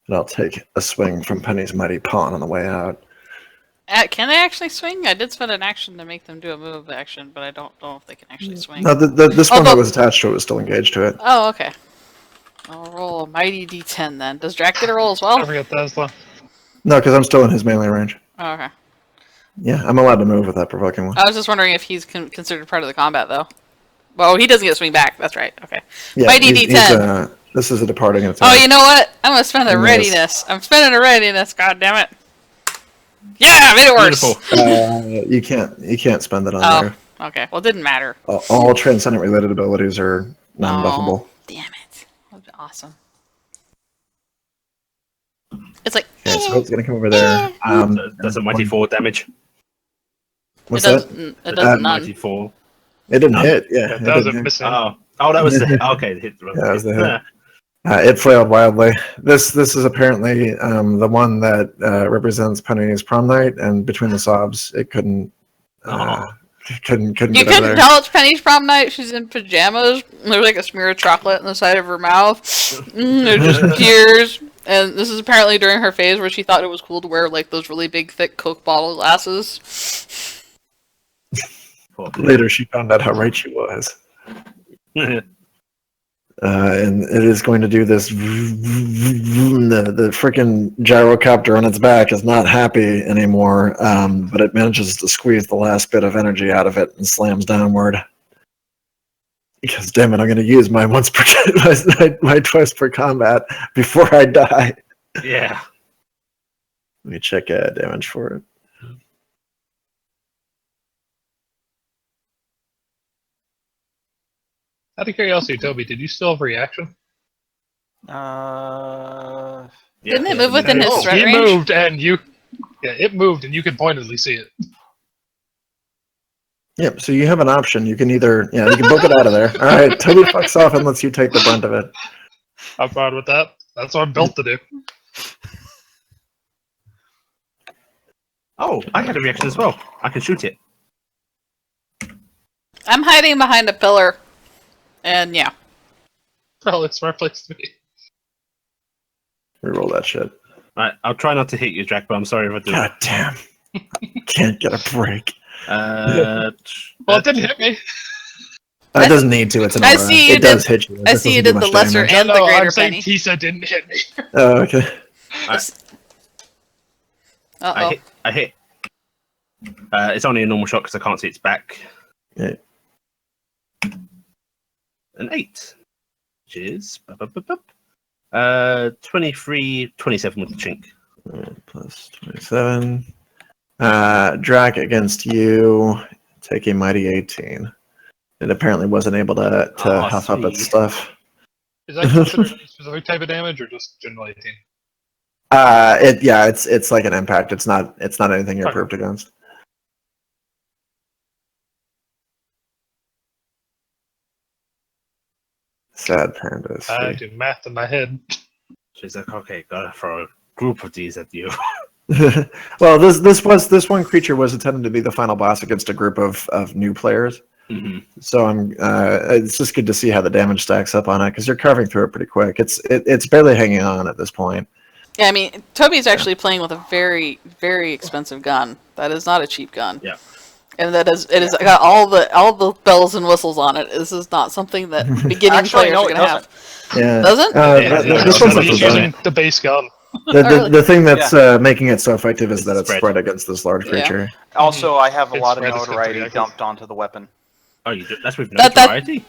And I'll take a swing from Penny's Mighty Pawn on the way out. Can they actually swing? I did spend an action to make them do a move action, but I don't know if they can actually swing. No, this one that was attached to it was still engaged to it. Oh, okay. I'll roll a mighty D10 then. Does Drac get a roll as well? I forget that as well. No, because I'm still in his melee range. Oh, okay. Yeah, I'm allowed to move with that provoking one. I was just wondering if he's considered part of the combat, though. Well, he doesn't get to swing back. That's right. Okay. Yeah, mighty D10. This is a departing attack. Oh, you know what? I'm gonna spend a Yes. readiness. I'm spending a readiness. God damn it! Yeah, I made it worse. Beautiful. You can't spend it on Oh, there. okay. Well, it didn't matter. All transcendent related abilities are non-buffable. Oh, damn it! That'd be awesome. It's like Okay, so it's gonna come over there. Does a mighty 4 damage? What's it does. that? It does none. Mighty 4. It didn't hit. Yeah, Yeah, it that was a didn't hit. missing. Oh, that was the hit. Okay, the hit. Yeah, that was the hit. It flailed wildly. This is apparently the one that represents Penny's prom night, and between the sobs, it couldn't couldn't You get over couldn't there. tell it's Penny's prom night. She's in pajamas. There's like a smear of chocolate on the side of her mouth. There's just tears. And this is apparently during her phase where she thought it was cool to wear like those really big, thick Coke bottle glasses. Later, she found out how right she was. And it is going to do this. The freaking gyrocopter on its back is not happy anymore, but it manages to squeeze the last bit of energy out of it and slams downward. Because damn it, I'm going to use my my twice per combat before I die. Yeah. Let me check damage for it. Out of curiosity, Toby, did you still have reaction? Didn't it move within his threat He range? moved, and you... Yeah, it moved, and you could pointedly see it. Yep, so you have an option. You can either, you can book it out of there. All right, Toby fucks off and lets you take the brunt of it. I'm fine with that. That's what I'm built to do. Oh, I had a reaction as well. I can shoot it. I'm hiding behind a pillar. And yeah. Probably a smart place to be. Reroll that shit. Right, I'll try not to hit you, Jack, but I'm sorry if I do. God damn. Can't get a break. Well, it didn't hit me. It doesn't need to. It's an I aura. see you It does hit you. It I just see you doesn't do did the much lesser damage. and the No, greater I'm saying penny. Tisa didn't hit me. Oh, okay. Uh-oh. I hit. It's only a normal shot because I can't see its back. Yeah. An 8. Which is... 23, 27 with the chink. Plus 27. Drac against you. Take a mighty 18. It apparently wasn't able to huff up its sweet. stuff. Is that considered a specific type of damage, or just general 18? It's like an impact. It's not anything you're Okay. approved against. Sad pandas. I do math in my head. She's like, okay, gotta throw a group of these at you. Well, this one creature was intended to be the final boss against a group of new players. Mm-hmm. So it's just good to see how the damage stacks up on it because you're carving through it pretty quick. It's barely hanging on at this point. Yeah, I mean, Toby's actually playing with a very, very expensive gun. That is not a cheap gun. Yeah. And it is got all the bells and whistles on it. This is not something that beginning Actually, players no, are it going to have. Yeah. Doesn't? This one's He's not so using the base gun. bad. The thing that's making it so effective is that it's Spread. spread against this large Yeah. creature. Also, I have a It's lot of spread, it's got notoriety three dumped onto the weapon. Oh, you do? That's with That- notoriety?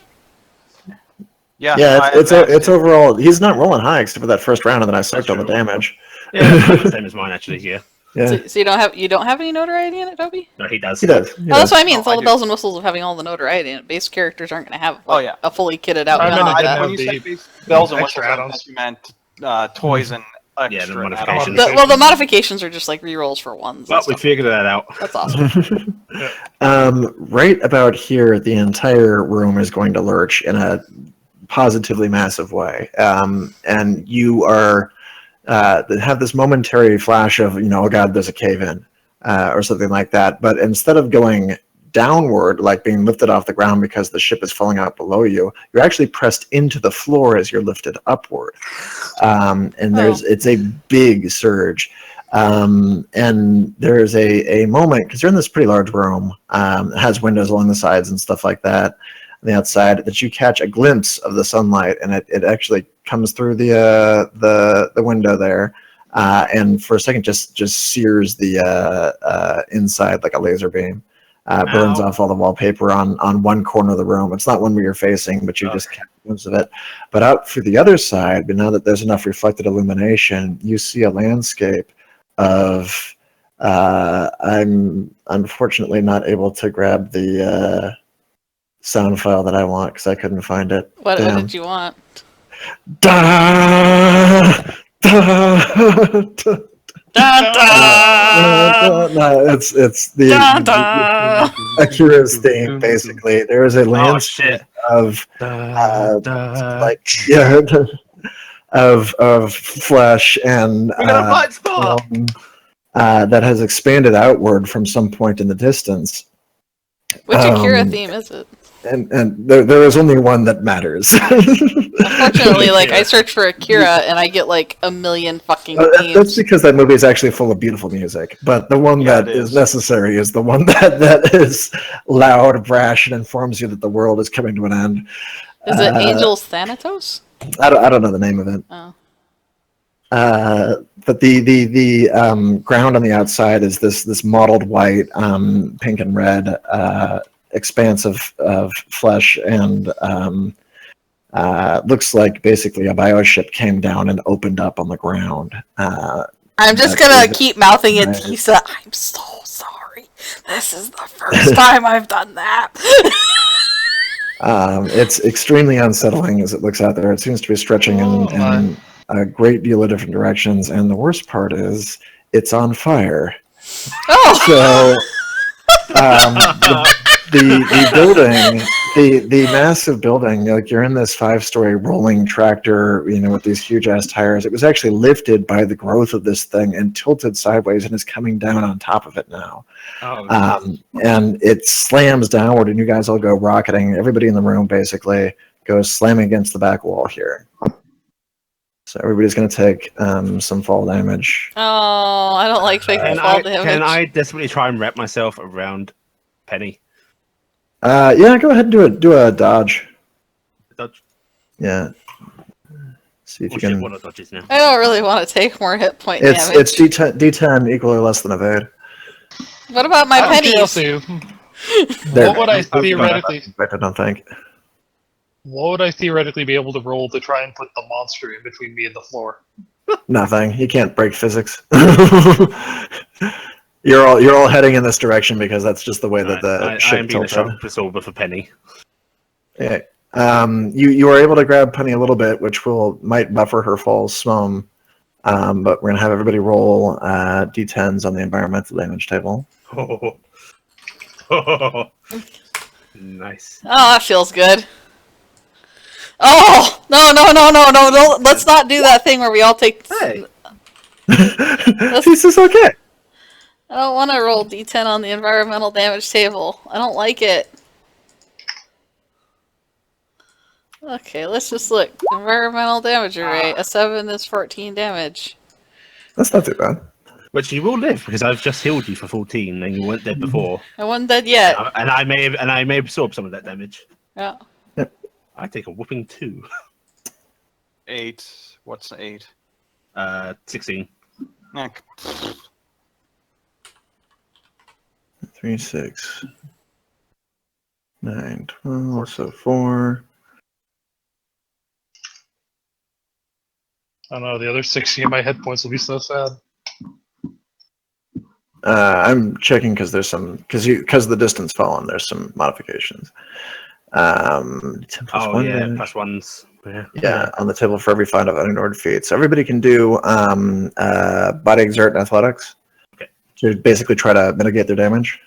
Yeah, Yeah, I it's advanced it. overall. He's not rolling high except for that first round, and then I sucked all the true. damage. Yeah, that's the same as mine, actually, yeah. Yeah, So you don't have any notoriety in it, Toby? No, he does. he does. Oh, that's what I mean. It's No, all I the do. bells and whistles of having all the notoriety in it. Base characters aren't going to have Oh, yeah. a fully kitted out I gun meant like I that. When you the said bells and extra whistles, I add-ons. thought you meant toys and Yeah, extra the add-ons. modifications. Well, the modifications are just like rerolls for ones. Well, and we stuff. figured that out. That's awesome. Right about here, the entire room is going to lurch in a positively massive way, and you are have this momentary flash of oh god, there's a cave in or something like that. But instead of going downward, like being lifted off the ground because the ship is falling out below you, you're actually pressed into the floor as you're lifted upward, and it's a big surge. And there's a moment because you're in this pretty large room, it has windows along the sides and stuff like that on the outside, that you catch a glimpse of the sunlight, and it actually comes through the window there, and for a second just sears the inside like a laser beam. Burns off all the wallpaper on one corner of the room. It's not one where you're facing, but you just catch a glimpse of it. But out through the other side, but now that there's enough reflected illumination, you see a landscape of I'm unfortunately not able to grab the sound file that I want because I couldn't find it. What Damn. did you want? Da, da, da, Dun, dun! no, it's the Dun, dun! Akira's theme. Basically, there is a Oh, landscape shit. of of flesh and We got a blind spot! that has expanded outward from some point in the distance. Which Akira Um, theme is it? And there is only one that matters. Unfortunately, I search for Akira and I get like a million fucking That's themes. because that movie is actually full of beautiful music. But the one Yeah, that it is is. necessary is the one that is loud, brash, and informs you that the world is coming to an end. Is it Angels Thanatos? I don't know the name of it. Oh. But the ground on the outside is this mottled white, pink and red expanse of flesh, and looks like basically a bioship came down and opened up on the ground. I'm just That's gonna it. keep mouthing it, Right. Tisa. I'm so sorry. This is the first time I've done that. It's extremely unsettling as it looks out there. It seems to be stretching in a great deal of different directions, and the worst part is it's on fire. Oh! So the building, the massive building, like you're in this 5-story rolling tractor, with these huge ass tires. It was actually lifted by the growth of this thing and tilted sideways and is coming down on top of it now. And it slams downward, and you guys all go rocketing. Everybody in the room basically goes slamming against the back wall here. So everybody's going to take some fall damage. Oh, I don't like taking fall damage. Can I desperately try and wrap myself around Penny? Yeah, go ahead and do a dodge. Dodge. Yeah. See if you can. What are dodges now? I don't really want to take more hit point damage. It's D10 equal or less than evade. What about my pennies? What would I theoretically? I don't think. What would I theoretically be able to roll to try and put the monster in between me and the floor? Nothing. You can't break physics. You're all heading in this direction because that's just the way that the ship tilted. I'm being a shock for Penny. Yeah. You are able to grab Penny a little bit, which might buffer her fall some. But we're gonna have everybody roll d10s on the environmental damage table. Nice. Oh, that feels good. Oh no! Let's not do that thing where we all take. Hey. This is okay. I don't want to roll d10 on the environmental damage table. I don't like it. Okay, let's just look. Environmental damage rate. A 7 is 14 damage. That's not too bad. But you will live because I've just healed you for 14, and you weren't dead before. I wasn't dead yet. And I may absorb some of that damage. Yeah. I take a whooping 2. 8. What's 8? 16. 3, 6, 9, 12. So 4. I don't know. The other 60 of my hit points will be so sad. I'm checking because there's some because the distance fallen. There's some modifications. 10 plus 1 damage. Plus ones. Yeah, on the table for every 5 of unignored feats. So everybody can do body exert and athletics. Okay. To basically try to mitigate their damage.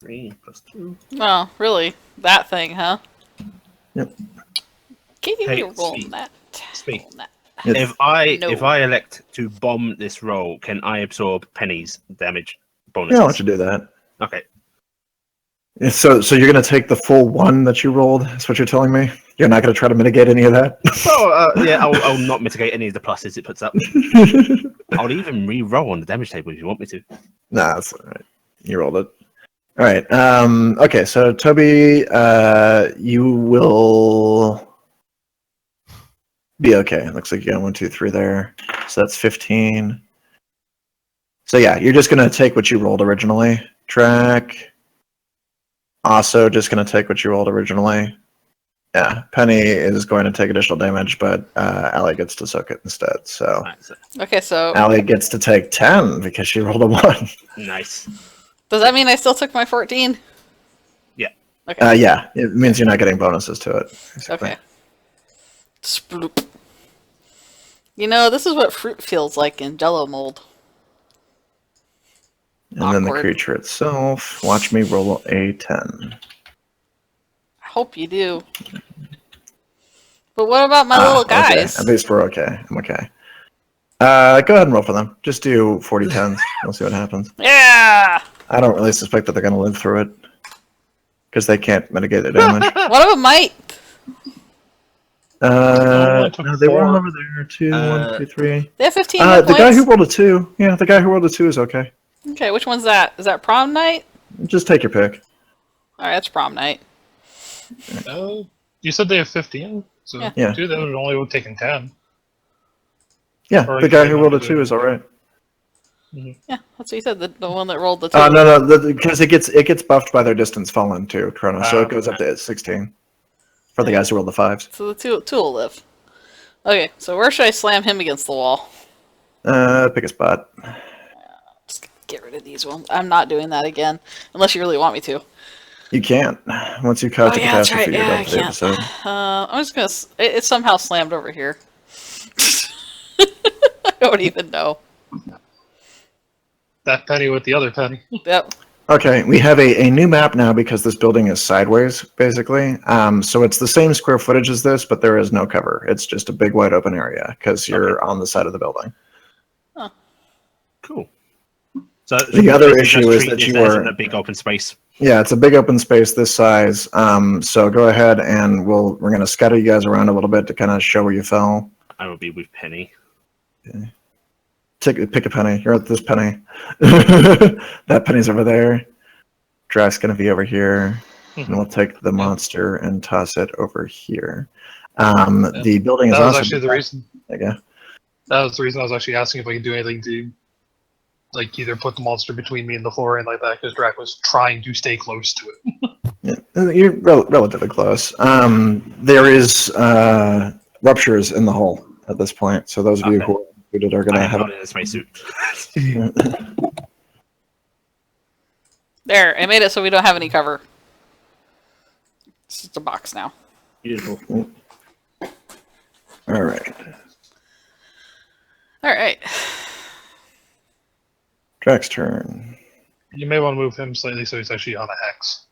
3 plus 2. Oh, really? That thing, huh? Yep. Can you Hey, roll Speed. that? Speed. Roll that. If I No. elect to bomb this roll, can I absorb Penny's damage bonuses? Yeah, why don't you do that? Okay. So you're going to take the full 1 that you rolled? That's what you're telling me? You're not going to try to mitigate any of that? I'll not mitigate any of the pluses it puts up. I'll even re-roll on the damage table if you want me to. Nah, that's all right. You rolled it. All right. Okay, so Toby, you will be okay. It looks like you got 1, 2, 3 there. So that's 15. So yeah, you're just going to take what you rolled originally. Track. Also just going to take what you rolled originally. Yeah, Penny is going to take additional damage, but Allie gets to soak it instead. So Okay, so Allie gets to take 10 because she rolled a 1. Nice. does that mean I still took my 14? Yeah. Okay. Yeah, it means you're not getting bonuses to it. Basically. Okay. Sploop. This is what fruit feels like in Jello mold. And then the Awkward. creature itself. Watch me roll a 10. I hope you do. But what about my little guys? Okay. At least we're okay. I'm okay. Go ahead and roll for them. Just do 40 10s. We'll see what happens. Yeah! I don't really suspect that they're going to live through it. Because they can't mitigate their damage. One of them might. No, they were all over there. 2, 1, 2, 3. They have 15 hit The guy points. who rolled a 2. Yeah, the guy who rolled a 2 is okay. Okay, which one's that? Is that prom night? Just take your pick. Alright, that's prom night. You said they have 15? So Yeah. 2 of them would only have taken 10. Yeah, Or the you guy can who rolled a do 2 it. is alright. Yeah, that's what you said. The one that rolled the 2. No, because it gets buffed by their distance fallen too, Cronos. So it goes up to 16 for the guys who rolled the 5s. So the two will live. Okay, so where should I slam him against the wall? Pick a spot. Just get rid of these ones. I'm not doing that again, unless you really want me to. You can't. Once you cause Oh a yeah, that's catastrophe, right. you're Yeah, done I for the can't. episode. I'm just gonna. It's somehow slammed over here. I don't even know. That penny with the other penny. Yep. Okay, we have a new map now because this building is sideways, basically. So it's the same square footage as this, but there is no cover. It's just a big wide open area because you're on the side of the building. Huh. Cool. So The other basically issue just is treat that this you as are- a big open space. Yeah, it's a big open space this size. So go ahead and we're going to scatter you guys around a little bit to kind of show where you fell. I will be with Penny. Pick a penny. You're at this penny. That penny's over there. Drax going to be over here. And we'll take the monster and toss it over here. The building is That was also... actually the reason. Okay. That was the reason I was actually asking if I could do anything to, like, either put the monster between me and the floor and like that, because Drac was trying to stay close to it. Yeah, you're relatively close. There is ruptures in the hull at this point, so those of you Okay. who are included are going I to am have... not in a spacesuit. There, I made it so we don't have any cover. It's just a box now. Beautiful. All right. All right. Drax turn. You may want to move him slightly so he's actually on a hex.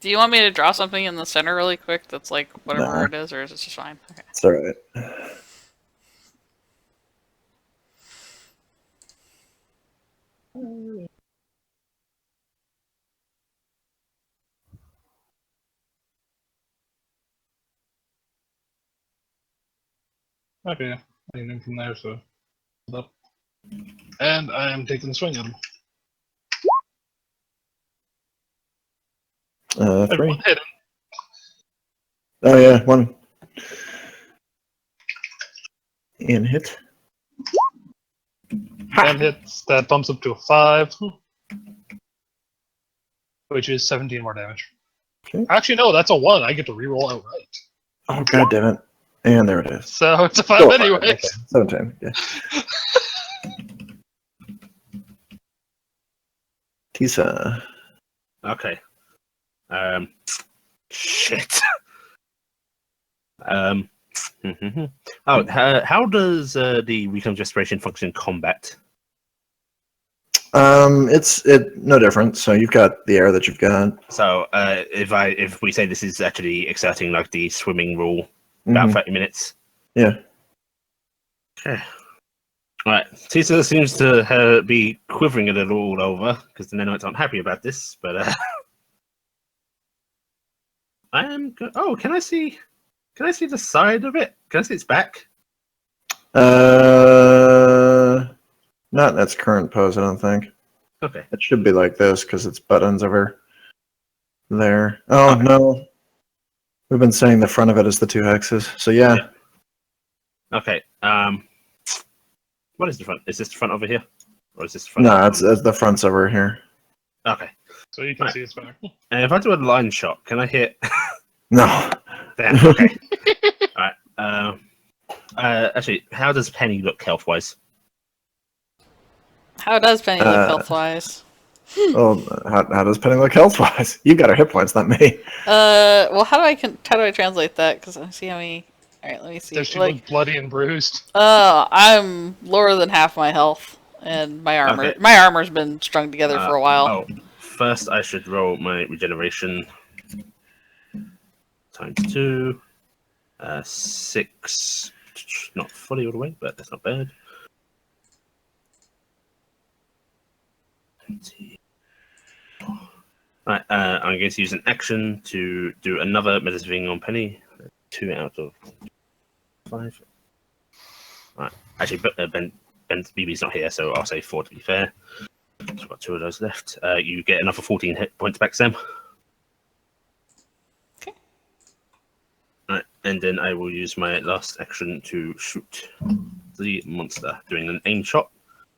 Do you want me to draw something in the center really quick that's like whatever No. it is, or is it just fine? Okay. It's all right. Okay, I can from there, so. And I am taking the swing at him. 3. One hit him. Oh, yeah, 1. And hit. One hits, that bumps up to a 5. Which is 17 more damage. Okay. Actually, no, that's a 1. I get to reroll outright. Oh, god damn it. And there it is. So it's a 5 Still a anyway. Okay. 17. Yeah. Tisa. Okay. Shit. How does the recongestion function in combat? It's no different. So you've got the air that you've got. So if we say this is actually exerting like the swimming rule, about 30 minutes. Yeah. Okay. Right. Tisa seems to be quivering a little all over because the nanites aren't happy about this, but I am good. Oh, can I see the side of it? Can I see its back? Not in its current pose, I don't think. Okay. It should be like this because its buttons over there. Oh, Okay. no. We've been saying the front of it is the 2 hexes. So, yeah. Okay. What is the front? Is this the front over here? Or is this the front? No, it's the front's over here. Okay. So you can see it's better. And if I do a line shot, can I hit? No. Damn, okay. Alright. Actually, how does Penny look health-wise? How does Penny look health-wise? Well, how does Penny look health-wise? You've got her hit points, not me. Well, how do I translate that? Because I see how many. All right, let me see. Does she Like, look bloody and bruised? I'm lower than half my health, and my armor. Okay. My armor's been strung together for a while. Oh, first I should roll my regeneration. Times 2. 6. Not fully all the way, but that's not bad. 20. Right, I'm going to use an action to do another medicine thing on Penny. 2 out of 5. Right, actually, Ben BB's not here, so I'll say 4 to be fair. So I've got 2 of those left. You get another 14 hit points back, Sam. Okay. Right, and then I will use my last action to shoot the monster, doing an aim shot.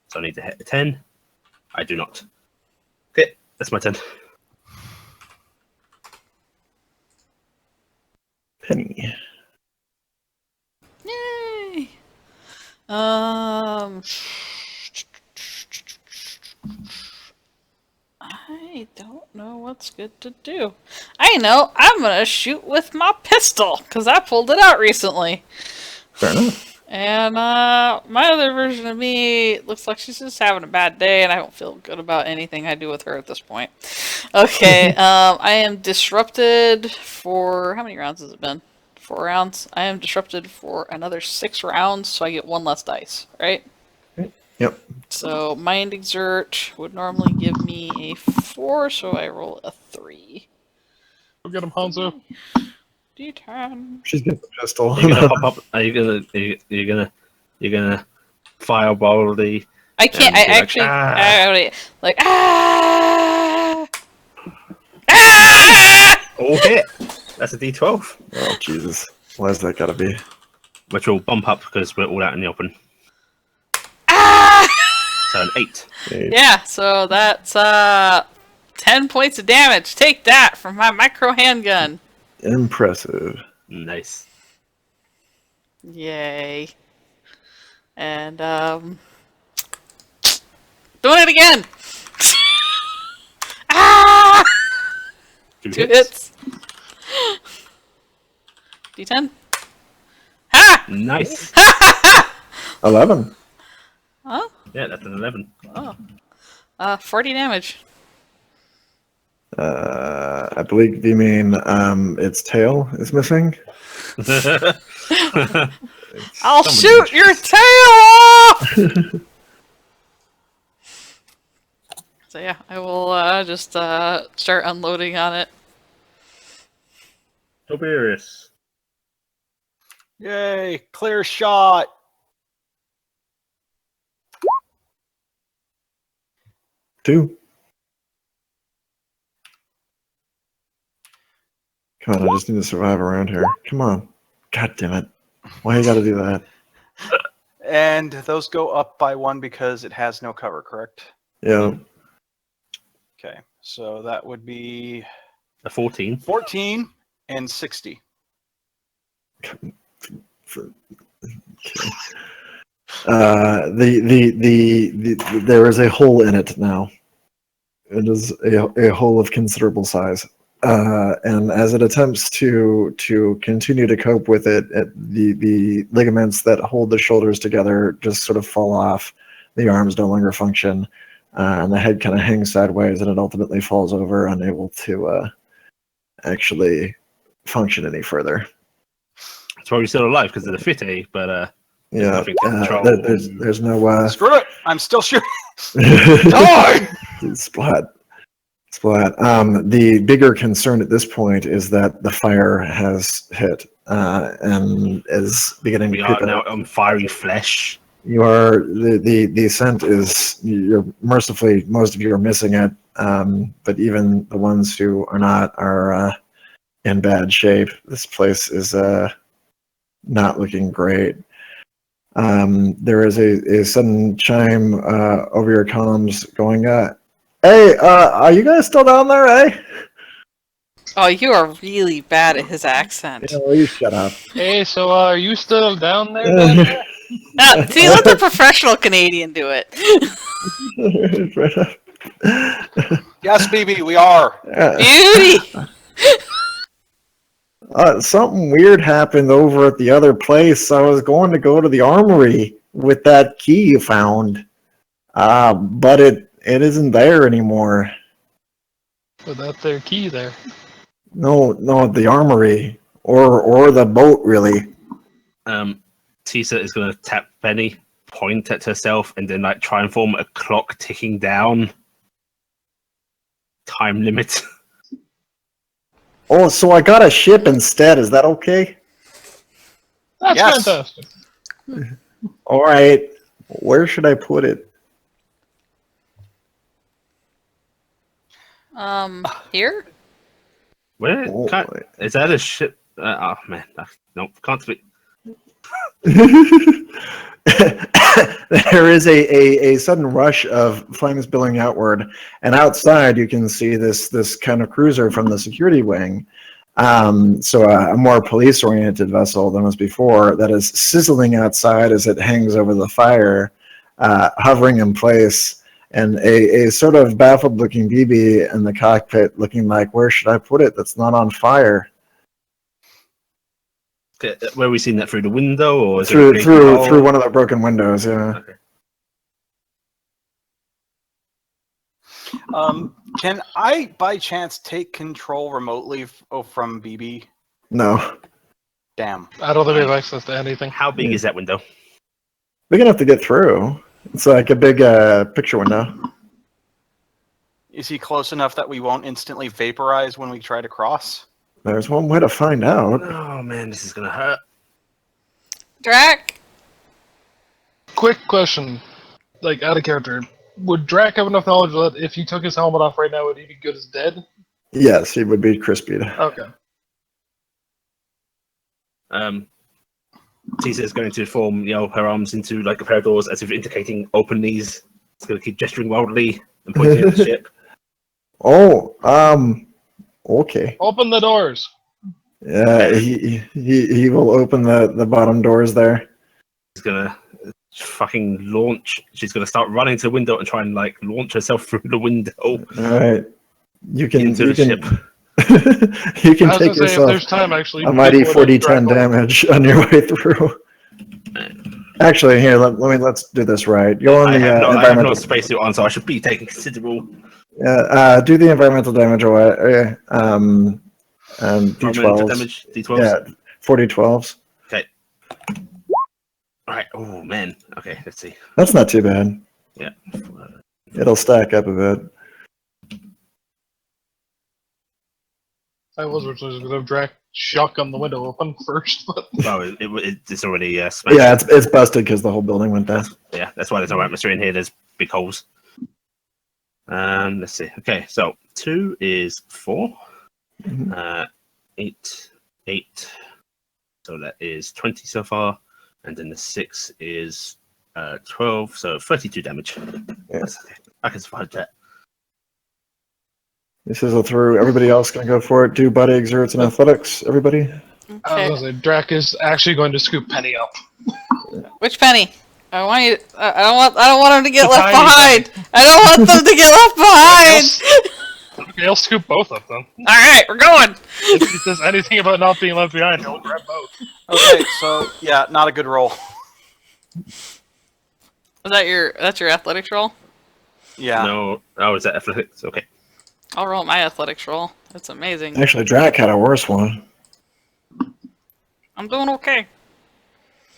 So I need to hit a 10. I do not. Okay, that's my turn. Penny. Yay! I don't know what's good to do. I know. I'm gonna shoot with my pistol because I pulled it out recently. Fair enough. And my other version of me looks like she's just having a bad day, and I don't feel good about anything I do with her at this point. Okay, I am disrupted for how many rounds has it been? 4 rounds. I am disrupted for another 6 rounds, so I get 1 less dice, right? Yep. So Mind Exert would normally give me a 4, so I roll a 3. Go get him, Hanzo. D10. She's got the pistol. Are you gonna pop up? Are you gonna fireball the? I can't. I actually. Like All hit. That's a D12, Oh Jesus! Why's that gotta be? which will bump up because we're all out in the open. So an 8. Yeah, so that's 10 points of damage. Take that from my micro handgun. Impressive. Nice. Yay. And doing it again. Ah! 2 2 hits. hits. D10. Ha! Nice. 11. Huh? Yeah, that's an 11. Oh. 40 damage. I believe you mean its tail is missing. I'll Someone shoot your tail off! So yeah, I will just start unloading on it. Toberius. Yay! Clear shot. Two. Come on, I just need to survive around here. Come on. God damn it. Why you gotta do that? And those go up by 1 because it has no cover, correct? Yeah. Okay, so that would be A 14. 14 and 60. Okay. There is a hole in it now. It is a hole of considerable size. And as it attempts to continue to cope with it, the ligaments that hold the shoulders together just sort of fall off. The arms no longer function, and the head kind of hangs sideways, and it ultimately falls over, unable to actually function any further. That's why we're still alive because of the fitty, but Yeah, nothing to control. there's no Screw it! I'm still shooting. Die! Splat. The bigger concern at this point is that the fire has hit and is beginning we to are creep now out. on fiery flesh. You are the scent is you're mercifully most of you are missing it, but even the ones who are not are in bad shape. This place is not looking great. There is a sudden chime over your comms going, hey, are you guys still down there, eh? Oh, you are really bad at his accent. Yeah, you shut up. Hey, so are you still down there? See, let the professional Canadian do it. Yes, BB, we are. Beauty! Something weird happened over at the other place. I was going to go to the armory with that key you found, but it isn't there anymore. With that there key there. No, the armory or the boat, really. Tisa is going to tap Benny, point at herself, and then like try and form a clock ticking down. Time limit. Oh, so I got a ship instead. Is that okay? That's Yes. fantastic. All right. Where should I put it? Here? Where? Oh, Is that a ship? Oh man, nope, can't speak. There is a sudden rush of flames billowing outward, and outside you can see this kind of cruiser from the security wing. So a more police-oriented vessel than was before that is sizzling outside as it hangs over the fire, hovering in place, and a sort of baffled-looking BB in the cockpit, looking like, "Where should I put it? That's not on fire." Okay, where are we seeing that, through the window, or is it a Through big through hole? through one of the broken windows. Yeah. Okay. Can I, by chance, take control remotely from BB? No, Damn. I don't think we have access to anything. How big is that window? big enough to get through. It's like a big picture window. Is he close enough that we won't instantly vaporize when we try to cross? There's one way to find out. Oh man, this is gonna hurt. Drac. Quick question, like out of character. Would Drac have enough knowledge that if he took his helmet off right now, would he be good as dead? Yes, he would be crispied. Okay. Tisa is going to form, her arms into like a pair of doors, as if indicating open these. It's going to keep gesturing wildly and pointing at the ship. Oh, okay. Open the doors. Yeah, he will open the bottom doors there. She's gonna fucking launch. She's gonna start running to the window and try and like launch herself through the window. All right, you can into the ship. You can I was take gonna say, if yourself there's time, actually, a mighty before the 40-10 Draco- damage on your way through. Actually, here let's do this right. Go on I the have no environmental. spacesuit on, so I should be taking considerable Do the environmental damage away. environmental D12s. damage. D12s. Yeah, 40-12s. Okay. All right. Oh man. Okay. Let's see. That's not too bad. Yeah. It'll stack up a bit. I was originally going to have Drac shotgun the window open first, but Oh, it's already smashed. Yeah, it's busted because the whole building went down. Yeah, that's why there's no atmosphere in here. There's big holes. Let's see. Okay, so 2 is 4. Mhm. 8. So that is 20 so far, and then the 6 is 12. So 32 damage. Yeah. That's okay. I can survive that. This is a through. Everybody else gonna go for it. Do body exerts and athletics. Everybody. I was Okay. going to say Drac is actually going to scoop Penny up. Which Penny? I want you. I don't want him to get The left tiny behind. I don't want them to get left behind. Okay, he'll scoop both of them. All right, we're going. If he says anything about not being left behind, he'll grab both. Okay, so yeah, not a good roll. That's your athletics roll? Yeah. No. Oh, is that athletics? Okay. I'll roll my athletics roll. That's amazing. Actually, Drac had a worse one. I'm doing okay.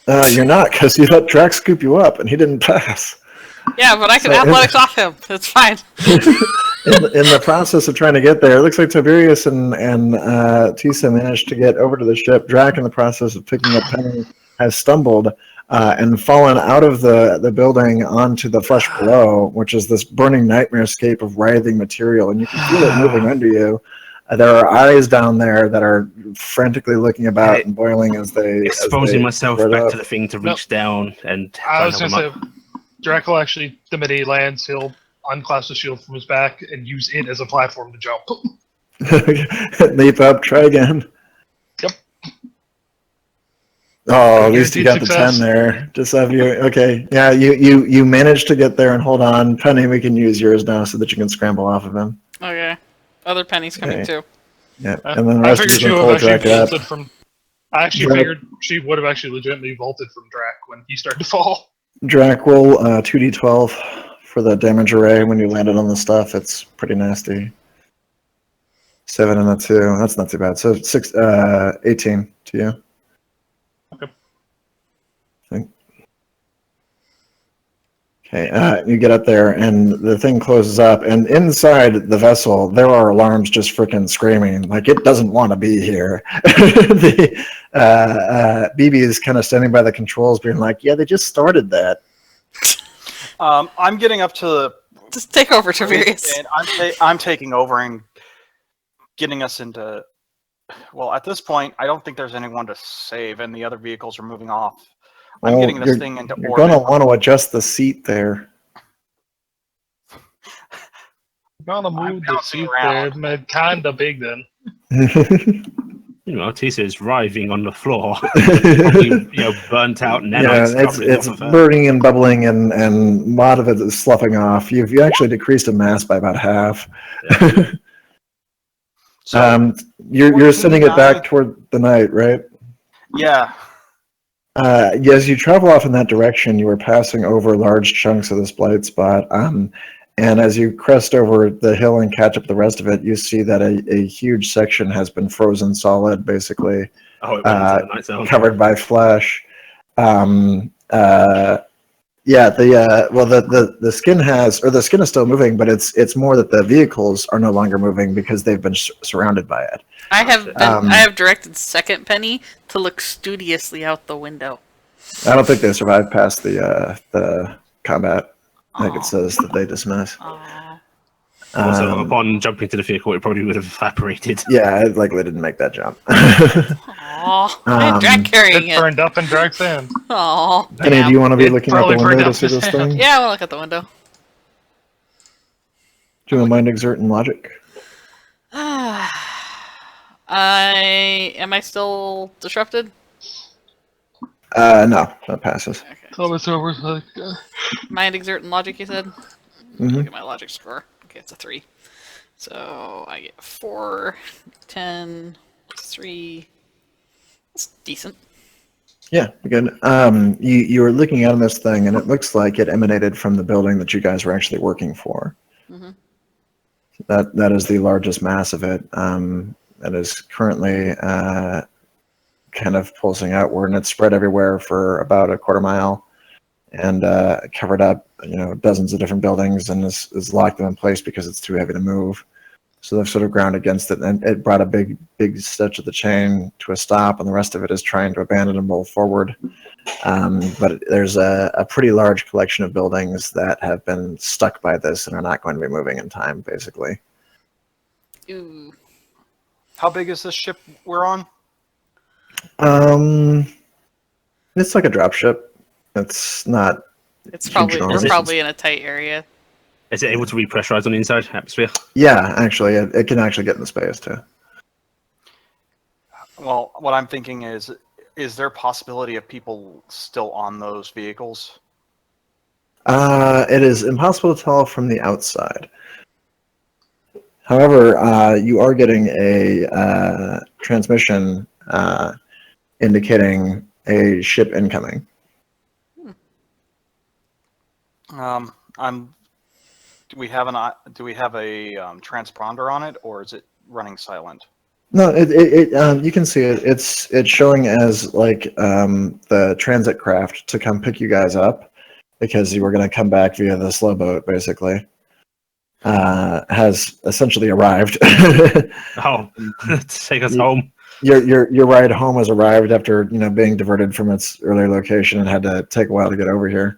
You're not, because you let Drac scoop you up, and he didn't pass. Yeah, but I can So- athletics off him. It's fine. In the process of trying to get there, it looks like Toberius and Tisa managed to get over to the ship. Drac, in the process of picking up Penny, has stumbled and fallen out of the building onto the flesh below, which is this burning nightmarescape of writhing material, and you can feel it moving under you. There are eyes down there that are frantically looking about and boiling as they Exposing myself spread back up. to the thing to Nope. reach down and try I and was help going him to up. say, Drac will actually, the minute he lands, he'll unclasp the shield from his back and use it as a platform to jump. Leap up, try again. Yep. Oh, at least you got Guaranteed the 10 success. there. Just have you. Okay, yeah, you managed to get there and hold on. Penny, we can use yours now so that you can scramble off of him. Okay. Other Penny's coming Okay. too. Yeah, and then the I rest of figured you she can would pull have actually Drac up. vaulted from. I actually Drac- figured she would have actually legitimately vaulted from Drac when he started to fall. Drac, roll 2d12 for the damage array when you landed on the stuff. It's pretty nasty. 7 and a 2. That's not too bad. So 18 to you. Okay, you get up there, and the thing closes up, and inside the vessel, there are alarms just freaking screaming, like it doesn't want to be here. The BB is kind of standing by the controls, being like, yeah, they just started that. I'm getting up to the Just take over, Toberius. and I'm taking over and getting us into. Well, at this point, I don't think there's anyone to save, and the other vehicles are moving off. I'm Well, getting this you're- thing into You're orbit. going to want to adjust the seat there. Gonna I'm move the bouncing seat around. there, kinda big then. Meanwhile, Tisa is writhing on the floor, probably, burnt out nanites. It's burning and bubbling, and a lot of it is sloughing off. You've actually decreased in mass by about half. Yeah. So You're sending it 14 back toward the night, right? yeah, As you travel off in that direction, you are passing over large chunks of this blight spot. And as you crest over the hill and catch up the rest of it, you see that a huge section has been frozen solid, basically. Oh, it went into the night zone. Covered by flesh. The skin the skin is still moving, but it's more that the vehicles are no longer moving because they've been surrounded by it. I have directed second Penny to look studiously out the window. I don't think they survived past the combat. I think it says that they dismiss. Also, upon jumping to the vehicle, it probably would have evaporated. Yeah, it likely didn't make that jump. I drag carrying It it. burned up in drag sand. Aw. Penny, do you want to be It looking out probably the burned window to up see his this hand. thing? Yeah, I want to look at the window. Do you want mind exerting logic? Am I still disrupted? No, that passes. Okay. Thomas over like, Mind exert and logic, you said? Mhm. Look at my logic score. Okay, it's a 3. So I get 4, 10, 3. That's decent. Yeah, good. You were looking at this thing, and it looks like it emanated from the building that you guys were actually working for. Mhm. That is the largest mass of it. That is currently kind of pulsing outward, and it's spread everywhere for about a quarter mile, and covered up, dozens of different buildings, and is locked in place because it's too heavy to move. So they've sort of ground against it, and it brought a big stretch of the chain to a stop, and the rest of it is trying to abandon and roll forward. But there's a pretty large collection of buildings that have been stuck by this and are not going to be moving in time, basically. Ooh. how big is this ship we're on? It's like a drop ship. It's not. It's Huge probably enormous. in a tight area. Is it able to repressurize on the inside atmosphere? Yeah, actually, it can actually get in the space too. Well, what I'm thinking is there a possibility of people still on those vehicles? It is impossible to tell from the outside. However, you are getting a transmission indicating a ship incoming. Do we have a transponder on it, or is it running silent? No, you can see it. It's showing as like the transit craft to come pick you guys up because you were going to come back via the slow boat, basically. Has essentially arrived. Oh, to take us home. Your ride home has arrived after being diverted from its earlier location and had to take a while to get over here.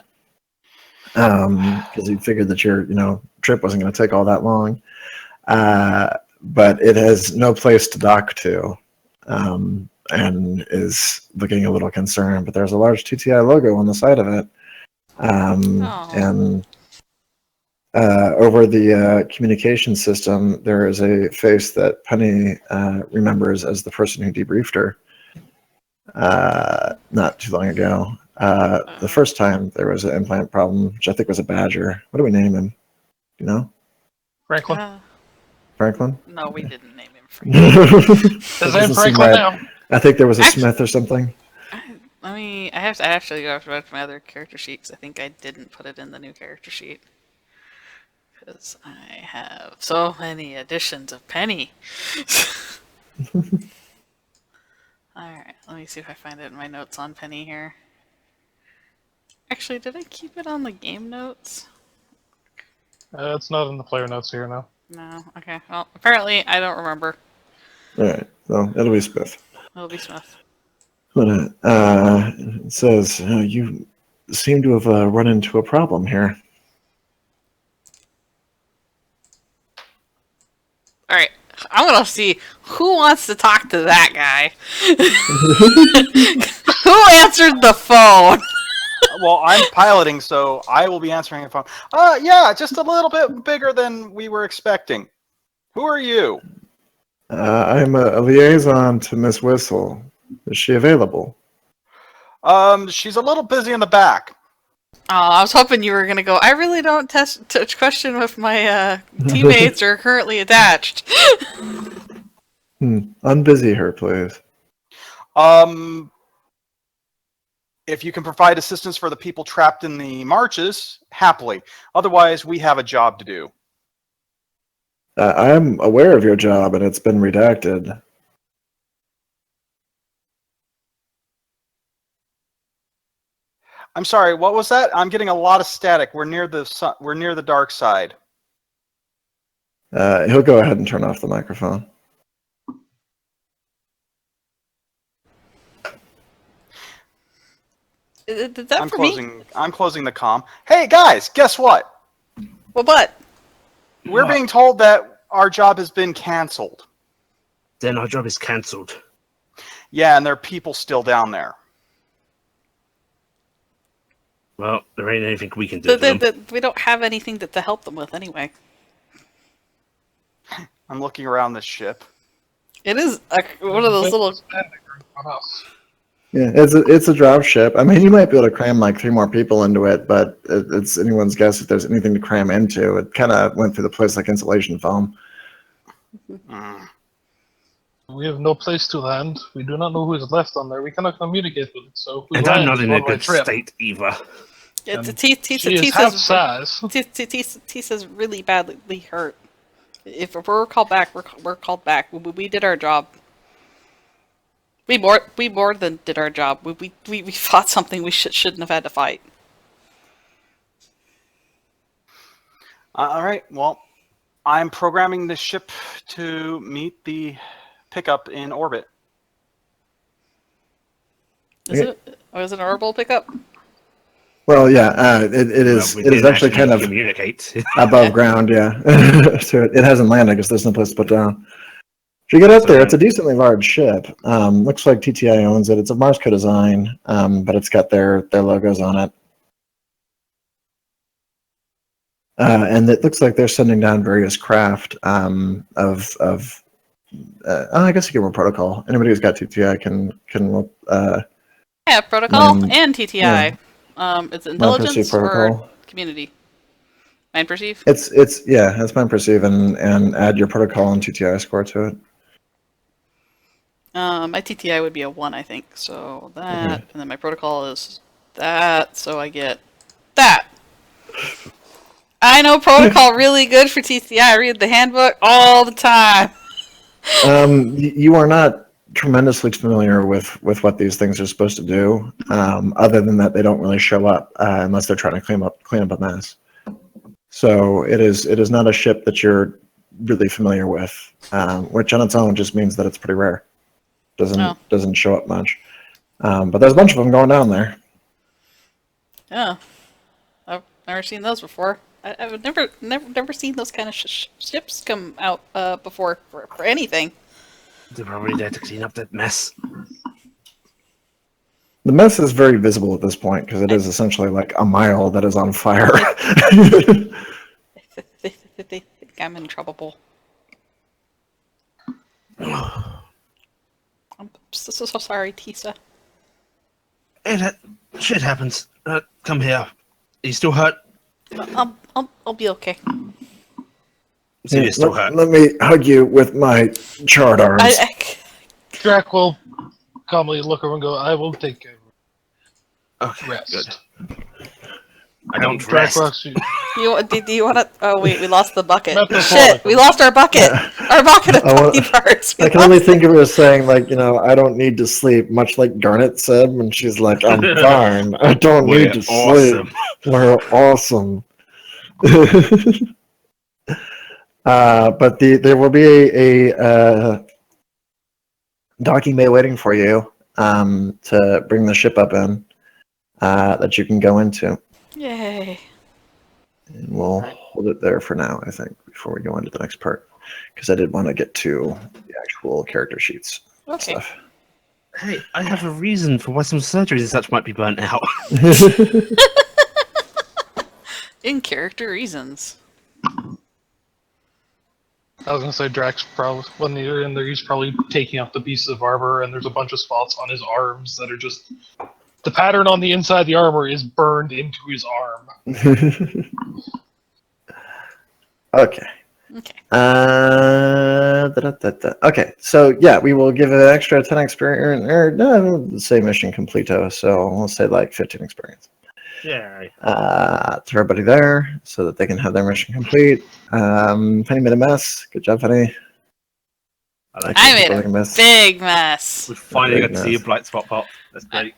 Because you figured that your trip wasn't going to take all that long, but it has no place to dock to, and is looking a little concerned. But there's a large TTI logo on the side of it, and over the communication system, there is a face that Penny remembers as the person who debriefed her not too long ago. The first time there was an implant problem, which I think was a badger. What do we name him? Do you know? Franklin. Franklin? No, we didn't name him Franklin. His name's Franklin now. I think there was a Smith or something. I have to actually go back to my other character sheet because I think I didn't put it in the new character sheet. Because I have so many editions of Penny. Alright, let me see if I find it in my notes on Penny here. Actually, did I keep it on the game notes? It's not in the player notes here now. No, okay. Well, apparently I don't remember. Alright, so it'll be Smith. It'll be Smith. But, it says, you seem to have run into a problem here. Alright, I'm gonna see who wants to talk to that guy. Who answered the phone? Well, I'm piloting, so I will be answering the phone. Yeah, just a little bit bigger than we were expecting. Who are you? I'm a liaison to Miss Whistle. Is she available? She's a little busy in the back. Oh, I was hoping you were gonna go. I really don't touch question with my teammates are currently attached. Unbusy her, please. If you can provide assistance for the people trapped in the marches, happily. Otherwise, we have a job to do. I'm aware of your job, and it's been redacted. I'm sorry, what was that? I'm getting a lot of static. We're near the dark side. He'll go ahead and turn off the microphone. Is that I'm for closing. me? I'm closing the comm. Hey guys, guess what? Well, what? We're being told that our job has been canceled. Then our job is cancelled. Yeah, and there are people still down there. Well, there ain't anything we can do. To them. We don't have anything to help them with anyway. I'm looking around this ship. It is one of those little. On us. Yeah, it's a drop ship. I mean, you might be able to cram like 3 more people into it, but it's anyone's guess if there's anything to cram into. It kind of went through the place like insulation foam. We have no place to land. We do not know who is left on there. We cannot communicate with it. So and I'm not in a good state either. Yeah, Tisa's really badly hurt. If we're called back, we're called back. We did our job. We more than did our job. We fought something we shouldn't have had to fight. All right. Well, I'm programming this ship to meet the pickup in orbit. Is it an orbital pickup? Well, yeah, it is. Well, it is actually kind of communicate above ground. Yeah, so it hasn't landed because there's no place to put down. If you get up there, it's a decently large ship. Looks like TTI owns it. It's a Marsco design, but it's got their logos on it. And it looks like they're sending down various craft I guess you can run protocol. Anybody who's got TTI can Yeah, protocol and TTI. Yeah. It's intelligence protocol. or community. Mind perceive. It's mind perceive and add your protocol and TTI score to it. My TTI would be a 1, I think. So that, and then my protocol is that. So I get that. I know protocol really good for TTI. I read the handbook all the time. You are not tremendously familiar with what these things are supposed to do. Other than that, they don't really show up unless they're trying to clean up a mess. So it is not a ship that you're really familiar with, which on its own just means that it's pretty rare. Doesn't show up much. But there's a bunch of them going down there. Yeah, I've never seen those before. I've never seen those kind of ships come out before for anything. They're probably there to clean up that mess. The mess is very visible at this point because it is essentially like a mile that is on fire. They think I'm in trouble. I'm so sorry, Tisa. Shit happens. Come here. Are you still hurt? I'll be okay. So you're still hurt. Let me hug you with my charred arms. Drac will calmly look over and go, I will take care of it. Okay, Rest. good. I don't Drac rest. rocks you. Do you want to? Oh wait, we lost the bucket. Shit, we lost our bucket. Our bucket of tiny parts. I can only think of her as saying, like, I don't need to sleep, much like Garnet said when she's like, I'm fine. I don't need to sleep. We're awesome. But there will be a docking bay waiting for you to bring the ship up in that you can go into. Yay. And we'll hold it there for now, I think, before we go into the next part. Because I did want to get to the actual character sheets and stuff. Hey, I have a reason for why some surgeries and such might be burnt out. In character reasons. I was gonna say Drax probably when you're in there, he's probably taking off the pieces of armor, and there's a bunch of spots on his arms that are just the pattern on the inside of the armor is burned into his arm. Okay. Okay. Okay, so yeah, we will give an extra 10 experience, or no, say mission completo, so we'll say like 15 experience. Yeah. To everybody there, so that they can have their mission complete. Penny made a mess. Good job, Penny. I made a big mess. We finally got to see a blight spot pop. That's great.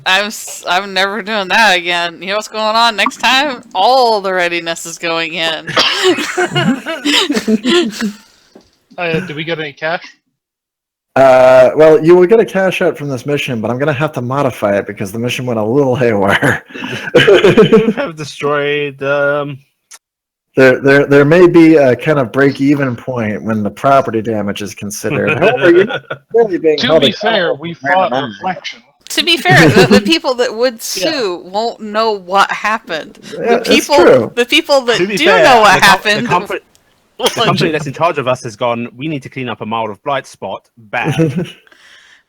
I'm never doing that again. You know what's going on next time? All the readiness is going in. Did we get any cash? Well, you will get a cash out from this mission, but I'm going to have to modify it because the mission went a little haywire. You have destroyed. There may be a kind of break-even point when the property damage is considered. However, you're not really being To held be accountable fair, for we random fought numbers. Reflection. To be fair, the people that would sue won't know what happened. Yeah, The people, that's true. the people that To be do fair, know what the happened. The company that's in charge of us has gone. We need to clean up a mile of blight spot. Bad.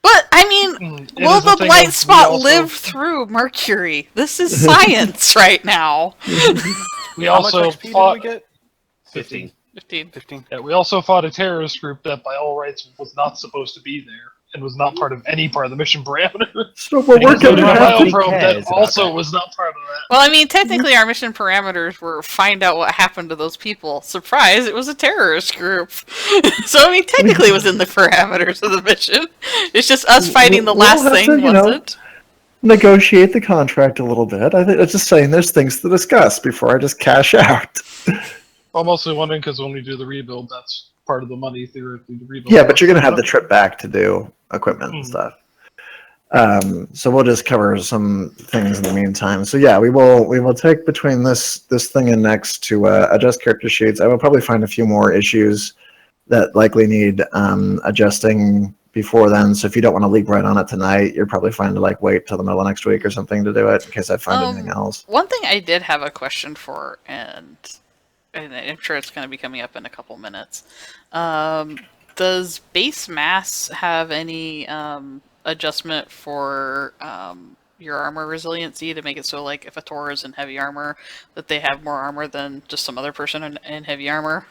But I mean, It will is a the thing blight of spot we also- live through Mercury? This is science right now. We How much also XP fought. did we get? 15. 15. 15. Yeah, we also fought a terrorist group that, by all rights, was not supposed to be there and was not part of any part of the mission parameter. So we're working Including a on Nobody bioprobe cares that about also that. was not part of that. Well, I mean, technically, our mission parameters were find out what happened to those people. Surprise! It was a terrorist group. So I mean, technically, it was in the parameters of the mission. It's just us fighting the We'll last have thing, to, you know, wasn't? negotiate the contract a little bit. I think it's just saying there's things to discuss before I just cash out. I'm also wondering because when we do the rebuild, that's part of the money theoretically to rebuild. Yeah, but you're going to have the trip back to do equipment and Hmm. stuff. So we'll just cover some things in the meantime. So yeah, we will take between this thing and next to adjust character sheets. I will probably find a few more issues that likely need adjusting before then. So if you don't want to leap right on it tonight, you're probably fine to like wait till the middle of next week or something to do it in case I find anything else. One thing I did have a question for, and I'm sure it's going to be coming up in a couple minutes. Does base mass have any adjustment for your armor resiliency to make it so, like, if a Tor is in heavy armor, that they have more armor than just some other person in heavy armor?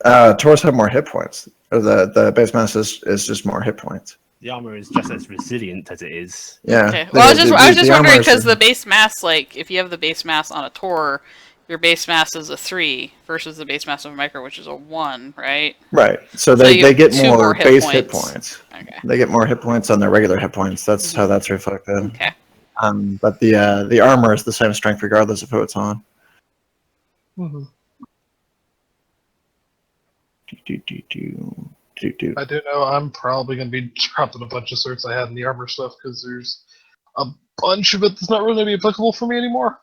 Taurs have more hit points. Or the base mass is just more hit points. The armor is just as resilient as it is. Yeah. Okay. Well, I was just the wondering armor is- because the base mass, like, if you have the base mass on a Tor, your base mass is a 3 versus the base mass of a micro, which is a 1, right? Right. So So they you have get 2 more more hit base hit points. points. Okay. They get more hit points on their regular hit points. That's how that's reflected. Okay. But the armor is the same strength regardless of who it's on. Mm-hmm. I do know I'm probably going to be dropping a bunch of certs I had in the armor stuff because there's a bunch of it that's not really going to be applicable for me anymore.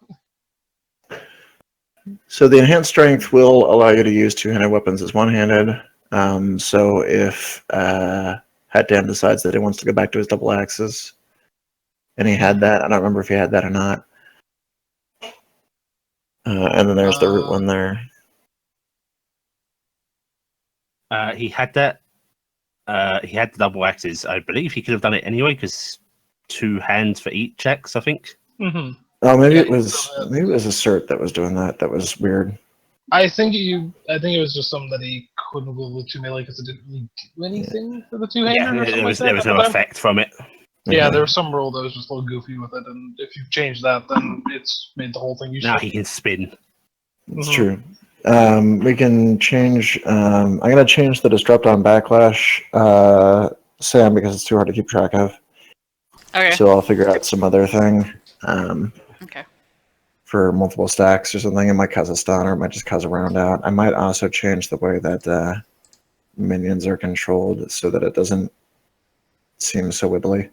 So the enhanced strength will allow you to use two-handed weapons as one-handed. So if Hatdan decides that he wants to go back to his double axes, and he had that, I don't remember if he had that or not. And then there's the root one there. He had that. He had the double axes. I believe he could have done it anyway because 2 hands for each checks, I think. Mm-hmm. Oh, maybe Yeah, it was a cert that was doing that. That was weird. I think it was just something that he couldn't go with 2 melee because it didn't really do anything for the 2-hander. Yeah, or something there was like that no at the time. effect from it. Yeah, Mhm. there was some rule that was just a little goofy with it, and if you've changed that, then it's made the whole thing useless. Now he can spin. It's Mhm. true. We can change. I'm going to change the disrupt on backlash, Sam, because it's too hard to keep track of. Okay. So I'll figure out some other thing Okay. for multiple stacks or something. It might cause a stun or it might just cause a round out. I might also change the way that minions are controlled so that it doesn't seem so wibbly.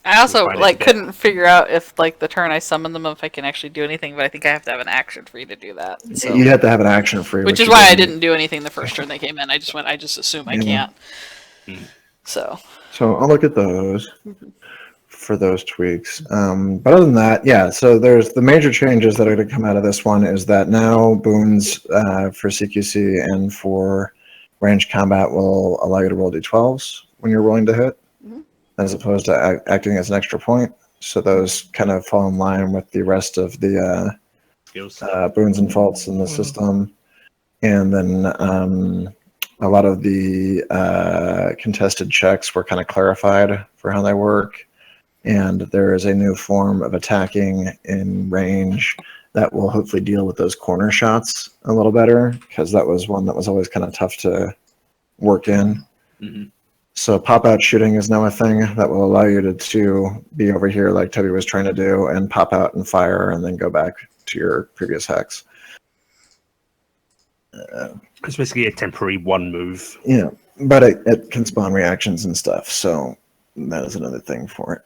I also Find it like again. couldn't figure out if like the turn I summon them if I can actually do anything, but I think I have to have an action for you to do that. So. You have to have an action free, Which is you why I didn't do anything the first turn they came in. I just assume I Yeah. can't. Mm. So So I'll look at those. for those tweaks. But other than that, yeah. So there's the major changes that are going to come out of this one is that now boons for CQC and for ranged combat will allow you to roll d12s when you're rolling to hit, as opposed to acting as an extra point. So those kind of fall in line with the rest of the Skills. boons and faults in the system. And then a lot of the contested checks were kind of clarified for how they work. And there is a new form of attacking in range that will hopefully deal with those corner shots a little better, because that was one that was always kind of tough to work in. So pop-out shooting is now a thing that will allow you to be over here like Toby was trying to do and pop out and fire and then go back to your previous hex. It's basically a temporary one move. Yeah, but it can spawn reactions and stuff, so that is another thing for it.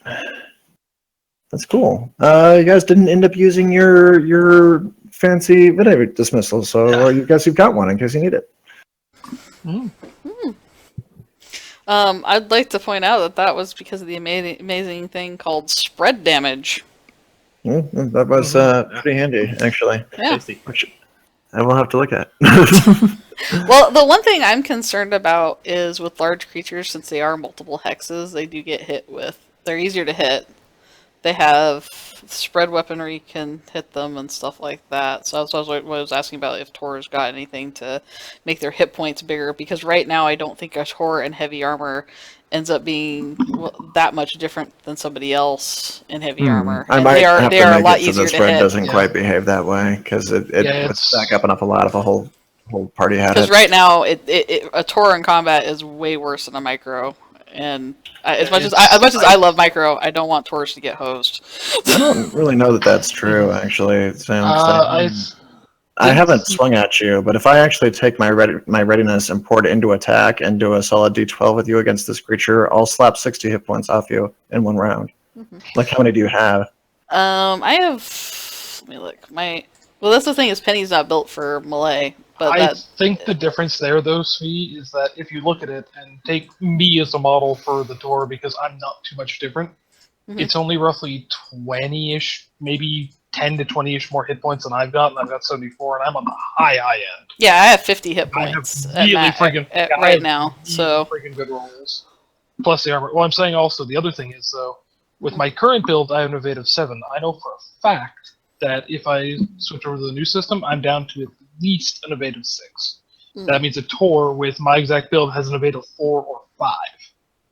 That's cool. You guys didn't end up using your fancy video dismissal, so you guys have got one in case you need it. I'd like to point out that was because of the amazing thing called spread damage. That was pretty handy, actually. Yeah. Which I will have to look at. Well, the one thing I'm concerned about is with large creatures, since they are multiple hexes, they do get hit with. They're easier to hit. They have spread weaponry can hit them and stuff like that. So that's what I was asking about, if Tor's got anything to make their hit points bigger. Because right now, I don't think a Tor in heavy armor ends up being that much different than somebody else in heavy armor. I And might they are have to a make lot it so easier the to spread hit. doesn't quite behave that way, because it would stack up enough a lot if a whole party had it. Because right now, a Tor in combat is way worse than a micro. And as much as I love micro, I don't want Tors to get hosed. I don't really know that that's true, actually. I haven't swung at you, but if I actually take my readiness and pour it into attack and do a solid d12 with you against this creature, I'll slap 60 hit points off you in one round. Like, how many do you have? I have. Let me look. Well, that's the thing, is Penny's not built for melee. But I think the difference there, though, Svee, is that if you look at it and take me as a model for the Tor, because I'm not too much different, it's only roughly 20-ish, maybe 10 to 20-ish more hit points than I've got, and I've got 74, and I'm on the high end. Yeah, I have 50 hit I have points really now. So freaking good rolls. Plus the armor. Well, I'm saying also, the other thing is, though, with my current build, I have an evade of 7. I know for a fact that if I switch over to the new system, I'm down to at least an evade of 6. That means a Tor with my exact build has an evade of 4 or 5.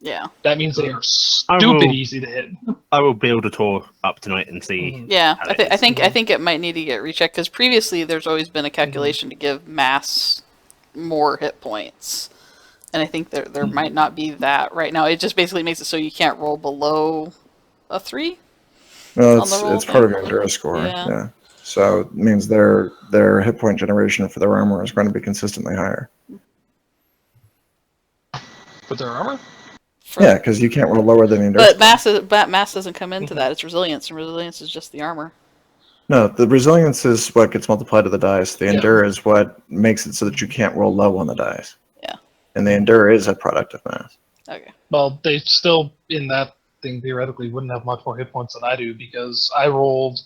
yeah. That means they are stupid easy to hit. I will build a Tor up tonight and see. Yeah, how I it is. think it might need to get rechecked, because previously there's always been a calculation to give mass more hit points, and I think there might not be that right now. It just basically makes it so you can't roll below a 3. Well, on the roll it's part of your thing. endurance score. Yeah. Yeah. So it means their hit point generation for their armor is going to be consistently higher. But their armor? Yeah, because you can't roll lower than the endurance. But mass doesn't come into that. It's resilience, and resilience is just the armor. No, the resilience is what gets multiplied to the dice. The endure is what makes it so that you can't roll low on the dice. Yeah. And the endure is a product of mass. Okay. Well, they still, in that thing, theoretically wouldn't have much more hit points than I do, because I rolled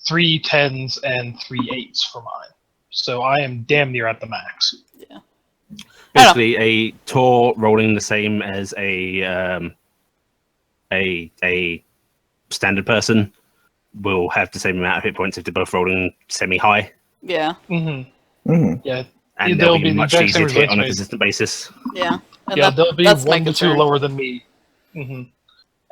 3 10s and 3 8s for mine. So I am damn near at the max. Yeah. Basically, a Tor rolling the same as a standard person will have the same amount of hit points if they're both rolling semi-high. Yeah. Yeah. And They'll they'll be be the much exact easier same to hit on a resilience consistent basis. Yeah. And Yeah, they'll be that's my 1 to 2 concern. lower than me.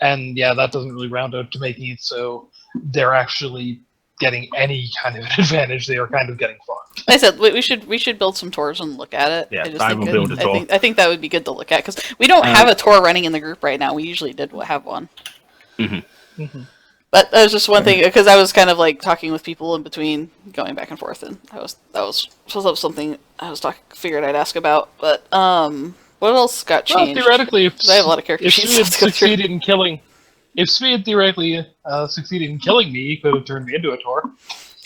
And yeah, that doesn't really round out to making it so they're actually getting any kind of advantage. They are kind of getting fucked. Like I said, we should build some Tors and look at it. Yeah, just I think will build a Tor. I think that would be good to look at, because we don't have a Tor running in the group right now. We usually did have one. But that was just one thing, because I was kind of like talking with people in between, going back and forth, and that was something I was figured I'd ask about. But what else got changed? Well, theoretically, if I have a lot of character if sheets Svee had to go through. succeeded in killing, if Svee had theoretically succeeded in killing me, he could have turned me into a Tor.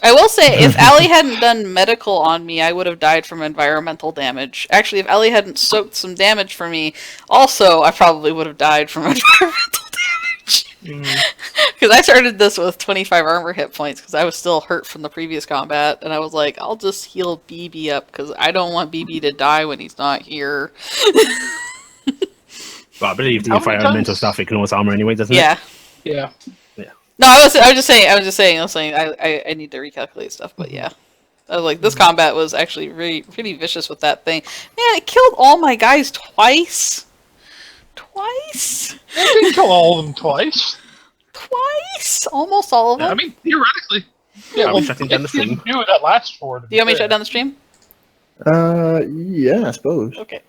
I will say, if Allie hadn't done medical on me, I would have died from environmental damage. Actually, if Allie hadn't soaked some damage for me, also, I probably would have died from environmental damage. Because I started this with 25 armor hit points because I was still hurt from the previous combat, and I was like, I'll just heal BB up because I don't want BB to die when he's not here. But I believe the How many environmental times? stuff ignores armor anyway, doesn't it? Yeah. Yeah. No, I was just saying. I need to recalculate stuff, but yeah. I was like, this combat was actually really pretty vicious with that thing. Man, it killed all my guys twice. Twice? I didn't kill all of them twice. Twice? Almost all of them. I mean, theoretically. Yeah, Are we shutting down the it didn't stream? do it at last for. Do you want me to shut down the stream? Yeah, I suppose. Okay.